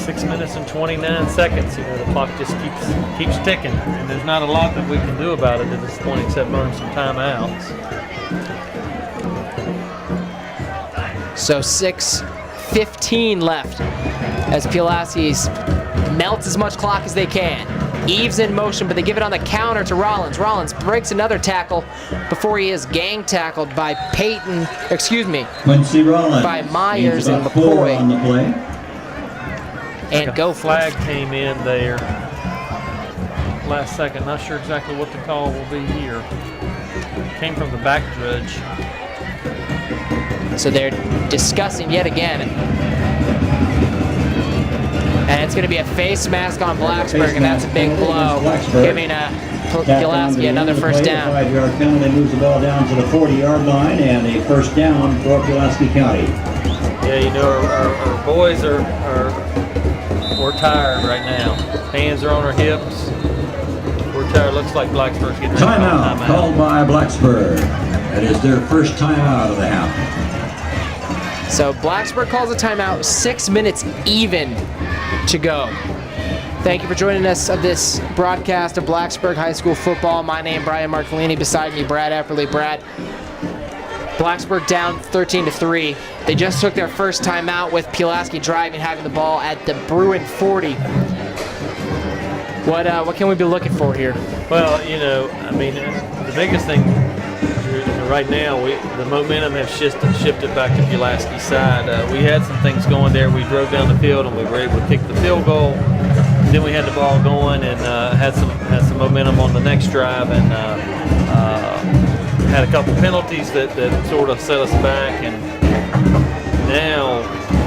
6 minutes and 29 seconds. You know, the clock just keeps ticking, and there's not a lot that we can do about it at this point except burn some timeouts. So 6:15 left as Pulaski melts as much clock as they can. Eves in motion, but they give it on the counter to Rollins. Rollins breaks another tackle before he is gang tackled by Quincy Rollins. by Myers and about 4 McCoy. on the play. And go flag came in there last second. Not sure exactly what the call will be here. Came from the back judge. So they're discussing yet again. And it's going to be a face mask on Blacksburg, and that's a big blow, giving Pulaski another 1st down. 5-yard penalty moves the ball down to the 40-yard line, and a 1st down for Pulaski County. Yeah, you know, our boys we're tired right now. Hands are on our hips. We're tired. Looks like Blacksburg's getting ready to call Timeout called by Blacksburg. That is their first timeout of the half. So Blacksburg calls a timeout, 6 minutes even to go. Thank you for joining us of this broadcast of Blacksburg High School Football. My name, Brian Marcolini. Beside me, Brad Epperly. Brad, Blacksburg down 13-3. They just took their first timeout with Pulaski driving, having the ball at the Bruin 40. What can we be looking for here? Well, I mean, the biggest thing right now, the momentum has shifted back to Pulaski's side. We had some things going there. We drove down the field and we were able to kick the field goal. Then we had the ball going and had some momentum on the next drive and had a couple penalties that sort of set us back. And now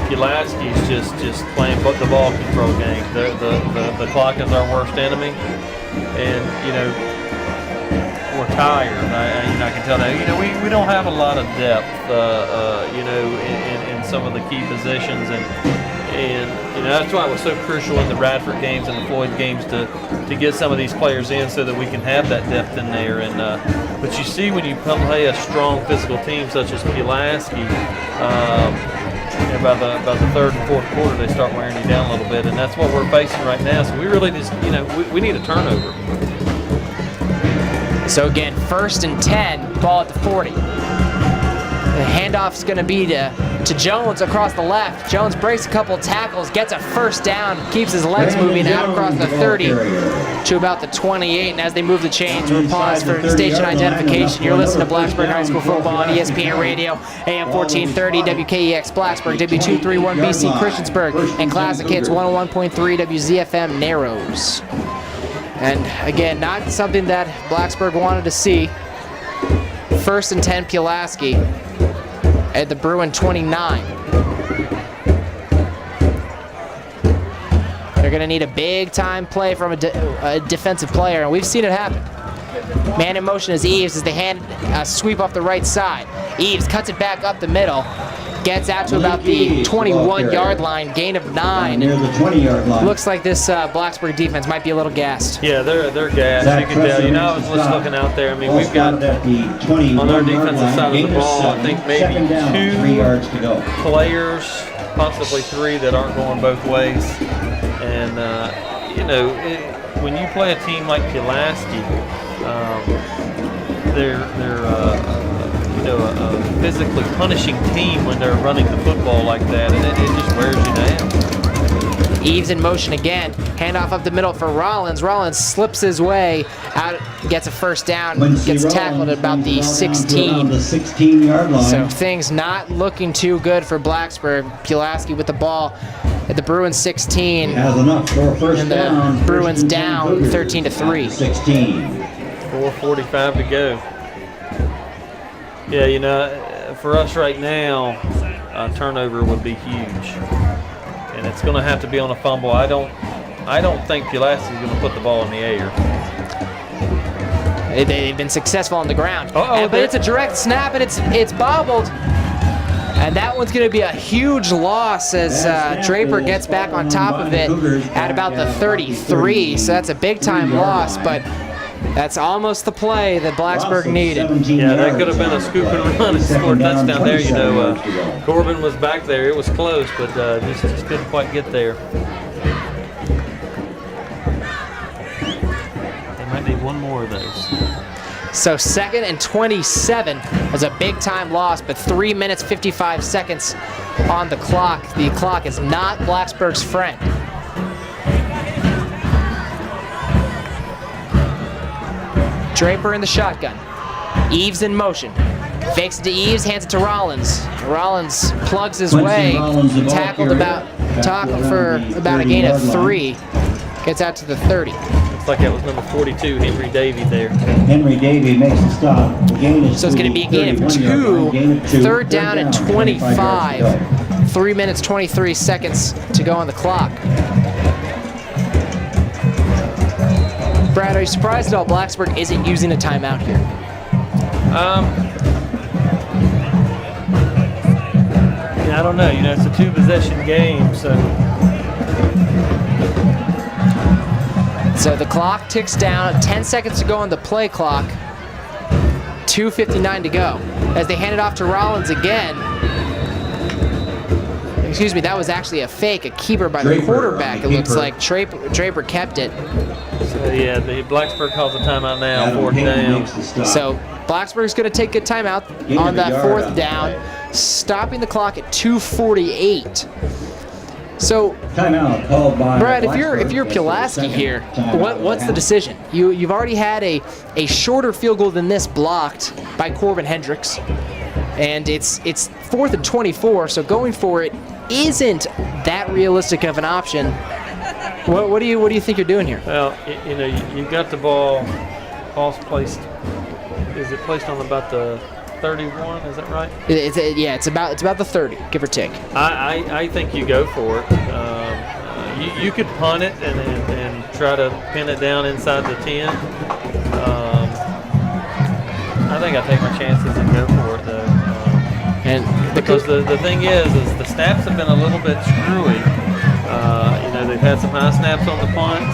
Pulaski's just playing the ball control game. The clock is our worst enemy, and we're tired. I can tell that. We don't have a lot of depth, in some of the key positions, and that's why it was so crucial in the Radford games and the Floyd games to get some of these players in so that we can have that depth in there. And but you see, when you play a strong physical team such as Pulaski, by the third and fourth quarter, they start wearing you down a little bit, and that's what we're facing right now. So we really just, we need a turnover. So again, 1st and 10, ball at the 40. The handoff's going to be to Jones across the left. Jones breaks a couple tackles, gets a first down, keeps his legs moving out across the 30 to about the 28. And as they move the chains, we'll pause for station identification. You're listening to Blacksburg High School Football on ESPN Radio, AM 1430, WKEX Blacksburg, W231 BC Christiansburg, and Classic Hits 101.3 WZFM Narrows. And again, not something that Blacksburg wanted to see. 1st and 10 Pulaski at the Bruin 29. They're going to need a big-time play from a defensive player, and we've seen it happen. Man in motion is Eves as they hand a sweep off the right side. Eves cuts it back up the middle, gets out to about the 21-yard line, gain of 9. Near the 20-yard line. Looks like this Blacksburg defense might be a little gassed. Yeah, they're gassed. You can tell. I was just looking out there. I mean, we've got on our defensive side of the ball, I think maybe 2 players, possibly 3 that aren't going both ways. And when you play a team like Pulaski, they're a physically punishing team when they're running the football like that, and it just wears you down. Eves in motion again. Handoff up the middle for Rollins. Rollins slips his way out, gets a first down, gets tackled at about the 16. The 16-yard line. So things not looking too good for Blacksburg. Pulaski with the ball at the Bruins 16. Has enough for a first and the down. Bruins down 13-3. 16. 4:45 to go. Yeah, for us right now, a turnover would be huge, and it's going to have to be on a fumble. I don't think Pulaski is going to put the ball in the air. They've been successful on the ground, but it's a direct snap and it's bobbled, and that one's going to be a huge loss as Draper gets back on top of it at about the 33. So that's a big time loss, but that's almost the play that Blacksburg needed. Yeah, that could have been a scoop and run and score a touchdown there. Corbin was back there. It was close, but just couldn't quite get there. They might need one more of those. So 2nd and 27 was a big-time loss, but 3 minutes, 55 seconds on the clock. The clock is not Blacksburg's friend. Draper in the shotgun. Eves in motion. Fakes it to Eves, hands it to Rollins. Rollins plugs his way. Tackled for about a gain of 3. Gets out to the 30. Looks like that was number 42, Henry Davey there. Henry Davey makes the stop. So it's going to be a gain of 2. 3rd down and 25. 3 minutes, 23 seconds to go on the clock. Brad, are you surprised at all Blacksburg isn't using a timeout here? I don't know. It's a 2-possession game, so So the clock ticks down, 10 seconds to go on the play clock, 2:59 to go. As they hand it off to Rollins again. Excuse me, that was actually a fake, a keeper by the quarterback. It looks like Draper kept it. So yeah, the Blacksburg calls a timeout now, 4th down. So Blacksburg's going to take a timeout on that 4th down, stopping the clock at 2:48. So, Timeout called by Brad, if Blacksburg. you're That's their Pulaski second here, timeout what's of the half. decision? You've already had a shorter field goal than this blocked by Corbin Hendricks, and it's 4th and 24. So going for it isn't that realistic of an option. What do you think you're doing here? Well, you know, you got the ball's placed. Is it placed on about the 31? Is that right? It's about the 30, give or take. I think you go for it. You could punt it and try to pin it down inside the 10. I think I take my chances and go for it though. Because the thing is the snaps have been a little bit screwy. You know, they've had some high snaps on the punt.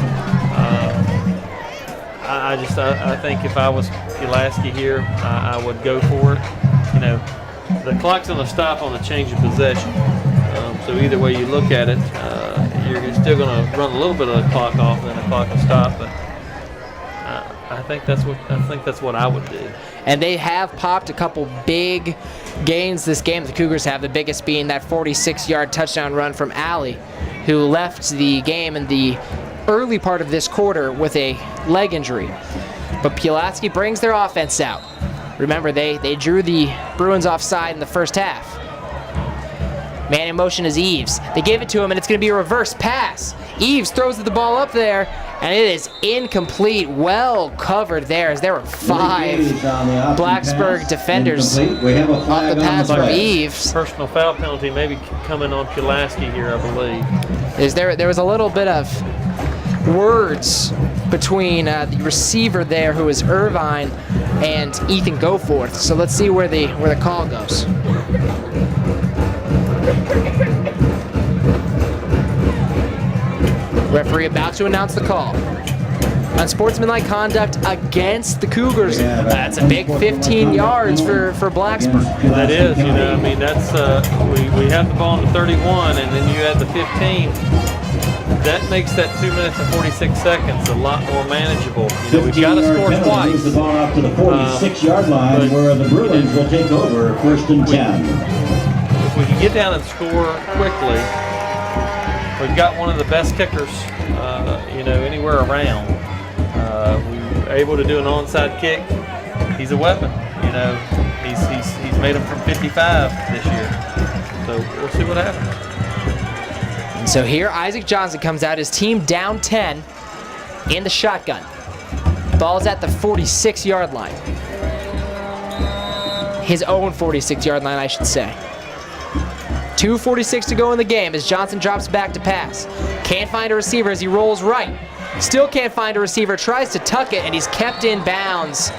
I think if I was Pulaski here, I would go for it. You know, the clock's going to stop on the change of possession. So either way you look at it, you're still going to run a little bit of the clock off, and then the clock will stop. But I think that's what I would do. And they have popped a couple big gains this game. The Cougars have, the biggest being that 46-yard touchdown run from Alley, who left the game in the early part of this quarter with a leg injury. But Pulaski brings their offense out. Remember, they drew the Bruins offside in the first half. Man in motion is Eves. They gave it to him, and it's going to be a reverse pass. Eves throws the ball up there, and it is incomplete. Well covered there, as there were 5 Blacksburg defenders off the pass from Eves. Personal foul penalty maybe coming on Pulaski here, I believe. There was a little bit of words between the receiver there, who is Irvine, and Ethan Goforth. So let's see where the call goes. Referee about to announce the call. Unsportsmanlike conduct against the Cougars. That's a big 15 yards for Blacksburg. That is, you know, I mean, that's we have the ball on the 31, and then you add the 15. That makes that 2 minutes and 46 seconds a lot more manageable. You know, we've got to score twice. Moves the ball out to the 46-yard line, where the Bruins will take over 1st and 10. If we can get down and score quickly, we've got one of the best kickers, you know, anywhere around. We were able to do an onside kick. He's a weapon. You know, he's made them from 55 this year. So we'll see what happens. And so here, Isaac Johnson comes out, his team down 10 in the shotgun. Ball's at the 46-yard line. His own 46-yard line, I should say. 2:46 to go in the game as Johnson drops back to pass. Can't find a receiver as he rolls right. Still can't find a receiver, tries to tuck it, and he's kept in bounds.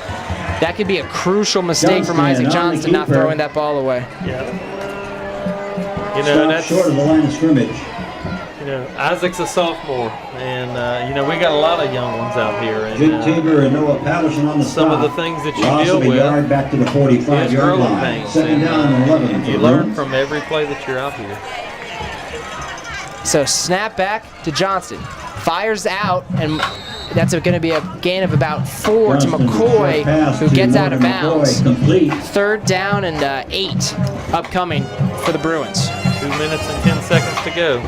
That could be a crucial mistake from Isaac Johnson, not throwing that ball away. Yeah. You know, Stop short of the line of scrimmage. You know, Isaac's a sophomore, and you know, we got a lot of young ones out here. And Jake Tabor and Noah Patterson on the some stop. of the things that you Loss deal of a with yard back to the 45-yard growing line. pains. 2nd down and 11 for You the learn Bruins. from every play that you're out here. So snap back to Johnston. Fires out, and that's going to be a gain of about 4 to McCoy, who gets out of bounds. 3rd down and 8 upcoming for the Bruins. 2 minutes and 10 seconds to go.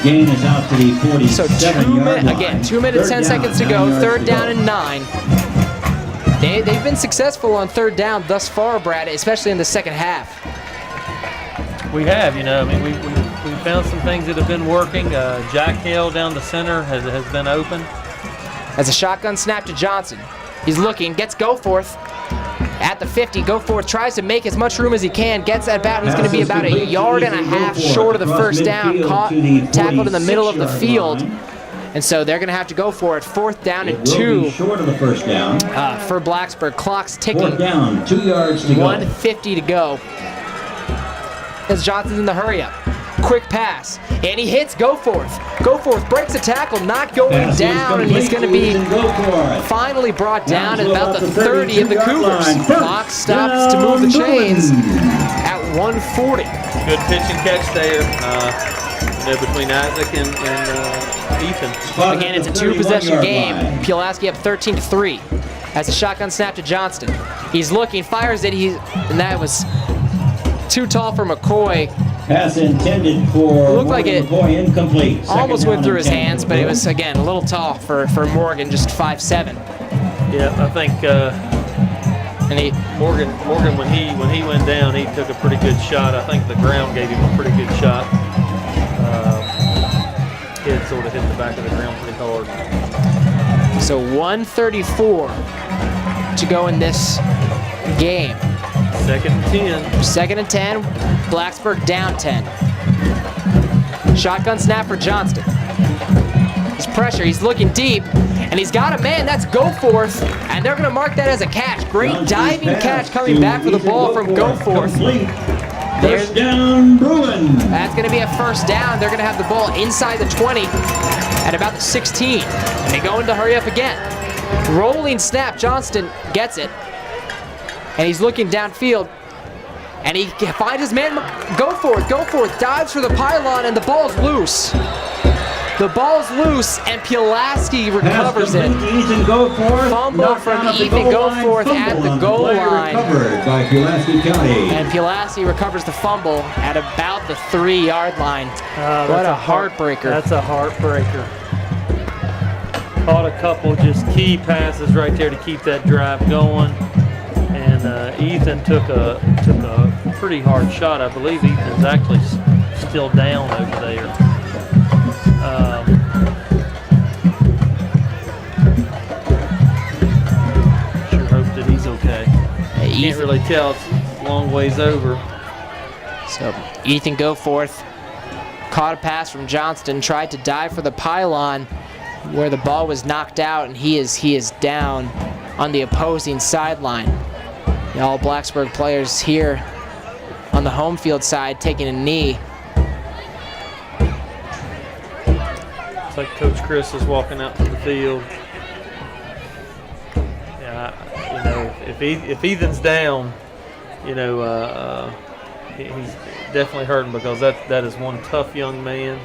Gain is out to the 47-yard So 2 minutes, 10 seconds to go. 3rd down and 9. They've been successful on 3rd down thus far, Brad, especially in the second half. We have, you know, I mean, we found some things that have been working. Jack Hill down the center has been open. As a shotgun snap to Johnson. He's looking, gets Goforth at the 50. Goforth tries to make as much room as he can, gets at about, he's going to be about a yard and a half short of the first down, tackled in the middle of the field. And so they're going to have to go for it. 4th down and 2 short of the first down. For Blacksburg. Clock's ticking. 4th down, 2 yards to go. 1:50 to go. As Johnson's in the hurry up. quick pass, and he hits Goforth. Goforth breaks a tackle, not going down, and he's going to be finally brought down at about the 30 of the Cougars. Clock stops to move the chains at 1:40. Good pitch and catch there, between Isaac and Ethan. Again, it's a two-possession game. Pulaski up 13-3. Has a shotgun snap to Johnston. He's looking, fires it, and that was too tall for McCoy. Pass intended for Looked like it McCoy, incomplete. almost went through his hands, but it was, again, a little tall for Morgan, just 5'7". Yeah, I think Morgan when he went down, he took a pretty good shot. I think the ground gave him a pretty good shot. He had sort of hit the back of the ground pretty hard. So 1:34 to go in this game. 2nd and 10. 2nd and 10, Blacksburg down 10. Shotgun snap for Johnston. He's pressure, he's looking deep, and he's got a man, that's Goforth, and they're gonna mark that as a catch. Great diving catch coming back for the ball from Goforth. First down, Bruin. That's gonna be a first down. They're gonna have the ball inside the 20 at about the 16. And they go into hurry up again. Rolling snap, Johnston gets it. And he's looking downfield. And he finds his man, Goforth, dives for the pylon, and the ball's loose. The ball's loose, and Pulaski recovers it. Fumble from Ethan Goforth at the goal line. Recovered by Pulaski County. And Pulaski recovers the fumble at about the 3-yard line. What a heartbreaker. That's a heartbreaker. Caught a couple just key passes right there to keep that drive going. And Ethan took a pretty hard shot. I believe Ethan's actually still down over there. Sure hope that he's okay. Can't really tell. It's a long ways over. So Ethan Goforth caught a pass from Johnston, tried to dive for the pylon where the ball was knocked out, and he is down on the opposing sideline. All Blacksburg players here on the home field side taking a knee. It's like Coach Chris is walking out to the field. Yeah, if Ethan's down, he's definitely hurting, because that is one tough young man.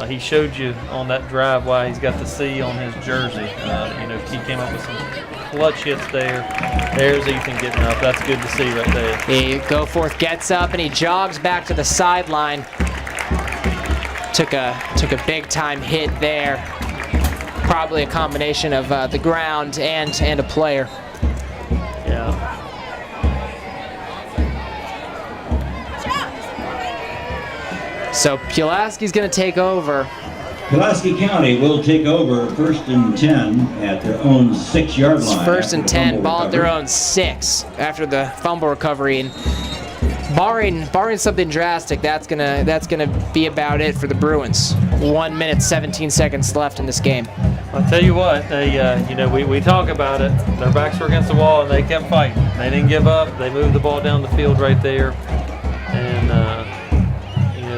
He showed you on that drive why he's got the C on his jersey. He came up with some clutch hits there. There's Ethan getting up. That's good to see right there. Goforth gets up and he jogs back to the sideline. Took a big time hit there. Probably a combination of the ground and a player. Yeah. So Pulaski's going to take over. Pulaski County will take over 1st and 10 at their own 6-yard line. 1st and 10, ball at their own 6 after the fumble recovery. And barring something drastic, that's gonna be about it for the Bruins. 1 minute 17 seconds left in this game. I'll tell you what, they we talk about it. Their backs were against the wall, and they kept fighting. They didn't give up. They moved the ball down the field right there, and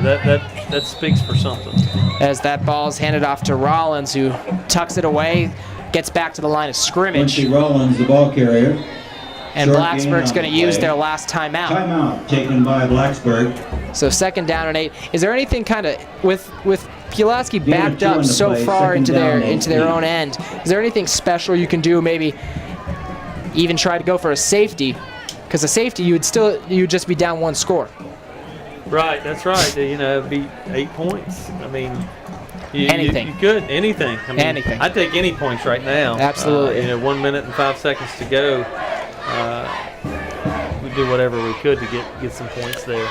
that speaks for something. As that ball is handed off to Rollins, who tucks it away, gets back to the line of scrimmage. Quincy Rollins, the ball carrier. And Blacksburg's going to use their last timeout. Timeout taken by Blacksburg. So 2nd down and 8. Is there anything kind of with Pulaski backed up so far into their own end? Is there anything special you can do? Maybe even try to go for a safety, because a safety you'd just be down 1 score. Right, that's right. It'd be 8 points. I mean, anything. You could anything. I mean, anything. I'd take any points right now. Absolutely. 1 minute and 5 seconds to go. We do whatever we could to get some points there.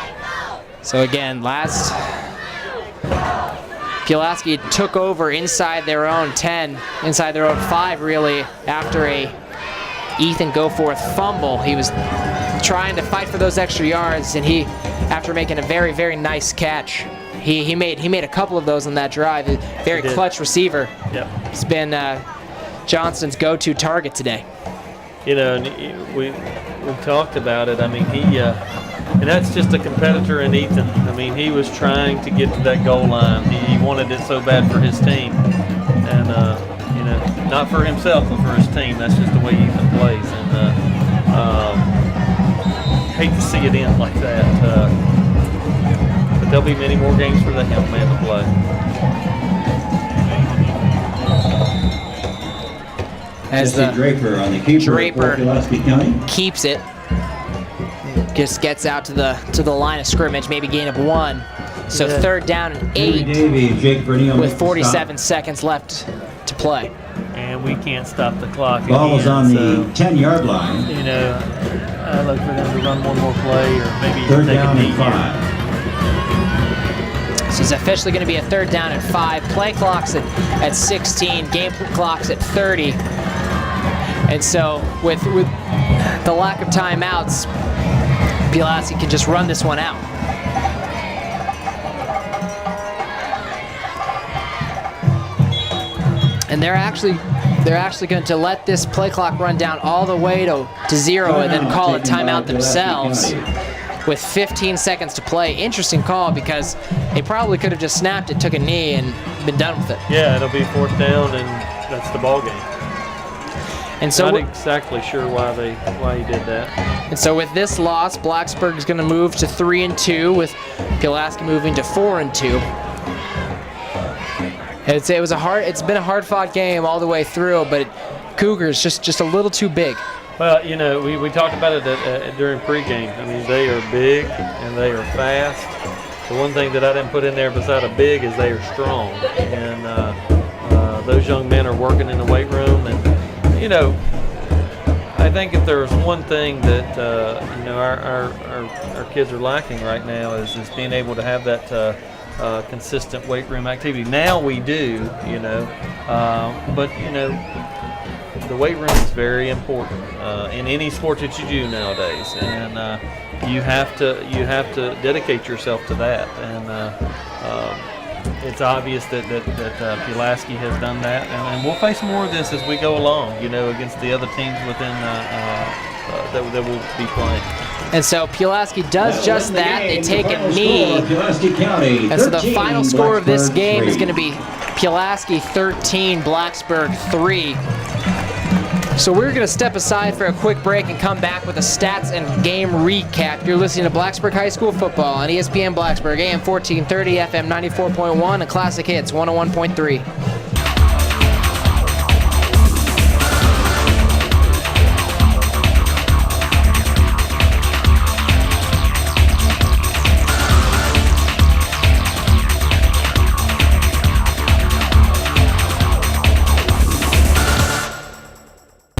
So again, Pulaski took over inside their own 10, inside their own 5 really, after a Ethan Goforth fumble. He was trying to fight for those extra yards, and after making a very, very nice catch, he made a couple of those on that drive. A very clutch receiver. Yep. It's been Johnston's go-to target today. And we talked about it. I mean, And that's just a competitor in Ethan. I mean, he was trying to get to that goal line. He wanted it so bad for his team. And, you know, not for himself, but for his team. That's just the way Ethan plays. And hate to see it end like that. But there'll be many more games for the young man to play. As Jesse the Draper on the keeper Draper for Pulaski County. keeps it, just gets out to the line of scrimmage, maybe gain of 1. So Yeah. 3rd down and Henry 8 Davey, Jake Bernil with makes the 47 seconds left to play. And we can't stop the clock stop. Ball is again, on so, the 10-yard line. you know, I look for them to run one more play or maybe Third take a down knee and here. 5. So it's officially going to be a 3rd down and 5. Play clock's at 16. Game clock's at 30. And so with the lack of timeouts, Pulaski can just run this one out. And they're actually going to let this play clock run down all the way to 0 and then call a timeout themselves with 15 seconds to play. Interesting call because they probably could have just snapped it, took a knee, and been done with it. Yeah, it'll be 4th down, and that's the ball game. And so Not exactly sure why he did that. And so with this loss, Blacksburg is going to move to 3-2, with Pulaski moving to 4-2. It's been a hard-fought game all the way through, but Cougars just a little too big. Well, you know, we talked about it during pregame. I mean, they are big and they are fast. The one thing that I didn't put in there beside a big is they are strong. And those young men are working in the weight room. And, you know, I think if there's one thing that, you know, our kids are lacking right now is being able to have that consistent weight room activity. Now we do, you know, but, you know, the weight room is very important in any sport that you do nowadays, and you have to dedicate yourself to that. And it's obvious that Pulaski has done that, and we'll face more of this as we go along, you know, against the other teams within that we'll be playing. And so Pulaski does just that. They take a knee. Pulaski County, And so the 13, final score of this Blacksburg game is 3. going to be Pulaski 13, Blacksburg 3. So we're going to step aside for a quick break and come back with a stats and game recap. You're listening to Blacksburg High School Football on ESPN Blacksburg, AM 1430, FM 94.1, and Classic Hits 101.3.